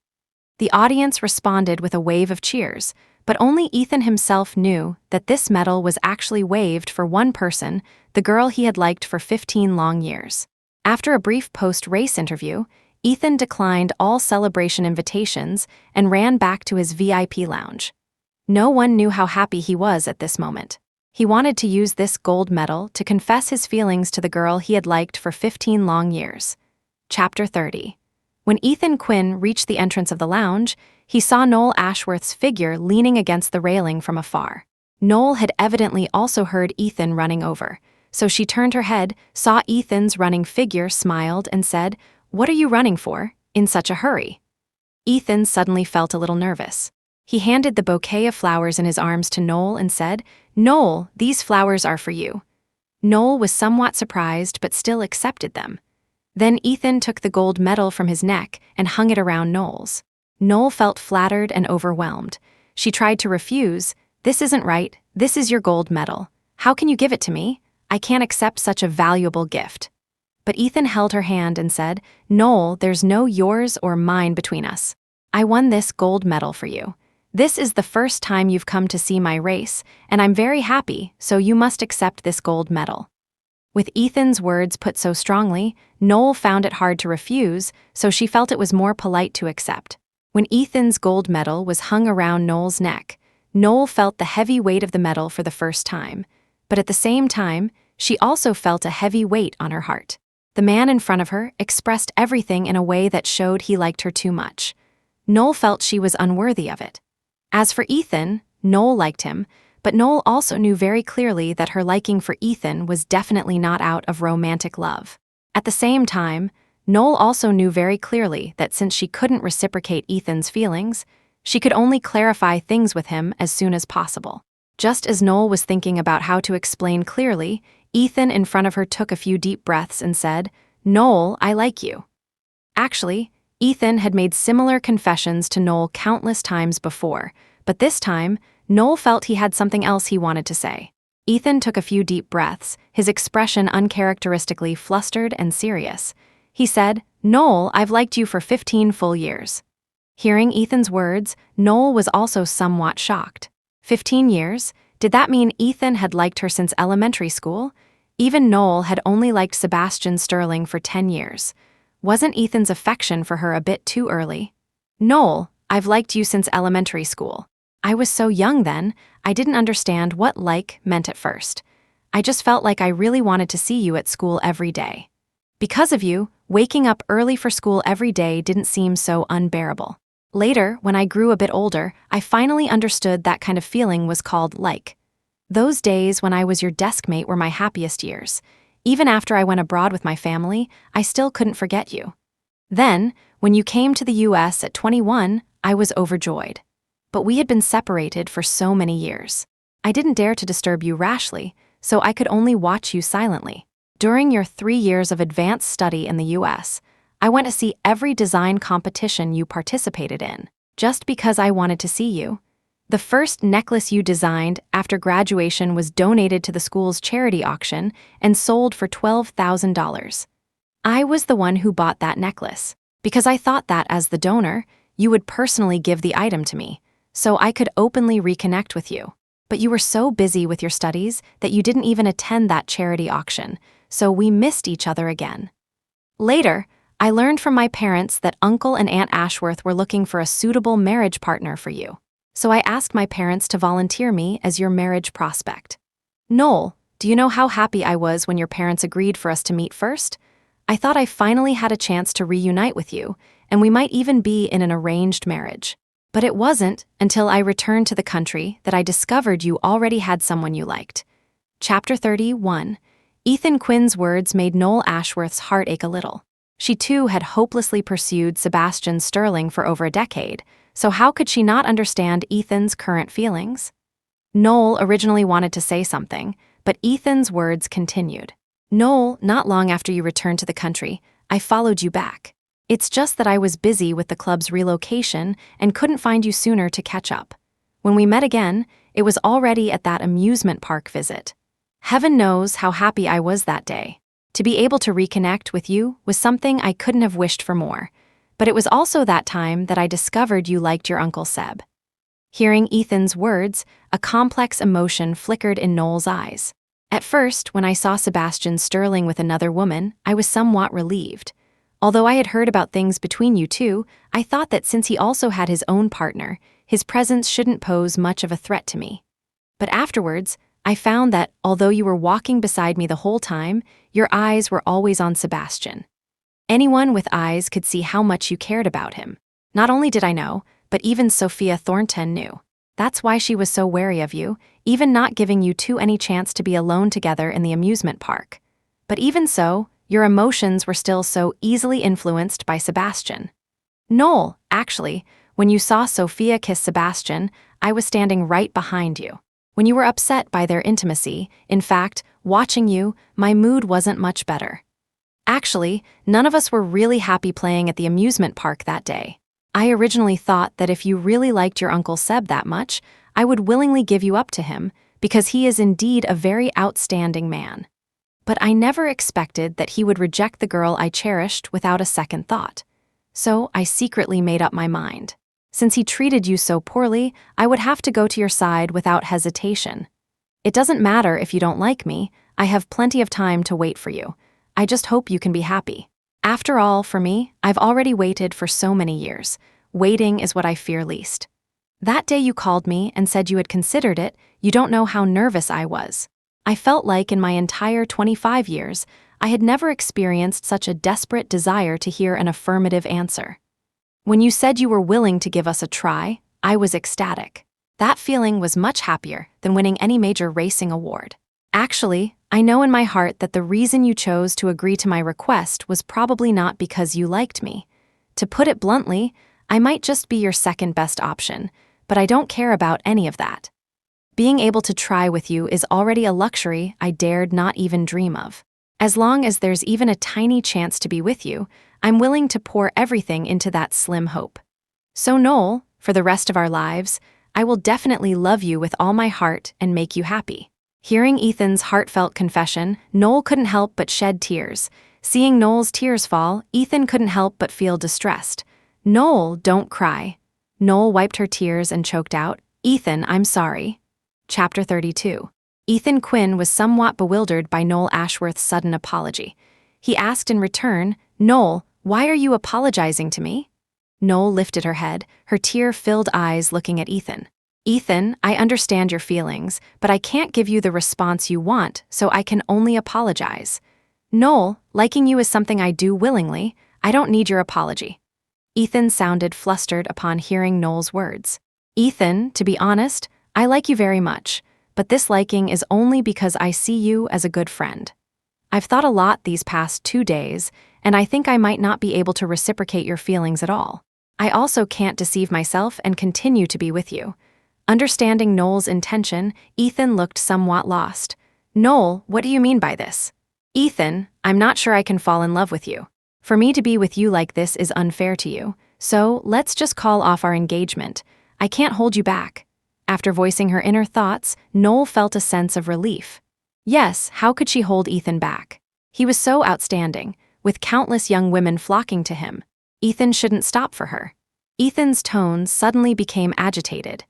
The audience responded with a wave of cheers, but only Ethan himself knew that this medal was actually waved for one person, the girl he had liked for 15 long years. After a brief post-race interview, Ethan declined all celebration invitations and ran back to his VIP lounge. No one knew how happy he was at this moment. He wanted to use this gold medal to confess his feelings to the girl he had liked for 15 long years. Chapter 30. When Ethan Quinn reached the entrance of the lounge, he saw Noel Ashworth's figure leaning against the railing from afar. Noel had evidently also heard Ethan running over, so she turned her head, saw Ethan's running figure, smiled, and said, "What are you running for, in such a hurry?" Ethan suddenly felt a little nervous. He handed the bouquet of flowers in his arms to Noel and said, "Noel, these flowers are for you." Noel was somewhat surprised but still accepted them. Then Ethan took the gold medal from his neck and hung it around Noel's. Noel felt flattered and overwhelmed. She tried to refuse. "This isn't right. This is your gold medal. How can you give it to me? I can't accept such a valuable gift." But Ethan held her hand and said, "Noel, there's no yours or mine between us. I won this gold medal for you. This is the first time you've come to see my race, and I'm very happy, so you must accept this gold medal." With Ethan's words put so strongly, Noel found it hard to refuse, so she felt it was more polite to accept. When Ethan's gold medal was hung around Noel's neck, Noel felt the heavy weight of the medal for the first time, but at the same time, she also felt a heavy weight on her heart. The man in front of her expressed everything in a way that showed he liked her too much. Noel felt she was unworthy of it. As for Ethan, Noel liked him, but Noel also knew very clearly that her liking for Ethan was definitely not out of romantic love. At the same time, Noel also knew very clearly that since she couldn't reciprocate Ethan's feelings, she could only clarify things with him as soon as possible. Just as Noel was thinking about how to explain clearly, Ethan in front of her took a few deep breaths and said, "Noel, I like you." Actually, Ethan had made similar confessions to Noel countless times before, but this time, Noel felt he had something else he wanted to say. Ethan took a few deep breaths, his expression uncharacteristically flustered and serious. He said, "Noel, I've liked you for 15 full years." Hearing Ethan's words, Noel was also somewhat shocked. 15 years? Did that mean Ethan had liked her since elementary school? Even Noel had only liked Sebastian Sterling for 10 years. Wasn't Ethan's affection for her a bit too early? "Noel, I've liked you since elementary school. I was so young then, I didn't understand what like meant at first. I just felt like I really wanted to see you at school every day. Because of you, waking up early for school every day didn't seem so unbearable. Later, when I grew a bit older, I finally understood that kind of feeling was called like. Those days when I was your desk mate were my happiest years. Even after I went abroad with my family, I still couldn't forget you. Then, when you came to the US at 21, I was overjoyed. But we had been separated for so many years. I didn't dare to disturb you rashly, so I could only watch you silently. During your 3 years of advanced study in the US, I went to see every design competition you participated in, just because I wanted to see you. The first necklace you designed after graduation was donated to the school's charity auction and sold for $12,000. I was the one who bought that necklace, because I thought that as the donor, you would personally give the item to me. so I could openly reconnect with you. But you were so busy with your studies that you didn't even attend that charity auction, so we missed each other again. Later, I learned from my parents that Uncle and Aunt Ashworth were looking for a suitable marriage partner for you. So I asked my parents to volunteer me as your marriage prospect. Null, do you know how happy I was when your parents agreed for us to meet first? I thought I finally had a chance to reunite with you, and we might even be in an arranged marriage. But it wasn't until I returned to the country that I discovered you already had someone you liked. Chapter 31. Ethan Quinn's words made Null Ashworth's heart ache a little. She too had hopelessly pursued Sebastian Sterling for over a decade, so how could she not understand Ethan's current feelings? Null originally wanted to say something, but Ethan's words continued. Null, not long after you returned to the country, I followed you back. It's just that I was busy with the club's relocation and couldn't find you sooner to catch up. When we met again, it was already at that amusement park visit. Heaven knows how happy I was that day. To be able to reconnect with you was something I couldn't have wished for more, but it was also that time that I discovered you liked your Uncle Seb. Hearing Ethan's words, a complex emotion flickered in Null's eyes. At first, when I saw Sebastian Sterling with another woman, I was somewhat relieved. Although I had heard about things between you two, I thought that since he also had his own partner, his presence shouldn't pose much of a threat to me. But afterwards, I found that, although you were walking beside me the whole time, your eyes were always on Sebastian. Anyone with eyes could see how much you cared about him. Not only did I know, but even Sophia Thornton knew. That's why she was so wary of you, even not giving you two any chance to be alone together in the amusement park. But even so, your emotions were still so easily influenced by Sebastian. Null, actually, when you saw Sophia kiss Sebastian, I was standing right behind you. When you were upset by their intimacy, in fact, watching you, my mood wasn't much better. Actually, none of us were really happy playing at the amusement park that day. I originally thought that if you really liked your Uncle Seb that much, I would willingly give you up to him, because he is indeed a very outstanding man. But I never expected that he would reject the girl I cherished without a second thought. So I secretly made up my mind. Since he treated you so poorly, I would have to go to your side without hesitation. It doesn't matter if you don't like me, I have plenty of time to wait for you. I just hope you can be happy. After all, for me, I've already waited for so many years. Waiting is what I fear least. That day you called me and said you had considered it, you don't know how nervous I was. I felt like in my entire 25 years, I had never experienced such a desperate desire to hear an affirmative answer. When you said you were willing to give us a try, I was ecstatic. That feeling was much happier than winning any major racing award. Actually, I know in my heart that the reason you chose to agree to my request was probably not because you liked me. To put it bluntly, I might just be your second best option, but I don't care about any of that. Being able to try with you is already a luxury I dared not even dream of. As long as there's even a tiny chance to be with you, I'm willing to pour everything into that slim hope. So Null, for the rest of our lives, I will definitely love you with all my heart and make you happy. Hearing Ethan's heartfelt confession, Null couldn't help but shed tears. Seeing Null's tears fall, Ethan couldn't help but feel distressed. Null, don't cry. Null wiped her tears and choked out, Ethan, I'm sorry. Chapter 32. Ethan Quinn was somewhat bewildered by Null Ashworth's sudden apology. He asked in return, Null, why are you apologizing to me? Null lifted her head, her tear-filled eyes looking at Ethan. Ethan, I understand your feelings, but I can't give you the response you want, so I can only apologize. Null, liking you is something I do willingly. I don't need your apology. Ethan sounded flustered upon hearing Null's words. Ethan, to be honest, I like you very much, but this liking is only because I see you as a good friend. I've thought a lot these past 2 days, and I think I might not be able to reciprocate your feelings at all. I also can't deceive myself and continue to be with you. Understanding Null's intention, Ethan looked somewhat lost. Null, what do you mean by this? Ethan, I'm not sure I can fall in love with you. For me to be with you like this is unfair to you, so let's just call off our engagement. I can't hold you back. After voicing her inner thoughts, Null felt a sense of relief. Yes, how could she hold Ethan back? He was so outstanding, with countless young women flocking to him. Ethan shouldn't stop for her. Ethan's tone suddenly became agitated.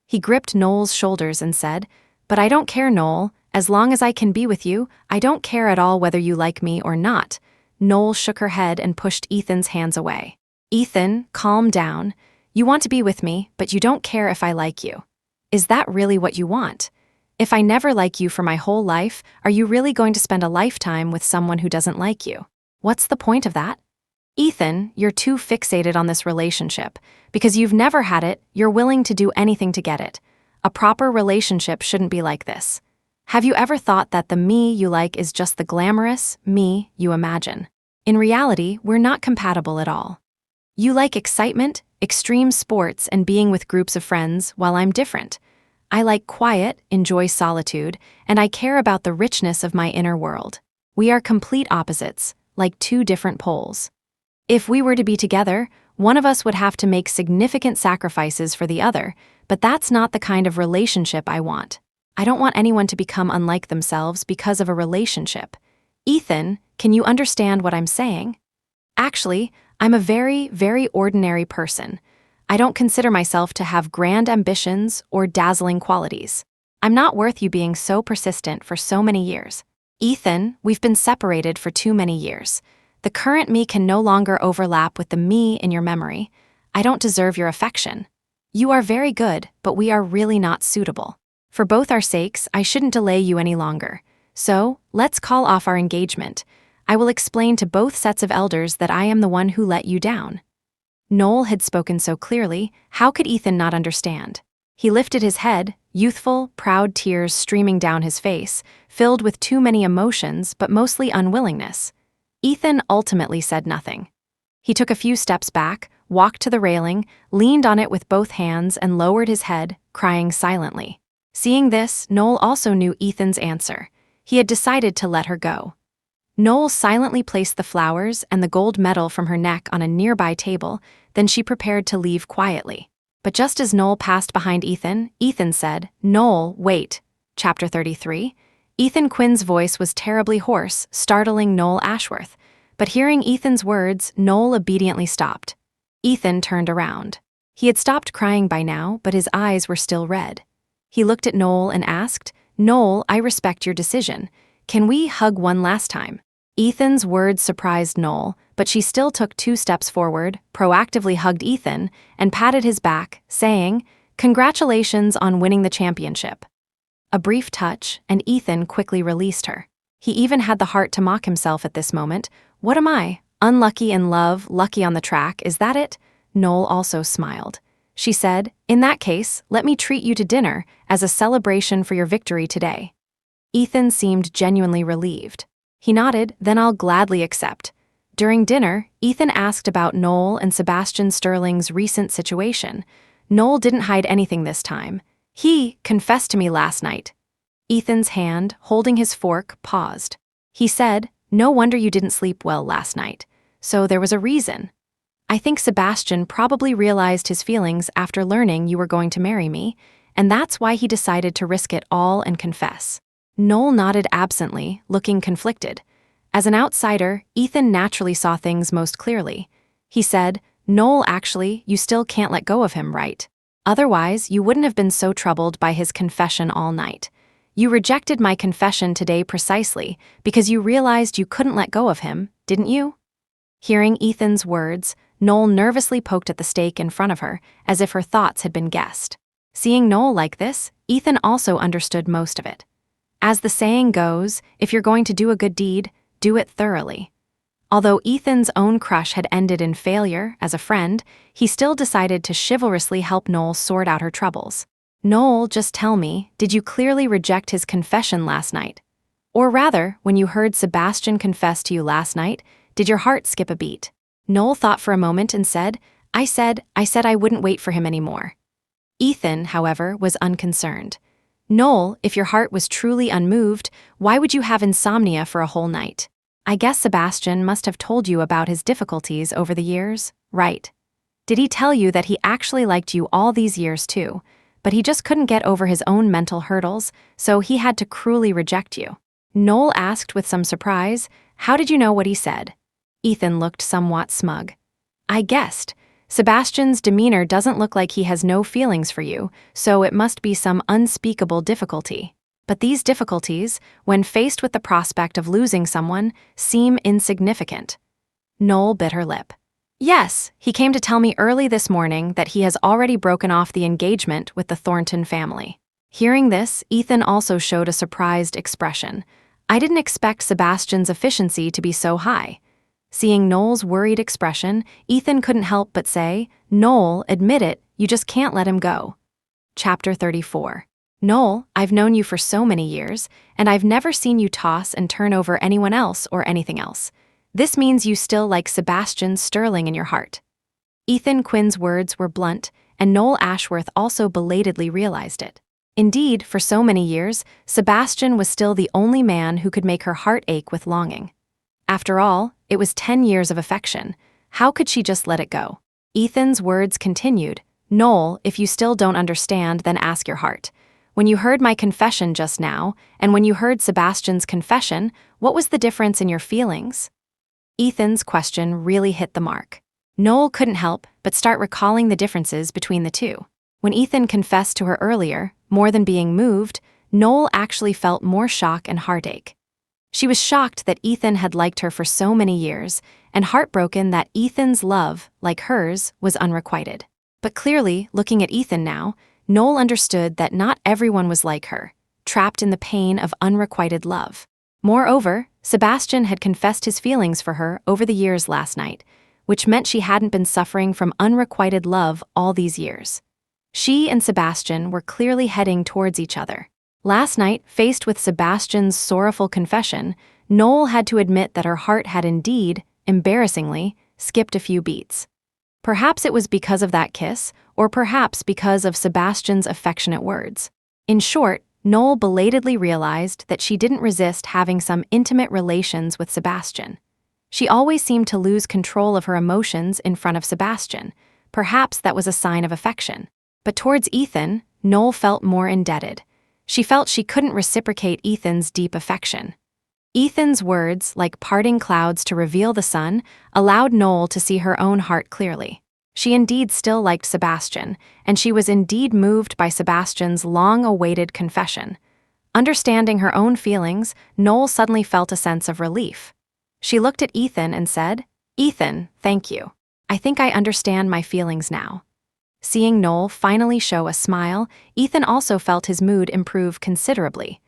He gripped Noel's shoulders and said, "But I don't care, Noel. As long as I can be with you, I don't care at all whether you like me or not." Noel shook her head and pushed Ethan's hands away. "Ethan, calm down. You want to be with me, but you don't care if I like you. Is that really what you want? If I never like you for my whole life, are you really going to spend a lifetime with someone who doesn't like you? What's the point of that? Ethan, you're too fixated on this relationship. Because you've never had it, you're willing to do anything to get it. A proper relationship shouldn't be like this. Have you ever thought that the me you like is just the glamorous me you imagine? In reality, we're not compatible at all. You like excitement, extreme sports, and being with groups of friends, while I'm different. I like quiet, enjoy solitude, and I care about the richness of my inner world. We are complete opposites, like two different poles. If we were to be together, one of us would have to make significant sacrifices for the other, but that's not the kind of relationship I want. I don't want anyone to become unlike themselves because of a relationship. Ethan, can you understand what I'm saying? Actually, I'm a very, very ordinary person. I don't consider myself to have grand ambitions or dazzling qualities. I'm not worth you being so persistent for so many years. Ethan, we've been separated for too many years. The current me can no longer overlap with the me in your memory. I don't deserve your affection. You are very good, but we are really not suitable. For both our sakes, I shouldn't delay you any longer. So, let's call off our engagement. I will explain to both sets of elders that I am the one who let you down." Noel had spoken so clearly, how could Ethan not understand? He lifted his head, youthful, proud tears streaming down his face, filled with too many emotions but mostly unwillingness. Ethan ultimately said nothing. He took a few steps back, walked to the railing, leaned on it with both hands and lowered his head, crying silently. Seeing this, Noel also knew Ethan's answer. He had decided to let her go. Noel silently placed the flowers and the gold medal from her neck on a nearby table, then she prepared to leave quietly. But just as Noel passed behind Ethan, Ethan said, "Noel, wait." Chapter 33. Ethan Quinn's voice was terribly hoarse, startling Noel Ashworth. But hearing Ethan's words, Noel obediently stopped. Ethan turned around. He had stopped crying by now, but his eyes were still red. He looked at Noel and asked, "Noel, I respect your decision. Can we hug one last time?" Ethan's words surprised Noel, but she still took 2 steps forward, proactively hugged Ethan, and patted his back, saying, "Congratulations on winning the championship." A brief touch, and Ethan quickly released her. He even had the heart to mock himself at this moment. "What am I? Unlucky in love, lucky on the track, is that it?" Noel also smiled. She said, "In that case, let me treat you to dinner as a celebration for your victory today." Ethan seemed genuinely relieved. He nodded, "Then I'll gladly accept." During dinner, Ethan asked about Noel and Sebastian Sterling's recent situation. Noel didn't hide anything this time. "He confessed to me last night." Ethan's hand, holding his fork, paused. He said, "No wonder you didn't sleep well last night. So there was a reason. I think Sebastian probably realized his feelings after learning you were going to marry me, and that's why he decided to risk it all and confess." Noel nodded absently, looking conflicted. As an outsider, Ethan naturally saw things most clearly. He said, "Noel, actually, you still can't let go of him, right? Otherwise, you wouldn't have been so troubled by his confession all night. You rejected my confession today precisely because you realized you couldn't let go of him, didn't you?" Hearing Ethan's words, Noel nervously poked at the steak in front of her, as if her thoughts had been guessed. Seeing Noel like this, Ethan also understood most of it. As the saying goes, if you're going to do a good deed, do it thoroughly. Although Ethan's own crush had ended in failure as a friend, he still decided to chivalrously help Noel sort out her troubles. "Noel, just tell me, did you clearly reject his confession last night? Or rather, when you heard Sebastian confess to you last night, did your heart skip a beat?" Noel thought for a moment and said, I said I wouldn't wait for him anymore." Ethan, however, was unconcerned. "Noel, if your heart was truly unmoved, why would you have insomnia for a whole night? I guess Sebastian must have told you about his difficulties over the years, right? Did he tell you that he actually liked you all these years too, but he just couldn't get over his own mental hurdles, so he had to cruelly reject you?" Noel asked with some surprise, "How did you know what he said?" Ethan looked somewhat smug. "I guessed. Sebastian's demeanor doesn't look like he has no feelings for you, so it must be some unspeakable difficulty. But these difficulties, when faced with the prospect of losing someone, seem insignificant. Null bit her lip. Yes, he came to tell me early this morning that he has already broken off the engagement with the Thornton family. Hearing this, Ethan also showed a surprised expression. I didn't expect Sebastian's efficiency to be so high. Seeing Null's worried expression, Ethan couldn't help but say, Null, admit it, you just can't let him go. Chapter 34. Null, I've known you for so many years, and I've never seen you toss and turn over anyone else or anything else. This means you still like Sebastian Sterling in your heart. Ethan Quinn's words were blunt, and Noel Ashworth also belatedly realized it. Indeed, for so many years, Sebastian was still the only man who could make her heart ache with longing. After all, it was 10 years of affection. How could she just let it go? Ethan's words continued, Noel, if you still don't understand, then ask your heart. When you heard my confession just now, and when you heard Sebastian's confession, what was the difference in your feelings? Ethan's question really hit the mark. Noel couldn't help but start recalling the differences between the two. When Ethan confessed to her earlier, more than being moved, Noel actually felt more shock and heartache. She was shocked that Ethan had liked her for so many years, and heartbroken that Ethan's love, like hers, was unrequited. But clearly, looking at Ethan now, Noel understood that not everyone was like her, trapped in the pain of unrequited love. Moreover, Sebastian had confessed his feelings for her over the years last night, which meant she hadn't been suffering from unrequited love all these years. She and Sebastian were clearly heading towards each other. Last night, faced with Sebastian's sorrowful confession, Noel had to admit that her heart had indeed, embarrassingly, skipped a few beats. Perhaps it was because of that kiss, or perhaps because of Sebastian's affectionate words. In short, Noel belatedly realized that she didn't resist having some intimate relations with Sebastian. She always seemed to lose control of her emotions in front of Sebastian. Perhaps that was a sign of affection. But towards Ethan, Noel felt more indebted. She felt she couldn't reciprocate Ethan's deep affection. Ethan's words, like parting clouds to reveal the sun, allowed Noel to see her own heart clearly. She indeed still liked Sebastian, and she was indeed moved by Sebastian's long-awaited confession. Understanding her own feelings, Noel suddenly felt a sense of relief. She looked at Ethan and said, Ethan, thank you. I think I understand my feelings now. Seeing Noel finally show a smile, Ethan also felt his mood improve considerably.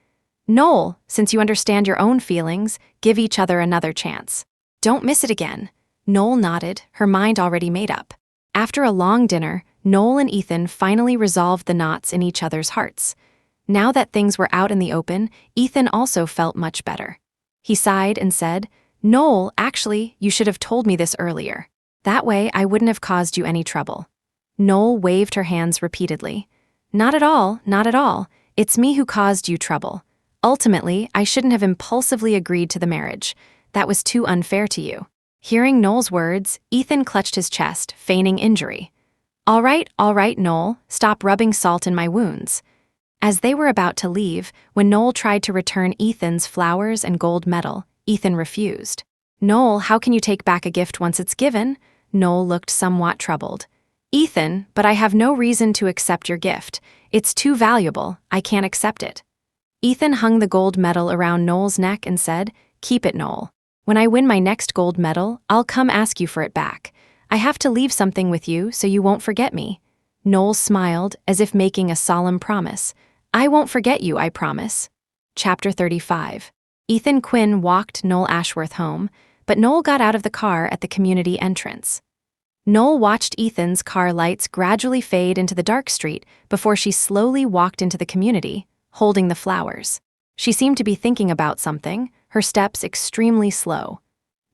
Noel, since you understand your own feelings, give each other another chance. Don't miss it again. Noel nodded, her mind already made up. After a long dinner, Noel and Ethan finally resolved the knots in each other's hearts. Now that things were out in the open, Ethan also felt much better. He sighed and said, Noel, actually, you should have told me this earlier. That way I wouldn't have caused you any trouble. Noel waved her hands repeatedly. Not at all, not at all. It's me who caused you trouble. Ultimately, I shouldn't have impulsively agreed to the marriage. That was too unfair to you. Hearing Noel's words, Ethan clutched his chest, feigning injury. All right, Noel, stop rubbing salt in my wounds. As they were about to leave, when Noel tried to return Ethan's flowers and gold medal, Ethan refused. Noel, how can you take back a gift once it's given? Noel looked somewhat troubled. Ethan, but I have no reason to accept your gift. It's too valuable, I can't accept it. Ethan hung the gold medal around Noel's neck and said, Keep it, Noel. When I win my next gold medal, I'll come ask you for it back. I have to leave something with you so you won't forget me. Noel smiled, as if making a solemn promise. I won't forget you, I promise. Chapter 35. Ethan Quinn walked Noel Ashworth home, but Noel got out of the car at the community entrance. Noel watched Ethan's car lights gradually fade into the dark street before she slowly walked into the community, holding the flowers. She seemed to be thinking about something, her steps extremely slow.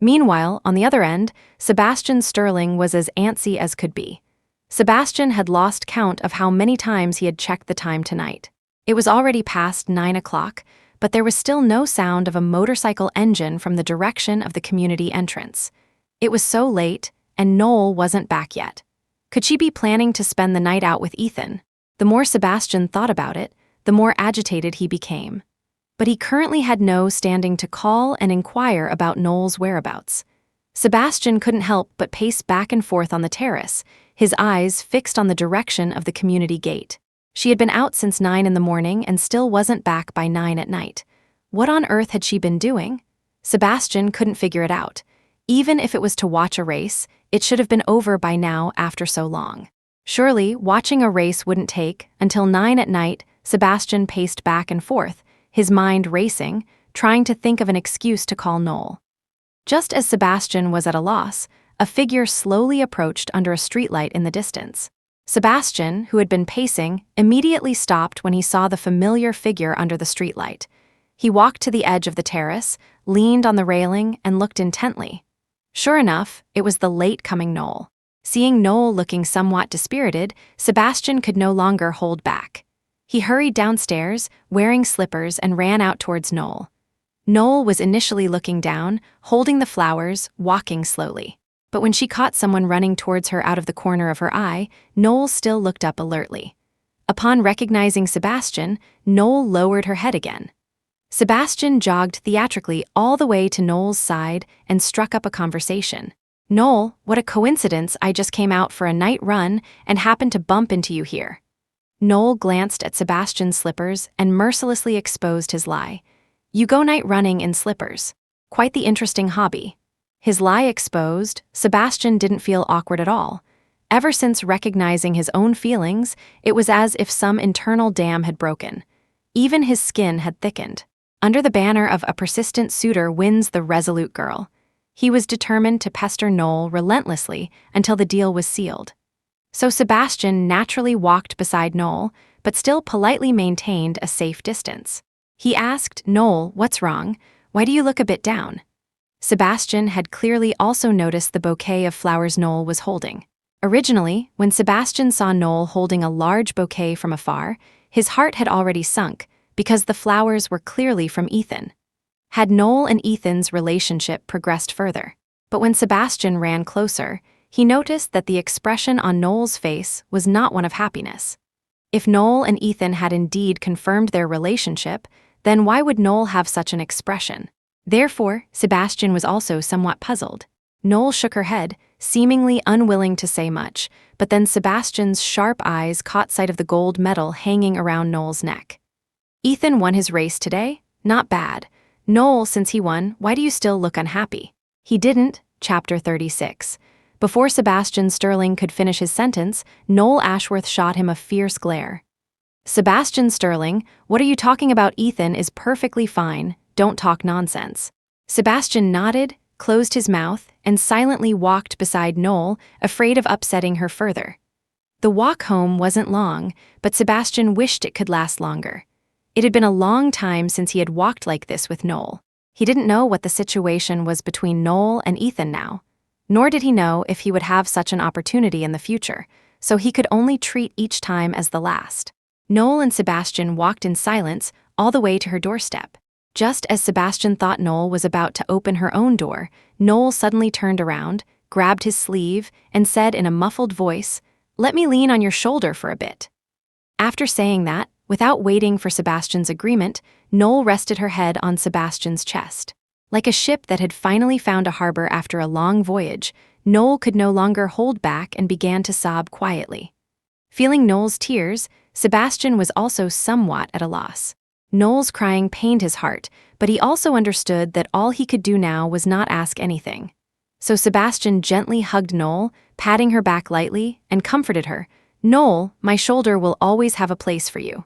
Meanwhile, on the other end, Sebastian Sterling was as antsy as could be. Sebastian had lost count of how many times he had checked the time tonight. It was already past 9 o'clock, but there was still no sound of a motorcycle engine from the direction of the community entrance. It was so late, and Noel wasn't back yet. Could she be planning to spend the night out with Ethan? The more Sebastian thought about it, the more agitated he became. But he currently had no standing to call and inquire about Noel's whereabouts. Sebastian couldn't help but pace back and forth on the terrace, his eyes fixed on the direction of the community gate. She had been out since 9 in the morning and still wasn't back by 9 at night. What on earth had she been doing? Sebastian couldn't figure it out. Even if it was to watch a race, it should have been over by now after so long. Surely, watching a race wouldn't take until 9 at night. Sebastian paced back and forth, his mind racing, trying to think of an excuse to call Null. Just as Sebastian was at a loss, a figure slowly approached under a streetlight in the distance. Sebastian, who had been pacing, immediately stopped when he saw the familiar figure under the streetlight. He walked to the edge of the terrace, leaned on the railing, and looked intently. Sure enough, it was the late-coming Null. Seeing Null looking somewhat dispirited, Sebastian could no longer hold back. He hurried downstairs, wearing slippers, and ran out towards Null. Null was initially looking down, holding the flowers, walking slowly. But when she caught someone running towards her out of the corner of her eye, Null still looked up alertly. Upon recognizing Sebastian, Null lowered her head again. Sebastian jogged theatrically all the way to Null's side and struck up a conversation. "Null, what a coincidence, I just came out for a night run and happened to bump into you here." Null glanced at Sebastian's slippers and mercilessly exposed his lie. "You go night running in slippers. Quite the interesting hobby." His lie exposed, Sebastian didn't feel awkward at all. Ever since recognizing his own feelings, it was as if some internal dam had broken. Even his skin had thickened. Under the banner of "a persistent suitor wins the resolute girl," he was determined to pester Null relentlessly until the deal was sealed. So Sebastian naturally walked beside Null, but still politely maintained a safe distance. He asked, "Null, what's wrong? Why do you look a bit down?" Sebastian had clearly also noticed the bouquet of flowers Null was holding. Originally, when Sebastian saw Null holding a large bouquet from afar, his heart had already sunk, because the flowers were clearly from Ethan. Had Null and Ethan's relationship progressed further? But when Sebastian ran closer, he noticed that the expression on Null's face was not one of happiness. If Null and Ethan had indeed confirmed their relationship, then why would Null have such an expression? Therefore, Sebastian was also somewhat puzzled. Null shook her head, seemingly unwilling to say much, but then Sebastian's sharp eyes caught sight of the gold medal hanging around Null's neck. "Ethan won his race today? Not bad. Null, since he won, why do you still look unhappy?" "He didn't." Chapter 36. Before Sebastian Sterling could finish his sentence, Null Ashworth shot him a fierce glare. "Sebastian Sterling, what are you talking about? Ethan is perfectly fine. Don't talk nonsense." Sebastian nodded, closed his mouth, and silently walked beside Null, afraid of upsetting her further. The walk home wasn't long, but Sebastian wished it could last longer. It had been a long time since he had walked like this with Null. He didn't know what the situation was between Null and Ethan now, nor did he know if he would have such an opportunity in the future, so he could only treat each time as the last. Null and Sebastian walked in silence all the way to her doorstep. Just as Sebastian thought Null was about to open her own door, Null suddenly turned around, grabbed his sleeve, and said in a muffled voice, "Let me lean on your shoulder for a bit." After saying that, without waiting for Sebastian's agreement, Null rested her head on Sebastian's chest. Like a ship that had finally found a harbor after a long voyage, Null could no longer hold back and began to sob quietly. Feeling Null's tears, Sebastian was also somewhat at a loss. Null's crying pained his heart, but he also understood that all he could do now was not ask anything. So Sebastian gently hugged Null, patting her back lightly, and comforted her. "Null, my shoulder will always have a place for you."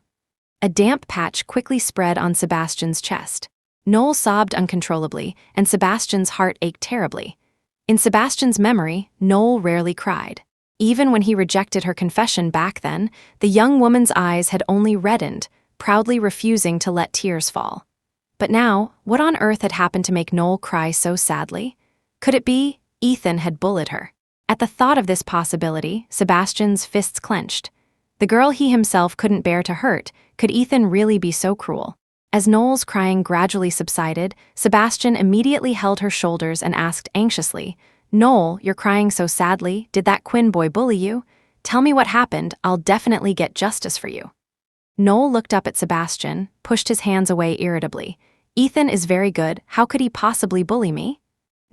A damp patch quickly spread on Sebastian's chest. Null sobbed uncontrollably, and Sebastian's heart ached terribly. In Sebastian's memory, Null rarely cried. Even when he rejected her confession back then, the young woman's eyes had only reddened, proudly refusing to let tears fall. But now, what on earth had happened to make Null cry so sadly? Could it be Ethan had bullied her? At the thought of this possibility, Sebastian's fists clenched. The girl he himself couldn't bear to hurt, could Ethan really be so cruel? As Null's crying gradually subsided, Sebastian immediately held her shoulders and asked anxiously, "Null, you're crying so sadly. Did that Quinn boy bully you? Tell me what happened. I'll definitely get justice for you." Null looked up at Sebastian, pushed his hands away irritably. "Ethan is very good. How could he possibly bully me?"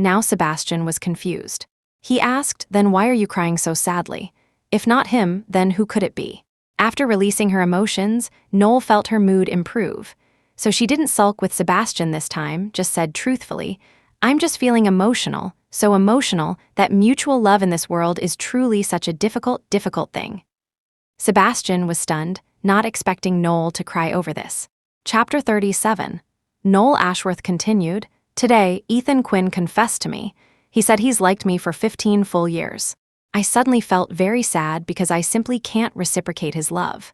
Now Sebastian was confused. He asked, "Then why are you crying so sadly? If not him, then who could it be?" After releasing her emotions, Null felt her mood improve. So she didn't sulk with Sebastian this time, just said truthfully, "I'm just feeling emotional, so emotional that mutual love in this world is truly such a difficult thing." Sebastian was stunned, not expecting Null to cry over this. Chapter 37. Null Ashworth continued, "Today, Ethan Quinn confessed to me. He said he's liked me for 15 full years. I suddenly felt very sad because I simply can't reciprocate his love.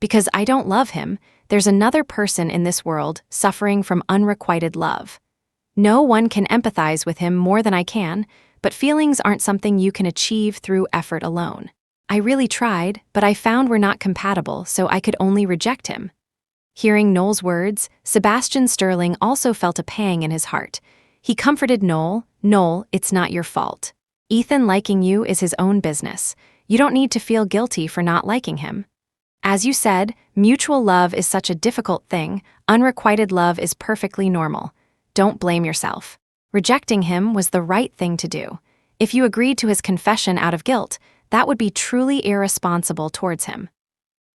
Because I don't love him, there's another person in this world suffering from unrequited love. No one can empathize with him more than I can, but feelings aren't something you can achieve through effort alone. I really tried, but I found we're not compatible, so I could only reject him." Hearing Null's words, Sebastian Sterling also felt a pang in his heart. He comforted Null, "Null, it's not your fault. Ethan liking you is his own business. You don't need to feel guilty for not liking him. As you said, mutual love is such a difficult thing. Unrequited love is perfectly normal. Don't blame yourself. Rejecting him was the right thing to do. If you agreed to his confession out of guilt, that would be truly irresponsible towards him."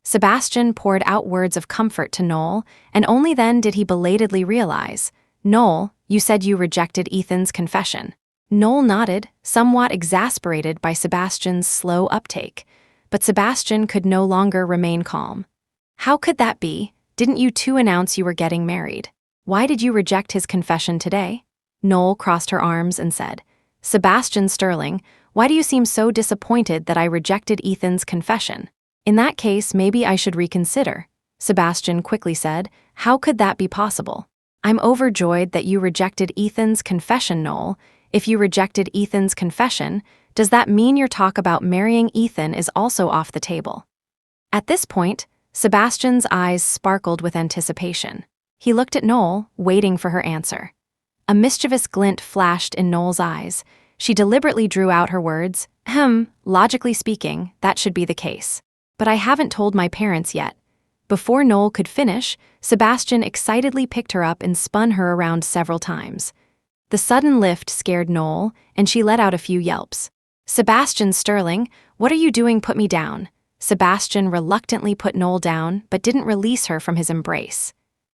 Sebastian poured out words of comfort to Null, and only then did he belatedly realize, "Null, you said you rejected Ethan's confession." Null nodded, somewhat exasperated by Sebastian's slow uptake, but Sebastian could no longer remain calm. "How could that be? Didn't you two announce you were getting married? Why did you reject his confession today?" Null crossed her arms and said, "Sebastian Sterling, why do you seem so disappointed that I rejected Ethan's confession? In that case, maybe I should reconsider." Sebastian quickly said, "How could that be possible? I'm overjoyed that you rejected Ethan's confession, Null. If you rejected Ethan's confession, does that mean your talk about marrying Ethan is also off the table?" At this point, Sebastian's eyes sparkled with anticipation. He looked at Null, waiting for her answer. A mischievous glint flashed in Null's eyes. She deliberately drew out her words, "Logically speaking, that should be the case. But I haven't told my parents yet." Before Null could finish, Sebastian excitedly picked her up and spun her around several times. The sudden lift scared Null, and she let out a few yelps. "Sebastian Sterling, what are you doing? Put me down." Sebastian reluctantly put Null down, but didn't release her from his embrace.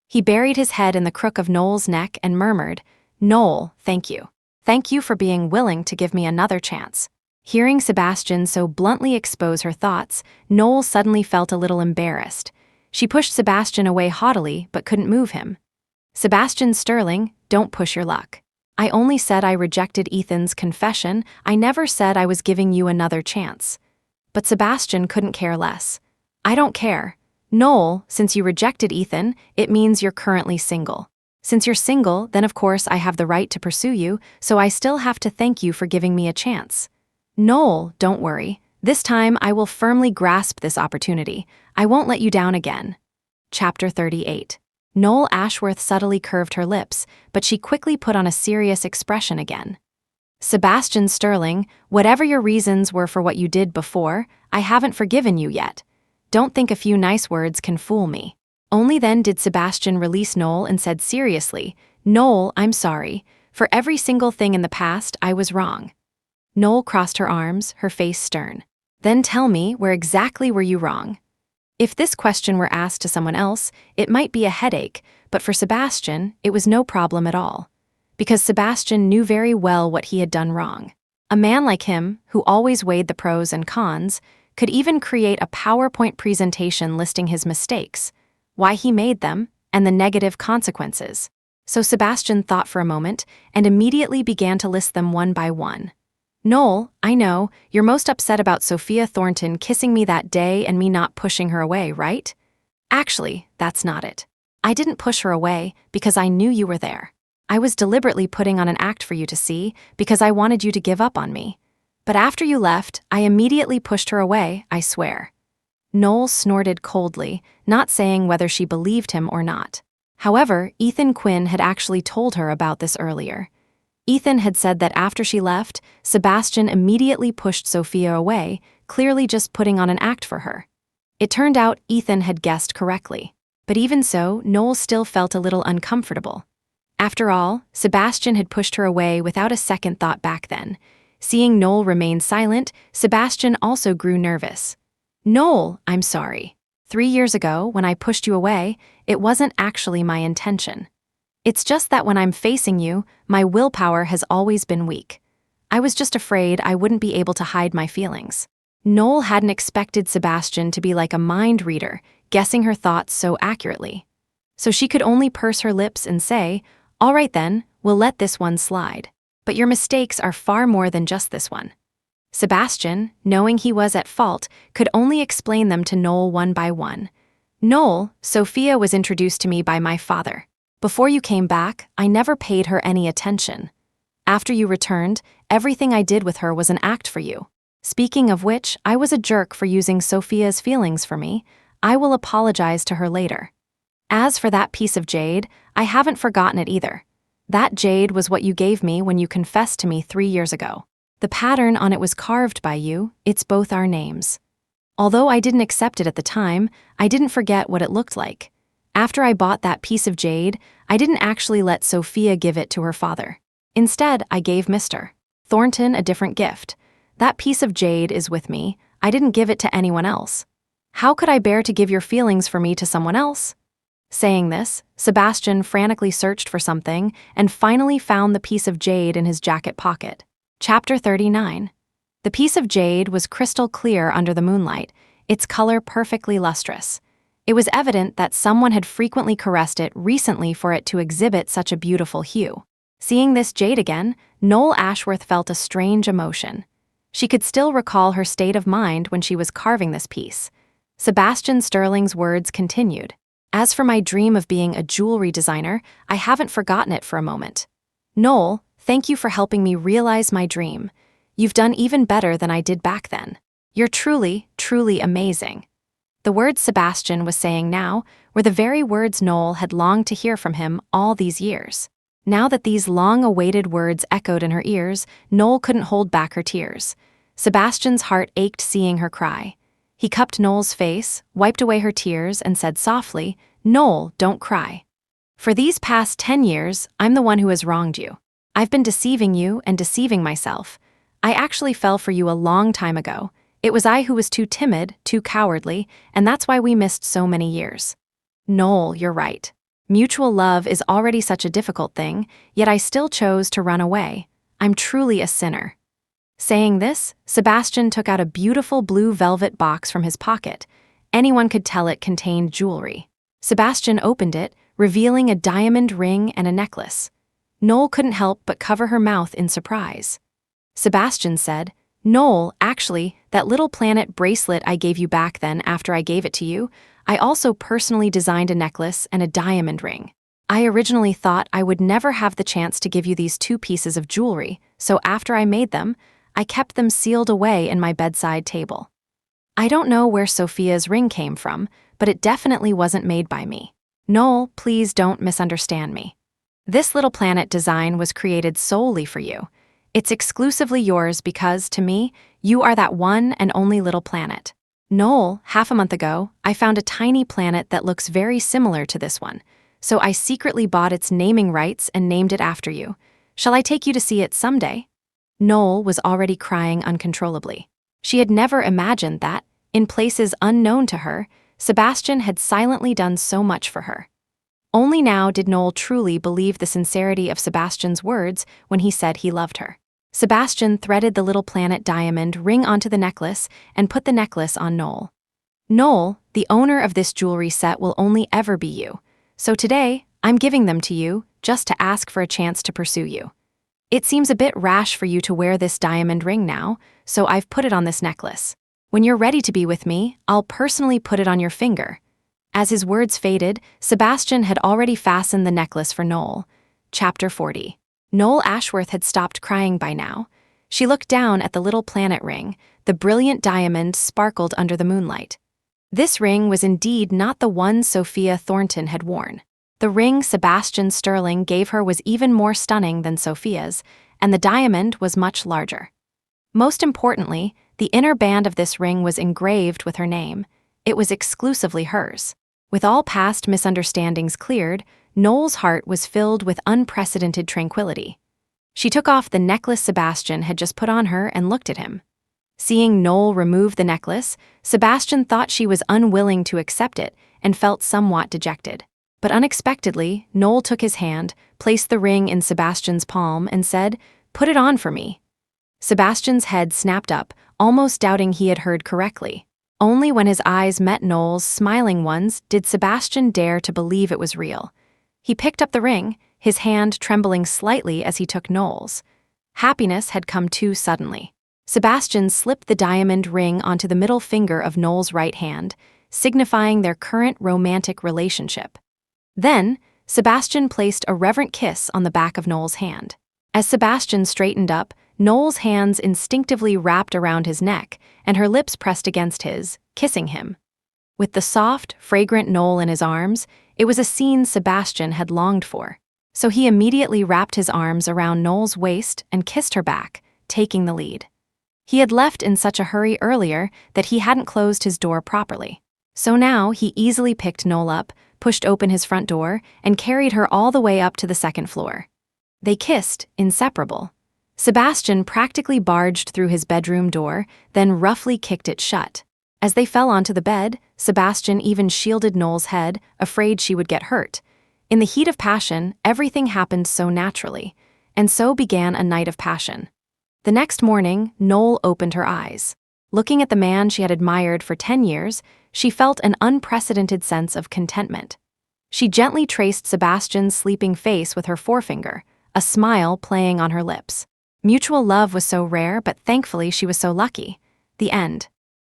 He buried his head in the crook of Null's neck and murmured, "Null, thank you. Thank you for being willing to give me another chance." Hearing Sebastian so bluntly expose her thoughts, Null suddenly felt a little embarrassed. She pushed Sebastian away haughtily, but couldn't move him. "Sebastian Sterling, don't push your luck. I only said I rejected Ethan's confession. I never said I was giving you another chance." But Sebastian couldn't care less. "I don't care. Null, since you rejected Ethan, it means you're currently single. Since you're single, then of course I have the right to pursue you, so I still have to thank you for giving me a chance. Null, don't worry. This time I will firmly grasp this opportunity. I won't let you down again." Chapter 38. Null Ashworth subtly curved her lips, but she quickly put on a serious expression again. "Sebastian Sterling, whatever your reasons were for what you did before, I haven't forgiven you yet. Don't think a few nice words can fool me." Only then did Sebastian release Null and said seriously, "Null, I'm sorry. For every single thing in the past, I was wrong." Null crossed her arms, her face stern. "Then tell me, where exactly were you wrong?" If this question were asked to someone else, it might be a headache, but for Sebastian, it was no problem at all. Because Sebastian knew very well what he had done wrong. A man like him, who always weighed the pros and cons, could even create a PowerPoint presentation listing his mistakes, why he made them, and the negative consequences. So Sebastian thought for a moment and immediately began to list them one by one. "Null, I know, you're most upset about Sophia Thornton kissing me that day and me not pushing her away, right? Actually, that's not it. I didn't push her away because I knew you were there. I was deliberately putting on an act for you to see because I wanted you to give up on me. But after you left, I immediately pushed her away, I swear." Null snorted coldly, not saying whether she believed him or not. However, Ethan Quinn had actually told her about this earlier. Ethan had said that after she left, Sebastian immediately pushed Sophia away, clearly just putting on an act for her. It turned out Ethan had guessed correctly. But even so, Null still felt a little uncomfortable. After all, Sebastian had pushed her away without a second thought back then. Seeing Null remain silent, Sebastian also grew nervous. "Null, I'm sorry. 3 years ago, when I pushed you away, it wasn't actually my intention. It's just that when I'm facing you, my willpower has always been weak. I was just afraid I wouldn't be able to hide my feelings." Null hadn't expected Sebastian to be like a mind reader, guessing her thoughts so accurately. So she could only purse her lips and say, "All right then, we'll let this one slide. But your mistakes are far more than just this one." Sebastian, knowing he was at fault, could only explain them to Null one by one. "Null, Sophia was introduced to me by my father. Before you came back, I never paid her any attention. After you returned, everything I did with her was an act for you. Speaking of which, I was a jerk for using Sophia's feelings for me. I will apologize to her later. As for that piece of jade, I haven't forgotten it either. That jade was what you gave me when you confessed to me 3 years ago. The pattern on it was carved by you, it's both our names. Although I didn't accept it at the time, I didn't forget what it looked like. After I bought that piece of jade, I didn't actually let Sophia give it to her father. Instead, I gave Mr. Thornton a different gift. That piece of jade is with me. I didn't give it to anyone else. How could I bear to give your feelings for me to someone else?" Saying this, Sebastian frantically searched for something and finally found the piece of jade in his jacket pocket. Chapter 39. The piece of jade was crystal clear under the moonlight, its color perfectly lustrous. It was evident that someone had frequently caressed it recently for it to exhibit such a beautiful hue. Seeing this jade again, Null Ashworth felt a strange emotion. She could still recall her state of mind when she was carving this piece. Sebastian Sterling's words continued. "As for my dream of being a jewelry designer, I haven't forgotten it for a moment. Null, thank you for helping me realize my dream. You've done even better than I did back then. You're truly, truly amazing." The words Sebastian was saying now were the very words Null had longed to hear from him all these years. Now that these long-awaited words echoed in her ears, Null couldn't hold back her tears. Sebastian's heart ached seeing her cry. He cupped Null's face, wiped away her tears, and said softly, "Null, don't cry. For these past 10 years, I'm the one who has wronged you. I've been deceiving you and deceiving myself. I actually fell for you a long time ago. It was I who was too timid, too cowardly, and that's why we missed so many years. Null, you're right. Mutual love is already such a difficult thing, yet I still chose to run away. I'm truly a sinner." Saying this, Sebastian took out a beautiful blue velvet box from his pocket. Anyone could tell it contained jewelry. Sebastian opened it, revealing a diamond ring and a necklace. Null couldn't help but cover her mouth in surprise. Sebastian said, "Null, actually, that little planet bracelet I gave you back then after I gave it to you, I also personally designed a necklace and a diamond ring. I originally thought I would never have the chance to give you these 2 pieces of jewelry, so after I made them, I kept them sealed away in my bedside table. I don't know where Sophia's ring came from, but it definitely wasn't made by me. Null, please don't misunderstand me. This little planet design was created solely for you. It's exclusively yours because, to me, you are that one and only little planet. Null, half a month ago, I found a tiny planet that looks very similar to this one, so I secretly bought its naming rights and named it after you. Shall I take you to see it someday?" Null was already crying uncontrollably. She had never imagined that, in places unknown to her, Sebastian had silently done so much for her. Only now did Null truly believe the sincerity of Sebastian's words when he said he loved her. Sebastian threaded the little planet diamond ring onto the necklace and put the necklace on Null. "Null, the owner of this jewelry set will only ever be you. So today, I'm giving them to you just to ask for a chance to pursue you. It seems a bit rash for you to wear this diamond ring now, so I've put it on this necklace. When you're ready to be with me, I'll personally put it on your finger." As his words faded, Sebastian had already fastened the necklace for Null. Chapter 40. Null Ashworth had stopped crying by now. She looked down at the little planet ring. The brilliant diamond sparkled under the moonlight. This ring was indeed not the one Sophia Thornton had worn. The ring Sebastian Sterling gave her was even more stunning than Sophia's, and the diamond was much larger. Most importantly, the inner band of this ring was engraved with her name. It was exclusively hers. With all past misunderstandings cleared, Null's heart was filled with unprecedented tranquility. She took off the necklace Sebastian had just put on her and looked at him. Seeing Null remove the necklace, Sebastian thought she was unwilling to accept it and felt somewhat dejected. But unexpectedly, Null took his hand, placed the ring in Sebastian's palm, and said, "Put it on for me." Sebastian's head snapped up, almost doubting he had heard correctly. Only when his eyes met Null's smiling ones did Sebastian dare to believe it was real. He picked up the ring, his hand trembling slightly as he took Null's. Happiness had come too suddenly. Sebastian slipped the diamond ring onto the middle finger of Null's right hand, signifying their current romantic relationship. Then, Sebastian placed a reverent kiss on the back of Null's hand. As Sebastian straightened up, Null's hands instinctively wrapped around his neck, and her lips pressed against his, kissing him. With the soft, fragrant Null in his arms, it was a scene Sebastian had longed for. So he immediately wrapped his arms around Null's waist and kissed her back, taking the lead. He had left in such a hurry earlier that he hadn't closed his door properly. So now he easily picked Null up, pushed open his front door, and carried her all the way up to the second floor. They kissed, inseparable. Sebastian practically barged through his bedroom door, then roughly kicked it shut. As they fell onto the bed, Sebastian even shielded Null's head, afraid she would get hurt. In the heat of passion, everything happened so naturally, and so began a night of passion. The next morning, Null opened her eyes. Looking at the man she had admired for 10 years, she felt an unprecedented sense of contentment. She gently traced Sebastian's sleeping face with her forefinger, a smile playing on her lips. Mutual love was so rare, but thankfully she was so lucky. The end.